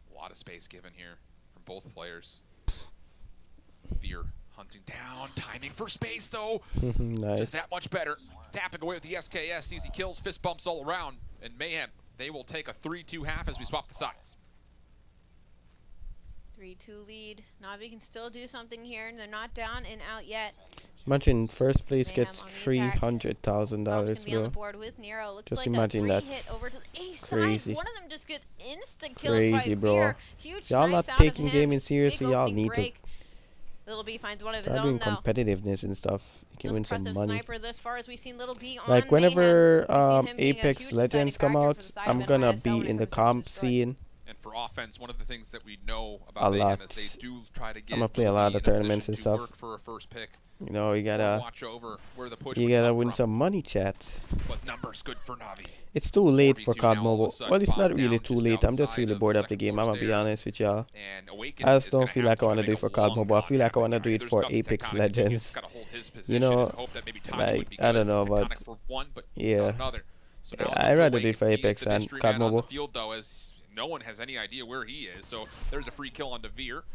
[SPEAKER 6] A lot of space given here from both players. Veer hunting down, timing for space, though.
[SPEAKER 2] Nice.
[SPEAKER 6] Just that much better. Tapping away with the SKS, easy kills, fist bumps all around. And Mayhem, they will take a 3-2 half as we swap the sides.
[SPEAKER 5] 3-2 lead. Navi can still do something here, and they're not down and out yet.
[SPEAKER 2] Imagine first place
[SPEAKER 5] Mayhem
[SPEAKER 2] gets
[SPEAKER 5] $300,000,
[SPEAKER 2] bro.
[SPEAKER 5] With Nero. Looks
[SPEAKER 2] Just
[SPEAKER 5] like
[SPEAKER 2] imagine that.
[SPEAKER 5] Hit over to the A
[SPEAKER 2] Crazy.
[SPEAKER 5] side. One of them just gets insta-killed
[SPEAKER 2] Crazy,
[SPEAKER 5] by
[SPEAKER 2] bro.
[SPEAKER 5] Veer. Huge
[SPEAKER 2] Y'all not
[SPEAKER 5] snipes out of
[SPEAKER 2] taking
[SPEAKER 5] him.
[SPEAKER 2] gaming seriously.
[SPEAKER 5] Big
[SPEAKER 2] Y'all
[SPEAKER 5] opening
[SPEAKER 2] need to
[SPEAKER 5] break. Little B finds one of his
[SPEAKER 2] start
[SPEAKER 5] own,
[SPEAKER 2] doing
[SPEAKER 5] though.
[SPEAKER 2] competitiveness and stuff. You can
[SPEAKER 5] Most
[SPEAKER 2] win some
[SPEAKER 5] impressive
[SPEAKER 2] money.
[SPEAKER 5] sniper thus far as we've seen Little B on
[SPEAKER 2] Like whenever
[SPEAKER 5] Mayhem. We've seen him being a
[SPEAKER 2] Apex
[SPEAKER 5] huge
[SPEAKER 2] Legends
[SPEAKER 5] deciding
[SPEAKER 2] come
[SPEAKER 5] factor
[SPEAKER 2] out,
[SPEAKER 5] for the side
[SPEAKER 2] I'm
[SPEAKER 5] of
[SPEAKER 2] gonna
[SPEAKER 5] NYSL
[SPEAKER 2] be
[SPEAKER 5] when
[SPEAKER 2] in the
[SPEAKER 5] it comes to
[SPEAKER 2] comp
[SPEAKER 5] destroy.
[SPEAKER 2] scene
[SPEAKER 6] And for offense, one of the things that we know
[SPEAKER 2] a
[SPEAKER 6] about Mayhem
[SPEAKER 2] lot.
[SPEAKER 6] is they do try to get
[SPEAKER 2] I'm gonna play a lot of
[SPEAKER 6] in a
[SPEAKER 2] tournaments and
[SPEAKER 6] position to
[SPEAKER 2] stuff.
[SPEAKER 6] work for a first pick.
[SPEAKER 2] You know, you
[SPEAKER 6] Or
[SPEAKER 2] gotta
[SPEAKER 6] watch over where the push
[SPEAKER 2] you
[SPEAKER 6] would
[SPEAKER 2] gotta
[SPEAKER 6] come
[SPEAKER 2] win
[SPEAKER 6] from.
[SPEAKER 2] some money, chat.
[SPEAKER 6] But numbers good for Navi.
[SPEAKER 2] It's too late for
[SPEAKER 6] 42
[SPEAKER 2] COD
[SPEAKER 6] now, all of a
[SPEAKER 2] Mobile.
[SPEAKER 6] sudden,
[SPEAKER 2] Well, it's not
[SPEAKER 6] bomb
[SPEAKER 2] really
[SPEAKER 6] down
[SPEAKER 2] too
[SPEAKER 6] just
[SPEAKER 2] late. I'm just
[SPEAKER 6] outside
[SPEAKER 2] really
[SPEAKER 6] of
[SPEAKER 2] bored
[SPEAKER 6] the
[SPEAKER 2] of the
[SPEAKER 6] second
[SPEAKER 2] game.
[SPEAKER 6] floor
[SPEAKER 2] I'm gonna be
[SPEAKER 6] stairs.
[SPEAKER 2] honest with y'all.
[SPEAKER 6] And Awaken
[SPEAKER 2] I just
[SPEAKER 6] is
[SPEAKER 2] don't
[SPEAKER 6] gonna
[SPEAKER 2] feel
[SPEAKER 6] have
[SPEAKER 2] like I
[SPEAKER 6] to
[SPEAKER 2] want to
[SPEAKER 6] make
[SPEAKER 2] do
[SPEAKER 6] a
[SPEAKER 2] it for COD
[SPEAKER 6] long
[SPEAKER 2] Mobile. I feel like I want to
[SPEAKER 6] contract
[SPEAKER 2] do it
[SPEAKER 6] there's
[SPEAKER 2] for
[SPEAKER 6] nothing
[SPEAKER 2] Apex
[SPEAKER 6] Tectonic can do.
[SPEAKER 2] Legends.
[SPEAKER 6] He's gotta hold his
[SPEAKER 2] You
[SPEAKER 6] position
[SPEAKER 2] know,
[SPEAKER 6] and hope that maybe Tommy would
[SPEAKER 2] like
[SPEAKER 6] be
[SPEAKER 2] I don't
[SPEAKER 6] good.
[SPEAKER 2] know,
[SPEAKER 6] Tectonic
[SPEAKER 2] but
[SPEAKER 6] for one, but
[SPEAKER 2] yeah.
[SPEAKER 6] not another. So now it's
[SPEAKER 2] I'd
[SPEAKER 6] up to
[SPEAKER 2] rather do it
[SPEAKER 6] Awaken.
[SPEAKER 2] for
[SPEAKER 6] He's
[SPEAKER 2] Apex
[SPEAKER 6] the
[SPEAKER 2] than
[SPEAKER 6] mystery
[SPEAKER 2] COD
[SPEAKER 6] man on the
[SPEAKER 2] Mobile.
[SPEAKER 6] field, though, as no one has any idea where he is. So there's a free kill on Veer.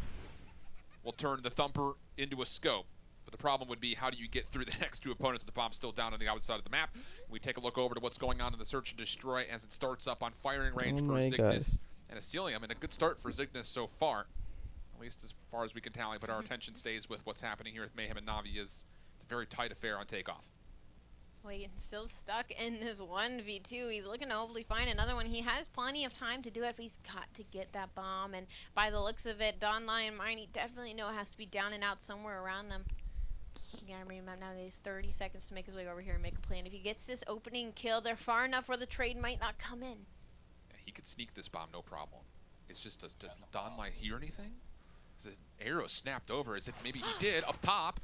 [SPEAKER 6] We'll turn the Thumper into a scope. But the problem would be, how do you get through the next two opponents with the bomb still down on the outside of the map? We take a look over to what's going on in the search and destroy as it starts up on firing range
[SPEAKER 2] Oh
[SPEAKER 6] for
[SPEAKER 2] my
[SPEAKER 6] Zygnus and Asilium. I mean, a good start for Zygnus so far, at least as far as we can tally. But our attention stays with what's happening here with Mayhem and Navi. It's a very tight affair on takeoff.
[SPEAKER 5] Wait, still stuck in this 1v2. He's looking to hopefully find another one. He has plenty of time to do it, but he's got to get that bomb. And by the looks of it, DUTE.EXE and Mighty definitely know it has to be down and out somewhere around them. Again, remember now he has 30 seconds to make his way over here and make a play. And if he gets this opening kill, they're far enough where the trade might not come in.
[SPEAKER 6] Yeah, he could sneak this bomb, no problem. It's just, does DUTE.EXE hear anything? Is an arrow snapped over as if maybe he did up top?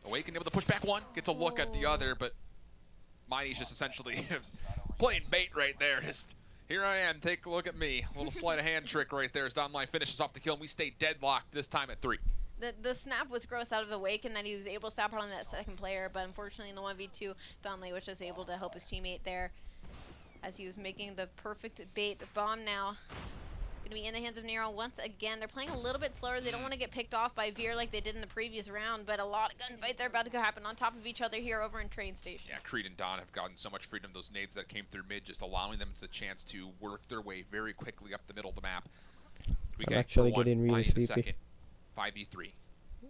[SPEAKER 6] Awaken able to push back one, gets a look at the other, but Mighty's just essentially playing bait right there. Just, here I am, take a look at me. A little sleight of hand trick right there as DUTE.EXE finishes off the kill, and we stay deadlocked this time at 3.
[SPEAKER 5] The snap was gross out of Awaken that he was able to stop on that second player, but unfortunately in the 1v2, DUTE.EXE was just able to help his teammate there as he was making the perfect bait. Bomb now going to be in the hands of Nero once again. They're playing a little bit slower. They don't want to get picked off by Veer like they did in the previous round, but a lot of gunfights are about to go happen on top of each other here over in train station.
[SPEAKER 6] Yeah, Creed and Don have gotten so much freedom. Those nades that came through mid, just allowing them the chance to work their way very quickly up the middle of the map.
[SPEAKER 2] I'm actually getting really sleepy.
[SPEAKER 6] 5v3.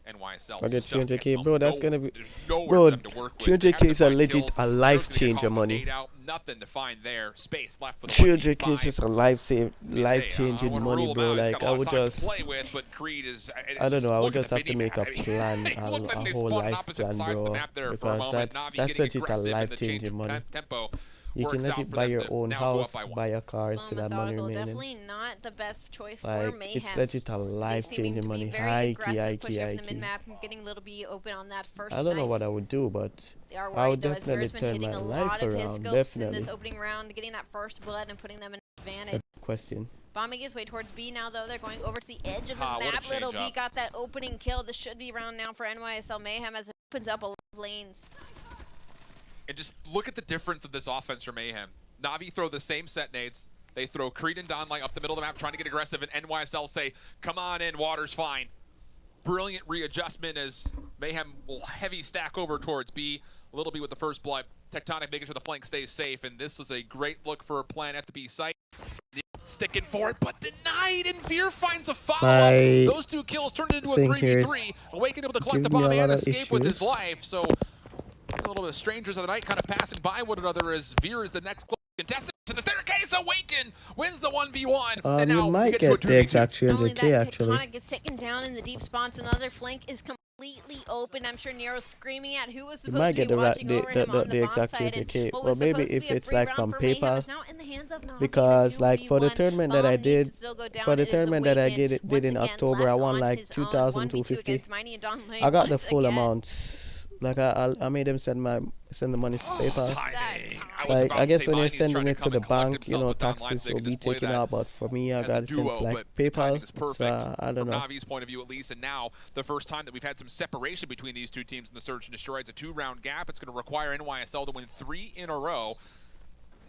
[SPEAKER 6] NYSL.
[SPEAKER 2] Forget 300k, bro. That's gonna be,
[SPEAKER 6] bro.
[SPEAKER 2] 300k is a legit a life changer money.
[SPEAKER 6] Nothing to find there. Space left.
[SPEAKER 2] 300k is just a life changing money, bro. Like I would just, I don't know. I would just have to make a plan, a whole life plan, bro. Because that's legit a life changing money. You can legit buy your own house, buy a car, so that money remaining.
[SPEAKER 5] Definitely not the best choice for
[SPEAKER 2] Like
[SPEAKER 5] Mayhem.
[SPEAKER 2] it's legit a life changing money. Hikey.
[SPEAKER 5] Getting Little B open on that first
[SPEAKER 2] I don't know what I would do, but I would definitely turn my life around. Definitely.
[SPEAKER 5] In this opening round, getting that first blood and putting them in advantage.
[SPEAKER 2] Question.
[SPEAKER 5] Bomb making his way towards B now, though. They're going over to the edge of the
[SPEAKER 6] What a
[SPEAKER 5] map. Little B
[SPEAKER 6] change-up.
[SPEAKER 5] got that opening kill. This should be round now for NYSL Mayhem as it opens up a lot of lanes.
[SPEAKER 6] And just look at the difference of this offense for Mayhem. Na'Vi throw the same set nades. They throw Creed and Donlai up the middle of the map trying to get aggressive, and NYSL say, come on in, water's fine. Brilliant readjustment as Mayhem will heavy stack over towards B. Little B with the first blood. Tectonic making sure the flank stays safe, and this is a great look for a plan at the B site. Sticking for it, but denied, and Veer finds a follow-up. Those two kills turned into a 3v3. Awaken able to collect the bomb and escape with his life, so a little bit of strangers of the night kind of passing by one another as Veer is the next contestant to the staircase. Awaken wins the 1v1, and now
[SPEAKER 2] you might
[SPEAKER 6] we get to a
[SPEAKER 2] get the
[SPEAKER 6] 2v2.
[SPEAKER 2] exact
[SPEAKER 5] Not only
[SPEAKER 2] 300k
[SPEAKER 5] that,
[SPEAKER 2] actually.
[SPEAKER 5] Tectonic gets taken down in the deep spots. Another flank is completely open. I'm sure Nero's screaming at who was
[SPEAKER 2] You
[SPEAKER 5] supposed
[SPEAKER 2] might
[SPEAKER 5] to
[SPEAKER 2] get
[SPEAKER 5] be
[SPEAKER 2] the
[SPEAKER 5] watching over him on the
[SPEAKER 2] exact
[SPEAKER 5] bomb side. And
[SPEAKER 2] 300k,
[SPEAKER 5] what
[SPEAKER 2] or
[SPEAKER 5] was
[SPEAKER 2] maybe
[SPEAKER 5] supposed to
[SPEAKER 2] if
[SPEAKER 5] be a
[SPEAKER 2] it's
[SPEAKER 5] free
[SPEAKER 2] like
[SPEAKER 5] round
[SPEAKER 2] from
[SPEAKER 5] for Mayhem
[SPEAKER 2] PayPal,
[SPEAKER 5] is now in the hands of Navi.
[SPEAKER 2] because like for the
[SPEAKER 5] 2v1.
[SPEAKER 2] tournament that
[SPEAKER 5] Bomb
[SPEAKER 2] I
[SPEAKER 5] needs
[SPEAKER 2] did,
[SPEAKER 5] to still go down.
[SPEAKER 2] for the
[SPEAKER 5] It is
[SPEAKER 2] tournament that I
[SPEAKER 5] Awaken
[SPEAKER 2] did
[SPEAKER 5] once
[SPEAKER 2] in
[SPEAKER 5] again
[SPEAKER 2] October, I
[SPEAKER 5] left
[SPEAKER 2] won
[SPEAKER 5] on
[SPEAKER 2] like
[SPEAKER 5] his own.
[SPEAKER 2] 2,250.
[SPEAKER 5] 1v2 against Mighty and Donlai
[SPEAKER 2] I got the
[SPEAKER 5] once
[SPEAKER 2] full
[SPEAKER 5] again.
[SPEAKER 2] amount. Like I made them send the money to PayPal.
[SPEAKER 6] Timing.
[SPEAKER 2] Like I guess when you're
[SPEAKER 6] Miney's
[SPEAKER 2] sending
[SPEAKER 6] trying
[SPEAKER 2] it to
[SPEAKER 6] come
[SPEAKER 2] the
[SPEAKER 6] and collect
[SPEAKER 2] bank, you
[SPEAKER 6] himself
[SPEAKER 2] know,
[SPEAKER 6] with Donlai
[SPEAKER 2] taxes
[SPEAKER 6] so they
[SPEAKER 2] will
[SPEAKER 6] can
[SPEAKER 2] be
[SPEAKER 6] display
[SPEAKER 2] taken
[SPEAKER 6] that
[SPEAKER 2] out. But for me, I
[SPEAKER 6] as a
[SPEAKER 2] got to send
[SPEAKER 6] duo,
[SPEAKER 2] like
[SPEAKER 6] but the timing
[SPEAKER 2] PayPal.
[SPEAKER 6] is perfect
[SPEAKER 2] So I don't
[SPEAKER 6] from
[SPEAKER 2] know.
[SPEAKER 6] Navi's point of view at least, and now the first time that we've had some separation between these two teams in the Search and Destroy. It's a 2-round gap. It's going to require NYSL to win 3 in a row.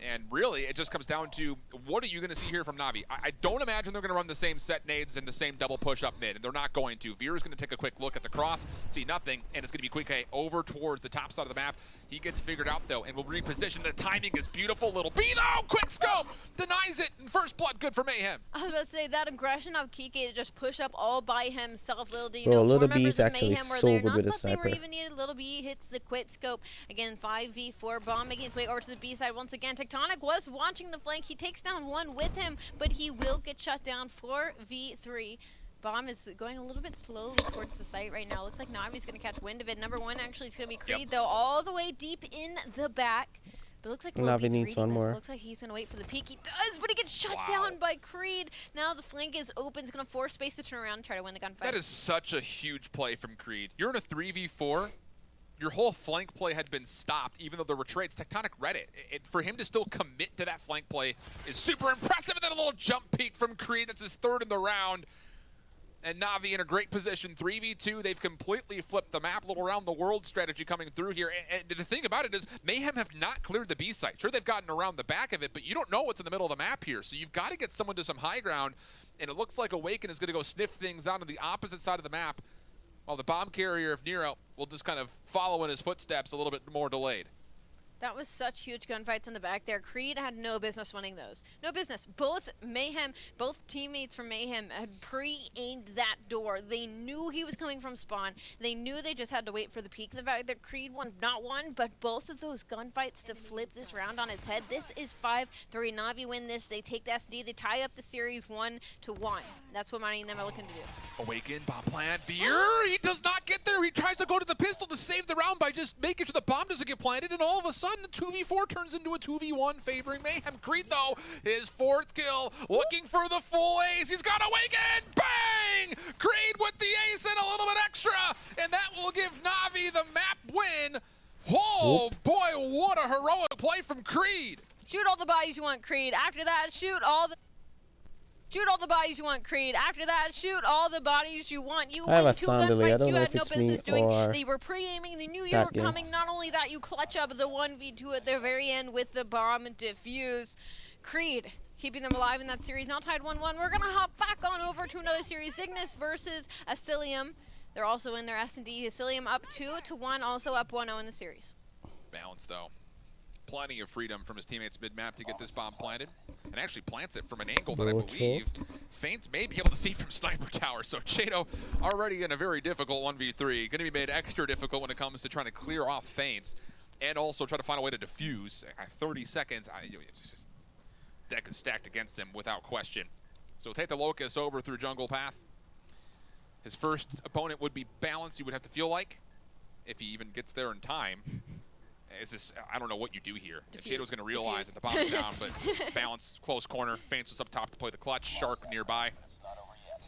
[SPEAKER 6] And really, it just comes down to, what are you going to see here from Navi? I don't imagine they're going to run the same set nades and the same double push up mid, and they're not going to. Veer is going to take a quick look at the cross, see nothing, and it's going to be Quick A over towards the top side of the map. He gets figured out, though, and will reposition. The timing is beautiful. Little B, though, quick scope, denies it, and first blood good for Mayhem.
[SPEAKER 5] I was about to say, that aggression of Kike to just push up all by himself. Little D, you
[SPEAKER 2] Bro,
[SPEAKER 5] know,
[SPEAKER 2] Little
[SPEAKER 5] four
[SPEAKER 2] B is
[SPEAKER 5] members of
[SPEAKER 2] actually
[SPEAKER 5] Mayhem were
[SPEAKER 2] so
[SPEAKER 5] there.
[SPEAKER 2] good
[SPEAKER 5] Not
[SPEAKER 2] with a
[SPEAKER 5] that they were
[SPEAKER 2] sniper.
[SPEAKER 5] even needed. Little B hits the quit scope. Again, 5v4. Bomb making its way over to the B side once again. Tectonic was watching the flank. He takes down one with him, but he will get shut down. 4v3. Bomb is going a little bit slowly towards the site right now. Looks like Navi's going to catch wind of it. Number one actually is going to be Creed, though, all the way deep in the back. But it looks like
[SPEAKER 2] Navi
[SPEAKER 5] Beats
[SPEAKER 2] needs
[SPEAKER 5] reading
[SPEAKER 2] one
[SPEAKER 5] this.
[SPEAKER 2] more.
[SPEAKER 5] Looks like he's going to wait for the peek. He does, but he gets shut down by Creed. Now the flank is open. It's going to force space to turn around and try to win the gunfight.
[SPEAKER 6] That is such a huge play from Creed. You're in a 3v4. Your whole flank play had been stopped, even though there were trades. Tectonic read it. For him to still commit to that flank play is super impressive. And then a little jump peek from Creed. That's his third in the round. And Navi in a great position, 3v2. They've completely flipped the map. Little around the world strategy coming through here. And the thing about it is, Mayhem have not cleared the B site. Sure, they've gotten around the back of it, but you don't know what's in the middle of the map here. So you've got to get someone to some high ground. And it looks like Awaken is going to go sniff things out on the opposite side of the map, while the bomb carrier of Nero will just kind of follow in his footsteps, a little bit more delayed.
[SPEAKER 5] That was such huge gunfights in the back there. Creed had no business winning those. No business. Both teammates from Mayhem had pre-aimed that door. They knew he was coming from spawn. They knew they just had to wait for the peak. The fact that Creed won, not one, but both of those gunfights to flip this round on its head. This is 5-3. Navi win this. They take the SD. They tie up the series 1-1. That's what Mighty and them are looking to do.
[SPEAKER 6] Awaken, bomb plant, Veer, he does not get there. He tries to go to the pistol to save the round by just making sure the bomb doesn't get planted, and all of a sudden, the 2v4 turns into a 2v1 favoring Mayhem. Creed, though, his 4th kill, looking for the full ace. He's got Awaken! Bang! Creed with the ace and a little bit extra, and that will give Navi the map win. Oh, boy, what a heroic play from Creed.
[SPEAKER 5] Shoot all the bodies you want, Creed. After that, shoot all the bodies you want, Creed. After that, shoot all the bodies you want. You
[SPEAKER 2] I have
[SPEAKER 5] win
[SPEAKER 2] a
[SPEAKER 5] 2
[SPEAKER 2] sound delay. I
[SPEAKER 5] gunfights
[SPEAKER 2] don't
[SPEAKER 5] you
[SPEAKER 2] know
[SPEAKER 5] had
[SPEAKER 2] if
[SPEAKER 5] no
[SPEAKER 2] it's me
[SPEAKER 5] business doing.
[SPEAKER 2] or
[SPEAKER 5] They were pre-aiming. They knew you
[SPEAKER 2] that
[SPEAKER 5] were
[SPEAKER 2] game.
[SPEAKER 5] coming. Not only that, you clutch up the 1v2 at the very end with the bomb and defuse. Creed keeping them alive in that series. Now tied 1-1. We're going to hop back on over to another series. Cygnus versus Asilium. They're also in their S&D. Asilium up 2-1, also up 1-0 in the series.
[SPEAKER 6] Balance, though. Plenty of freedom from his teammates mid-map to get this bomb planted, and actually plants it from an angle that I believe Feints may be able to see from Sniper Tower. So Chato already in a very difficult 1v3, going to be made extra difficult when it comes to trying to clear off Feints, and also try to find a way to defuse. 30 seconds, it's just deck is stacked against him without question. So take the Locust over through jungle path. His first opponent would be Balance, you would have to feel like, if he even gets there in time. It's just, I don't know what you do here. Shadow's going to realize that the bomb's down, but Balance, close corner. Feints was up top to play the clutch. Shark nearby.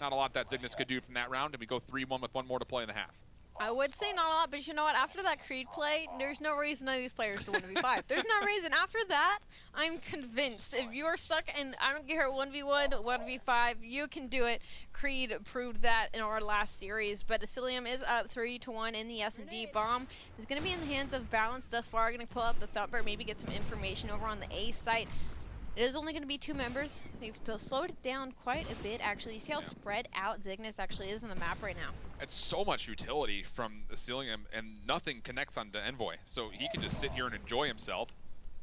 [SPEAKER 6] Not a lot that Cygnus could do from that round, and we go 3-1 with one more to play in the half.
[SPEAKER 5] I would say not a lot, but you know what? After that Creed play, there's no reason none of these players should 1v5. There's no reason. After that, I'm convinced. If you're stuck and I don't care 1v1, 1v5, you can do it. Creed proved that in our last series, but Asilium is up 3-1 in the S&D. Bomb is going to be in the hands of Balance thus far. Going to pull out the Thumper, maybe get some information over on the A site. It is only going to be 2 members. They've still slowed it down quite a bit, actually. You see how spread out Zygnus actually is on the map right now.
[SPEAKER 6] It's so much utility from Asilium, and nothing connects onto Envoy, so he can just sit here and enjoy himself.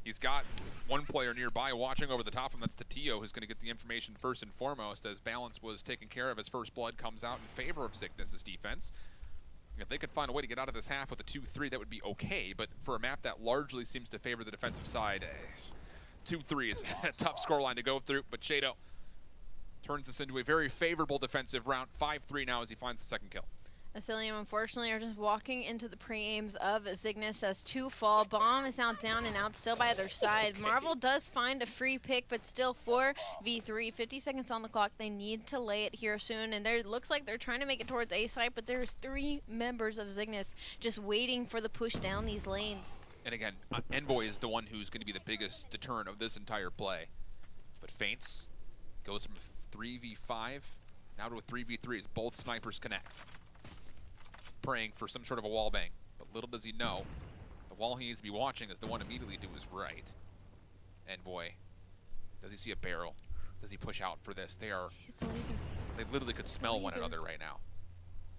[SPEAKER 6] He's got one player nearby watching over the top of him. That's Tatio, who's going to get the information first and foremost, as Balance was taken care of as First Blood comes out in favor of Zygnus' defense. If they could find a way to get out of this half with a 2-3, that would be okay, but for a map that largely seems to favor the defensive side, 2-3 is a tough scoreline to go through, but Shado turns this into a very favorable defensive round. 5-3 now as he finds the second kill.
[SPEAKER 5] Asilium, unfortunately, are just walking into the pre-aims of Zygnus as 2 fall. Bomb is now down and out, still by their side. Marvel does find a free pick, but still 4v3. 50 seconds on the clock. They need to lay it here soon, and it looks like they're trying to make it towards A site, but there's 3 members of Zygnus just waiting for the push down these lanes.
[SPEAKER 6] And again, Envoy is the one who's going to be the biggest deterrent of this entire play. But feints, goes from 3v5 now to a 3v3 as both snipers connect. Praying for some sort of a wall bang. But little does he know, the wall he needs to be watching is the one immediately to his right. Envoy, does he see a barrel? Does he push out for this? They literally could smell one another right now.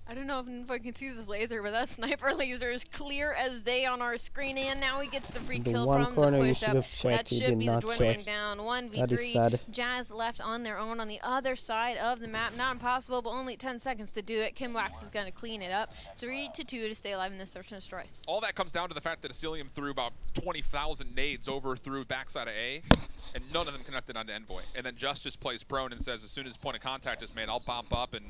[SPEAKER 5] I don't know if Envoy can see this laser, but that sniper laser is clear as day on our screen, and now he gets the free kill from the push-up. That should be the dwindling down. 1v3. Jazz left on their own on the other side of the map. Not impossible, but only 10 seconds to do it. Kimwax is going to clean it up. 3-2 to stay alive in this search and destroy.
[SPEAKER 6] All that comes down to the fact that Asilium threw about 20,000 nades over through backside of A, and none of them connected onto Envoy. And then just plays prone and says, as soon as point of contact is made, I'll bump up and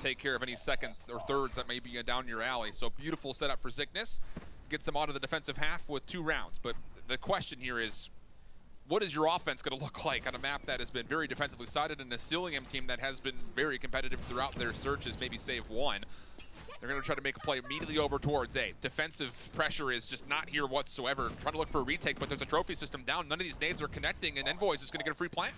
[SPEAKER 6] take care of any seconds or thirds that may be down your alley. So beautiful setup for Zygnus. Gets them out of the defensive half with 2 rounds. But the question here is, what is your offense going to look like on a map that has been very defensively sided, and a Asilium team that has been very competitive throughout their searches, maybe save one? They're going to try to make a play immediately over towards A. Defensive pressure is just not here whatsoever. Trying to look for a retake, but there's a trophy system down. None of these nades are connecting, and Envoy is just going to get a free plant.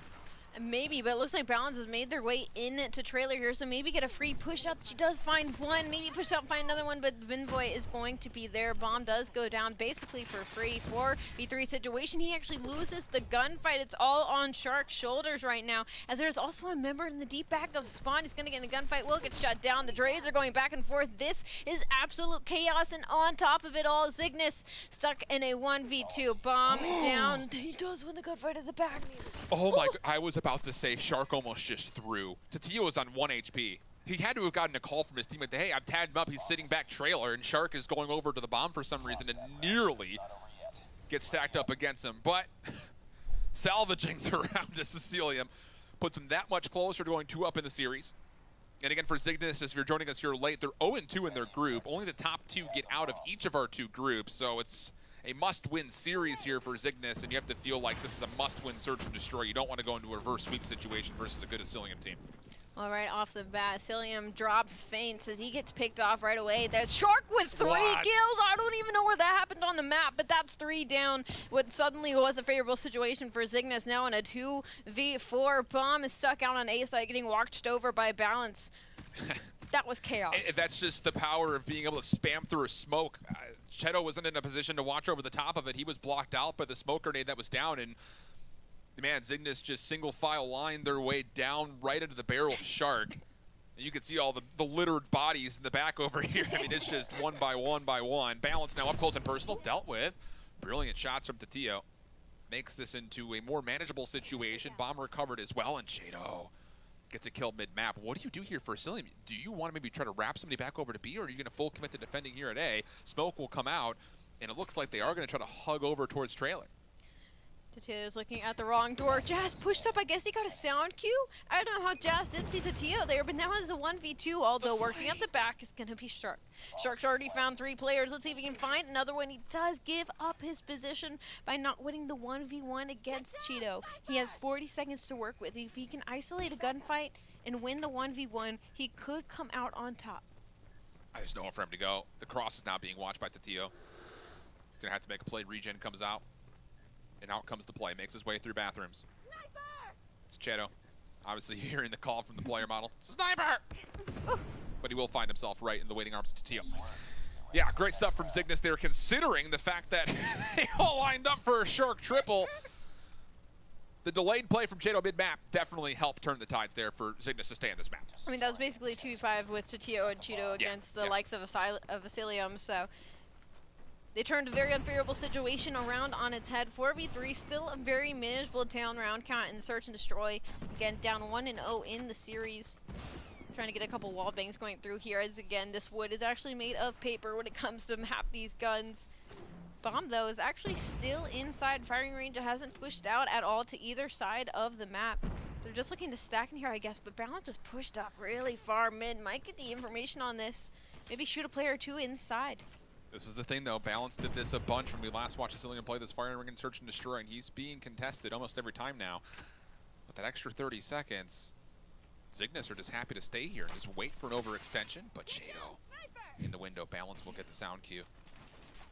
[SPEAKER 5] Maybe, but it looks like Balance has made their way into trailer here, so maybe get a free push up. She does find one, maybe push up, find another one, but Vinvoy is going to be there. Bomb does go down basically for free. 4v3 situation. He actually loses the gunfight. It's all on Shark's shoulders right now, as there's also a member in the deep back of spawn. He's going to get in a gunfight, will get shut down. The Drays are going back and forth. This is absolute chaos, and on top of it all, Zygnus stuck in a 1v2. Bomb down. He does win the gunfight at the back.
[SPEAKER 6] Oh my, I was about to say Shark almost just threw. Tatio is on 1 HP. He had to have gotten a call from his teammate, hey, I've tagged him up, he's sitting back trailer, and Shark is going over to the bomb for some reason and nearly gets stacked up against him. But salvaging the round to Sicilium puts him that much closer to going 2 up in the series. And again, for Zygnus, if you're joining us here late, they're 0-2 in their group. Only the top 2 get out of each of our 2 groups, so it's a must-win series here for Zygnus, and you have to feel like this is a must-win search and destroy. You don't want to go into a reverse sweep situation versus a good Asilium team.
[SPEAKER 5] All right, off the bat, Asilium drops feints as he gets picked off right away. There's Shark with 3 kills. I don't even know where that happened on the map, but that's 3 down. What suddenly was a favorable situation for Zygnus, now in a 2v4. Bomb is stuck out on A site, getting watched over by Balance. That was chaos.
[SPEAKER 6] That's just the power of being able to spam through a smoke. Cheto wasn't in a position to watch over the top of it. He was blocked out by the smoke grenade that was down, and man, Zygnus just single file lined their way down right into the barrel of Shark. And you can see all the littered bodies in the back over here. I mean, it's just one by one by one. Balance now up close and personal, dealt with. Brilliant shots from Tatio. Makes this into a more manageable situation. Bomb recovered as well, and Shado gets a kill mid-map. What do you do here for Asilium? Do you want to maybe try to wrap somebody back over to B, or are you going to full commit to defending here at A? Smoke will come out, and it looks like they are going to try to hug over towards trailer.
[SPEAKER 5] Tatio is looking at the wrong door. Jazz pushed up. I guess he got a sound cue. I don't know how Jazz did see Tatio there, but now it's a 1v2, although working at the back is going to be Shark. Shark's already found 3 players. Let's see if he can find another one. He does give up his position by not winning the 1v1 against Cheeto. He has 40 seconds to work with. If he can isolate a gunfight and win the 1v1, he could come out on top.
[SPEAKER 6] There's nowhere for him to go. The cross is now being watched by Tatio. He's going to have to make a play. Regen comes out. And out comes the play. Makes his way through bathrooms. It's Cheto. Obviously hearing the call from the player model. Sniper! But he will find himself right in the waiting arms of Tatio. Yeah, great stuff from Zygnus there, considering the fact that they all lined up for a Shark triple. The delayed play from Cheto mid-map definitely helped turn the tides there for Zygnus to stay in this map.
[SPEAKER 5] I mean, that was basically 2v5 with Tatio and Cheeto against the likes of Vasilium, so they turned a very unfavorable situation around on its head. 4v3, still a very manageable down round count in Search and Destroy. Again, down 1-0 in the series. Trying to get a couple wall bangs going through here, as again, this wood is actually made of paper when it comes to map these guns. Bomb, though, is actually still inside firing range. It hasn't pushed out at all to either side of the map. They're just looking to stack in here, I guess, but Balance is pushed up really far mid. Might get the information on this. Maybe shoot a player or two inside.
[SPEAKER 6] This is the thing, though. Balance did this a bunch when we last watched Sicilian play this firing ring and Search and Destroy, and he's being contested almost every time now. With that extra 30 seconds, Zygnus are just happy to stay here and just wait for an overextension, but Cheto in the window. Balance will get the sound cue.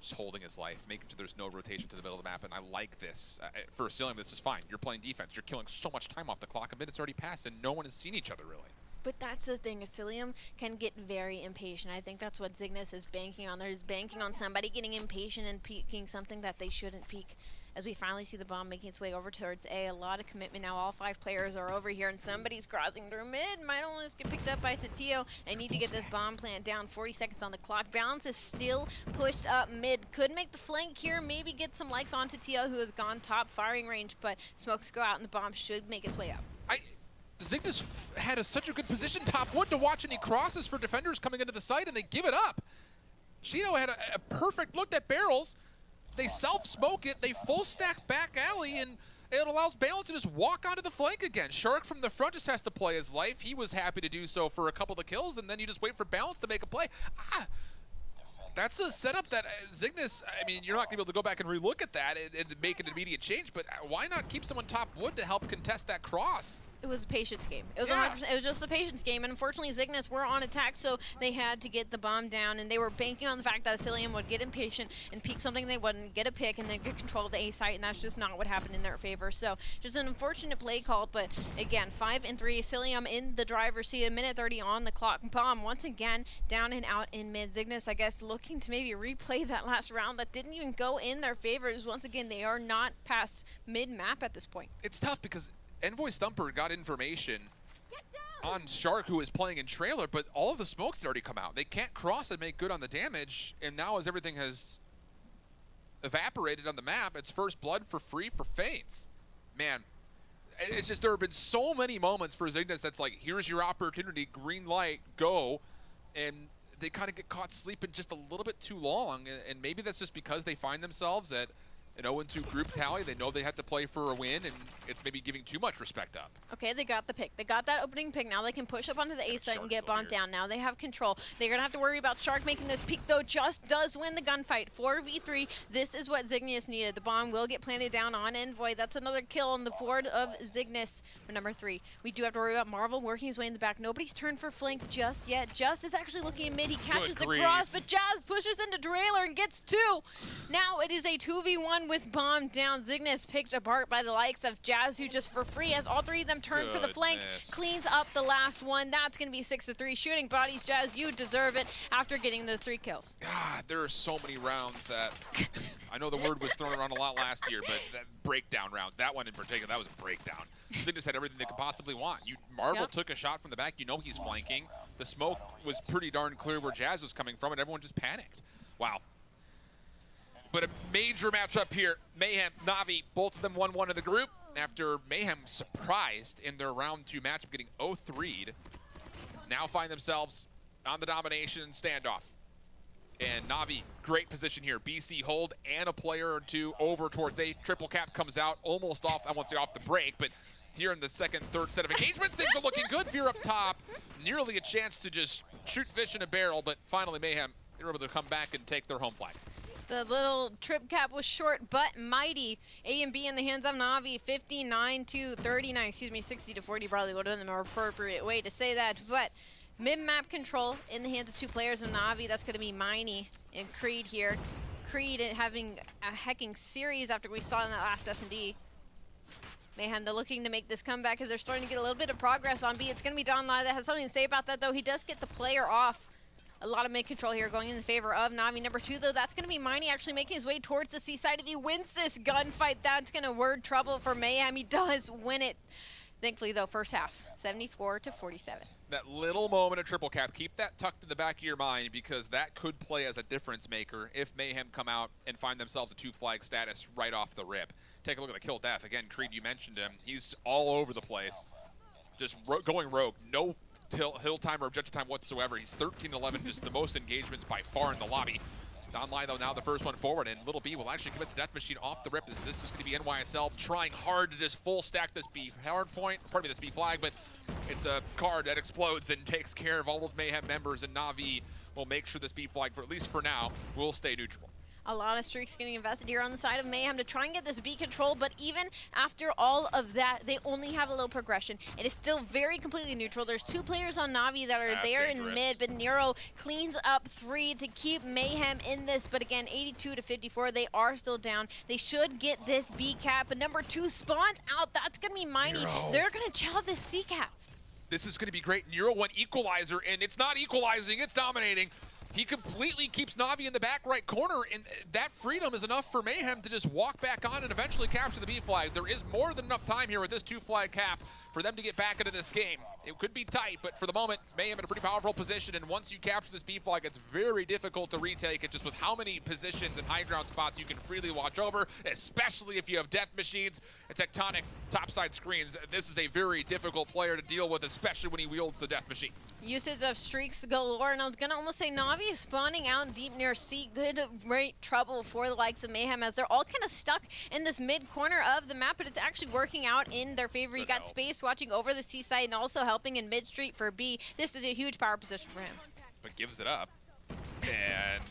[SPEAKER 6] Just holding his life, making sure there's no rotation to the middle of the map, and I like this. For Asylum, this is fine. You're playing defense. You're killing so much time off the clock. A minute's already passed, and no one has seen each other, really.
[SPEAKER 5] But that's the thing, Asilium can get very impatient. I think that's what Zygnus is banking on. They're banking on somebody getting impatient and peeking something that they shouldn't peek. As we finally see the bomb making its way over towards A lot of commitment now. All 5 players are over here, and somebody's crossing through mid. Might almost get picked up by Tatio. I need to get this bomb plant down. 40 seconds on the clock. Balance is still pushed up mid. Could make the flank here. Maybe get some likes on Tatio, who has gone top firing range, but smokes go out, and the bomb should make its way up.
[SPEAKER 6] Zygnus had such a good position top wood to watch any crosses for defenders coming into the site, and they give it up. Cheeto had a perfect look at barrels. They self-smoke it, they full stack back alley, and it allows Balance to just walk onto the flank again. Shark from the front just has to play his life. He was happy to do so for a couple of kills, and then you just wait for Balance to make a play. That's a setup that Zygnus, I mean, you're not going to be able to go back and relook at that and make an immediate change, but why not keep someone top wood to help contest that cross?
[SPEAKER 5] It was a patience game. It was 100%, it was just a patience game, and unfortunately Zygnus were on attack, so they had to get the bomb down, and they were banking on the fact that Asilium would get impatient and peek something they wouldn't, get a pick, and then get control of the A site, and that's just not what happened in their favor. So just an unfortunate play call, but again, 5 and 3, Asilium in the driver's seat, a minute 30 on the clock. Bomb once again down and out in mid. Zygnus, I guess, looking to maybe replay that last round that didn't even go in their favor. Once again, they are not past mid-map at this point.
[SPEAKER 6] It's tough because Envoy Stumper got information on Shark, who is playing in trailer, but all of the smokes had already come out. They can't cross and make good on the damage, and now as everything has evaporated on the map, it's first blood for free for Faints. Man, it's just there have been so many moments for Zygnus that's like, here's your opportunity, green light, go, and they kind of get caught sleeping just a little bit too long, and maybe that's just because they find themselves at an 0-2 group tally. They know they have to play for a win, and it's maybe giving too much respect up.
[SPEAKER 5] Okay, they got the pick. They got that opening pick. Now they can push up onto the A site and get bombed down. Now they have control. They're going to have to worry about Shark making this peek, though. Just does win the gunfight. 4v3. This is what Zygnus needed. The bomb will get planted down on Envoy. That's another kill on the board of Zygnus for number 3. We do have to worry about Marvel working his way in the back. Nobody's turned for flank just yet. Just is actually looking in mid. He catches the cross, but Jazz pushes into trailer and gets 2. Now it is a 2v1 with bomb down. Zygnus picked apart by the likes of Jazz, who just for free, as all 3 of them turn for the flank, cleans up the last one. That's going to be 6-3. Shooting bodies, Jazz, you deserve it after getting those 3 kills.
[SPEAKER 6] God, there are so many rounds that, I know the word was thrown around a lot last year, but that breakdown rounds, that one in particular, that was a breakdown. Zygnus had everything they could possibly want. Marvel took a shot from the back, you know he's flanking. The smoke was pretty darn clear where Jazz was coming from, and everyone just panicked. Wow. But a major matchup here. Mayhem, Navi, both of them 1-1 in the group. After Mayhem surprised in their round 2 matchup, getting 0-3'd. Now find themselves on the domination standoff. And Navi, great position here. BC hold and a player or 2 over towards A. Triple cap comes out almost off, I won't say off the break, but here in the second, third set of engagements, things are looking good. Fear up top. Nearly a chance to just shoot fish in a barrel, but finally Mayhem, they were able to come back and take their home flag.
[SPEAKER 5] The little trip cap was short but mighty. A and B in the hands of Navi, 59-39, 60-40 probably would have been the more appropriate way to say that, but Mid-map control in the hands of 2 players of Na'Vi. That's going to be Miney and Creed here. Creed having a hecking series after we saw in that last S&D. Mayhem, they're looking to make this comeback as they're starting to get a little bit of progress on B. It's going to be DUTE.EXE that has something to say about that, though. He does get the player off. A lot of mid-control here going in the favor of Na'Vi. Number 2, though, that's going to be Miney actually making his way towards the C side. If he wins this gunfight, that's going to word trouble for Mayhem. He does win it. Thankfully, though, first half, 74-47.
[SPEAKER 6] That little moment of triple cap, keep that tucked in the back of your mind because that could play as a difference maker if Mayhem come out and find themselves a 2-flag status right off the rip. Take a look at the kill death. Again, Creed, you mentioned him. He's all over the place. Just going rogue. No hill time or objective time whatsoever. He's 13-11, just the most engagements by far in the lobby. DUTE.EXE, though, now the first one forward, and Little B will actually commit the Death Machine off the rip as this is going to be NYSL trying hard to just full stack this B hard point, pardon me, this B flag, but it's a card that explodes and takes care of all of Mayhem members, and Na'Vi will make sure this B flag, for at least for now, will stay neutral.
[SPEAKER 5] A lot of streaks getting invested here on the side of Mayhem to try and get this B control, but even after all of that, they only have a low progression. It is still very completely neutral. There's 2 players on Na'Vi that are there in mid, but Nero cleans up 3 to keep Mayhem in this, but again, 82-54, they are still down. They should get this B cap, but number 2 spawns out. That's going to be Miney. They're going to chow this C cap.
[SPEAKER 6] This is going to be great. Nero went equalizer, and it's not equalizing, it's dominating. He completely keeps Na'Vi in the back right corner, and that freedom is enough for Mayhem to just walk back on and eventually capture the B flag. There is more than enough time here with this 2-flag cap for them to get back into this game. It could be tight, but for the moment, Mayhem in a pretty powerful position, and once you capture this B flag, it's very difficult to retake it just with how many positions and high ground spots you can freely watch over, especially if you have death machines and tectonic topside screens. This is a very difficult player to deal with, especially when he wields the death machine.
[SPEAKER 5] Usage of streaks galore, and I was going to almost say Na'Vi is spawning out deep near C. Good, great trouble for the likes of Mayhem as they're all kind of stuck in this mid corner of the map, but it's actually working out in their favor. You got Space watching over the C side and also helping in mid street for B. This is a huge power position for him.
[SPEAKER 6] But gives it up. And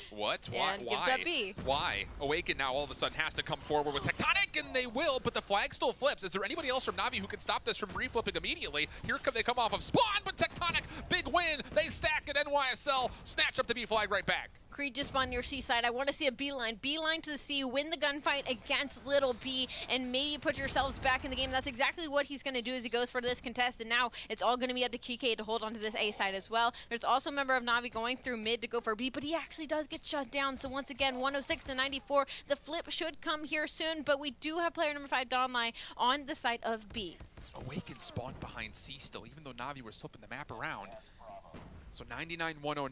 [SPEAKER 6] what?
[SPEAKER 5] Why?
[SPEAKER 6] And
[SPEAKER 5] gives up B.
[SPEAKER 6] Why? Awaken now all of a sudden has to come forward with Tectonic, and they will, but the flag still flips. Is there anybody else from Na'Vi who can stop this from reflipping immediately? Here they come off of Spawn, but Tectonic, big win. They stack at NYSL, snatch up the B flag right back.
[SPEAKER 5] Creed just spawned near C side. I want to see a beeline. Beeline to the C, win the gunfight against Little B, and maybe put yourselves back in the game. That's exactly what he's going to do as he goes for this contest, and now it's all going to be up to Kike to hold on to this A side as well. There's also a member of Na'Vi going through mid to go for B, but he actually does get shut down. So once again, 106-94. The flip should come here soon, but we do have player number 5, DUTE.EXE, on the side of B.
[SPEAKER 6] Awaken spawned behind C still, even though Na'Vi were slipping the map around. So 99-109,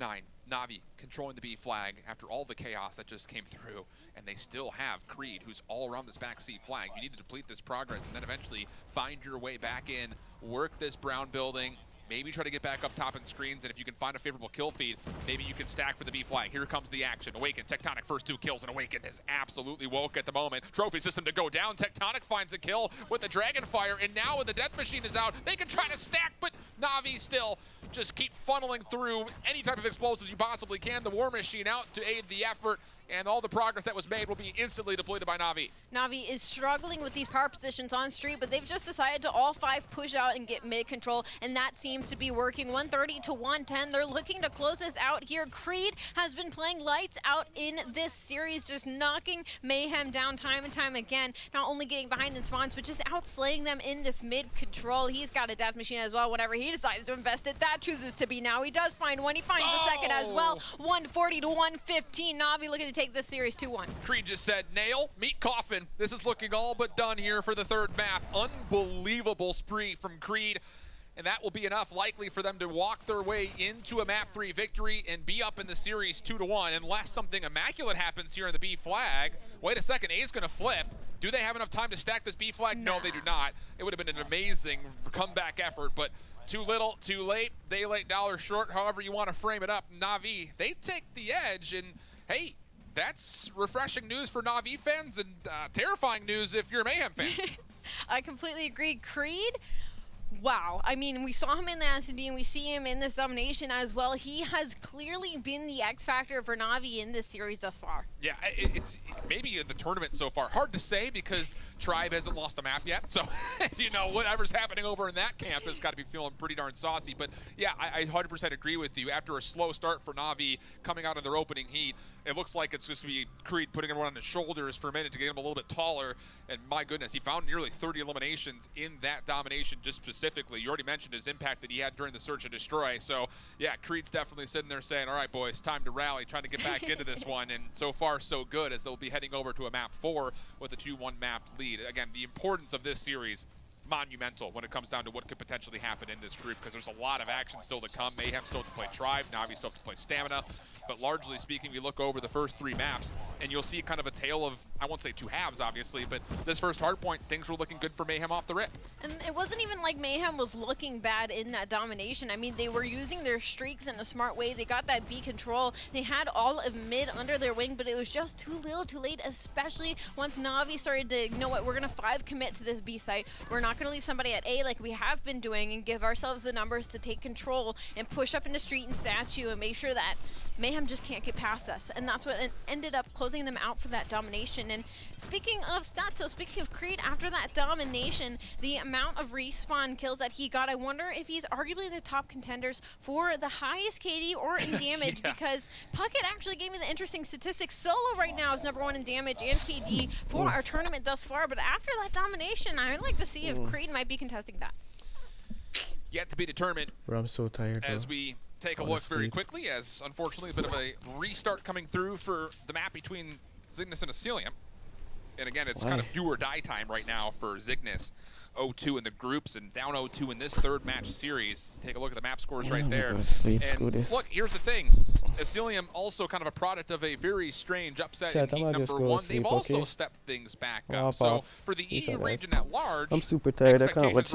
[SPEAKER 6] Na'Vi controlling the B flag after all the chaos that just came through, and they still have Creed, who's all around this back C flag. You need to deplete this progress and then eventually find your way back in, work this brown building, maybe try to get back up top in screens, and if you can find a favorable kill feed, maybe you can stack for the B flag. Here comes the action. Awaken, Tectonic, first 2 kills, and Awaken is absolutely woke at the moment. Trophy system to go down. Tectonic finds a kill with the Dragonfire, and now when the Death Machine is out, they can try to stack, but Na'Vi still just keep funneling through any type of explosives you possibly can. The War Machine out to aid the effort, and all the progress that was made will be instantly depleted by Na'Vi.
[SPEAKER 5] Na'Vi is struggling with these power positions on street, but they've just decided to all 5 push out and get mid control, and that seems to be working. 130-110. They're looking to close this out here. Creed has been playing lights out in this series, just knocking Mayhem down time and time again. Not only getting behind in spawns, but just outslaying them in this mid control. He's got a death machine as well whenever he decides to invest it. That chooses to be now. He does find one. He finds a second as well. 140-115. Na'Vi looking to take this series 2-1.
[SPEAKER 6] Creed just said, nail, meet coffin. This is looking all but done here for the 3rd map. Unbelievable spree from Creed. And that will be enough likely for them to walk their way into a map 3 victory and be up in the series 2-1 unless something immaculate happens here in the B flag. Wait a second, A is going to flip. Do they have enough time to stack this B flag? No, they do not. It would have been an amazing comeback effort, but too little, too late. Day late, dollar short, however you want to frame it up. Na'Vi, they take the edge, and hey, that's refreshing news for Na'Vi fans and terrifying news if you're a Mayhem fan.
[SPEAKER 5] I completely agree. Creed wow. I mean, we saw him in the SD and we see him in this domination as well. He has clearly been the X factor for Na'Vi in this series thus far.
[SPEAKER 6] Yeah, it's maybe in the tournament so far. Hard to say because Tribe hasn't lost a map yet. So, you know, whatever's happening over in that camp has got to be feeling pretty darn saucy. But yeah, I 100% agree with you. After a slow start for Na'Vi coming out of their opening heat, it looks like it's just going to be Creed putting everyone on his shoulders for a minute to get him a little bit taller. And my goodness, he found nearly 30 eliminations in that domination just specifically. You already mentioned his impact that he had during the search and destroy. So yeah, Creed's definitely sitting there saying, all right, boys, time to rally, trying to get back into this one. And so far, so good, as they'll be heading over to a map 4 with a 2-1 map lead. Again, the importance of this series, monumental when it comes down to what could potentially happen in this group, because there's a lot of action still to come. Mayhem still have to play Tribe, Na'Vi still have to play Stamina. But largely speaking, we look over the first 3 maps, and you'll see kind of a tale of, I won't say 2 halves, obviously, but this first hardpoint, things were looking good for Mayhem off the rip.
[SPEAKER 5] And it wasn't even like Mayhem was looking bad in that domination. I mean, they were using their streaks in a smart way. They got that B control. They had all of mid under their wing, but it was just too little too late, especially once Na'Vi started to, you know what, we're going to 5 commit to this B site. We're not going to leave somebody at A like we have been doing and give ourselves the numbers to take control and push up into street and statue and make sure that Mayhem just can't get past us, and that's what ended up closing them out for that domination. And speaking of stats, so speaking of Creed, after that domination, the amount of respawn kills that he got, I wonder if he's arguably the top contenders for the highest KD or in damage,
[SPEAKER 6] yeah.
[SPEAKER 5] Because Puckett actually gave me the interesting statistics. Solo right now is #1 in damage and KD for our tournament thus far, but after that domination, I would like to see if Creed might be contesting that.
[SPEAKER 6] Yet to be determined.
[SPEAKER 2] Bro, I'm so tired, bro.
[SPEAKER 6] As we take a look very quickly, as unfortunately a bit of a restart coming through for the map between Zygnus and Asilium. And again, it's kind of do or die time right now for Zygnus. 0-2 in the groups and down 0-2 in this 3rd match series. Take a look at the map scores right there. And look, here's the thing. Asilium also kind of a product of a very strange upset in heat #1. They've also stepped things back up. So for the EU region at large,
[SPEAKER 2] I'm super tired. I can't watch this.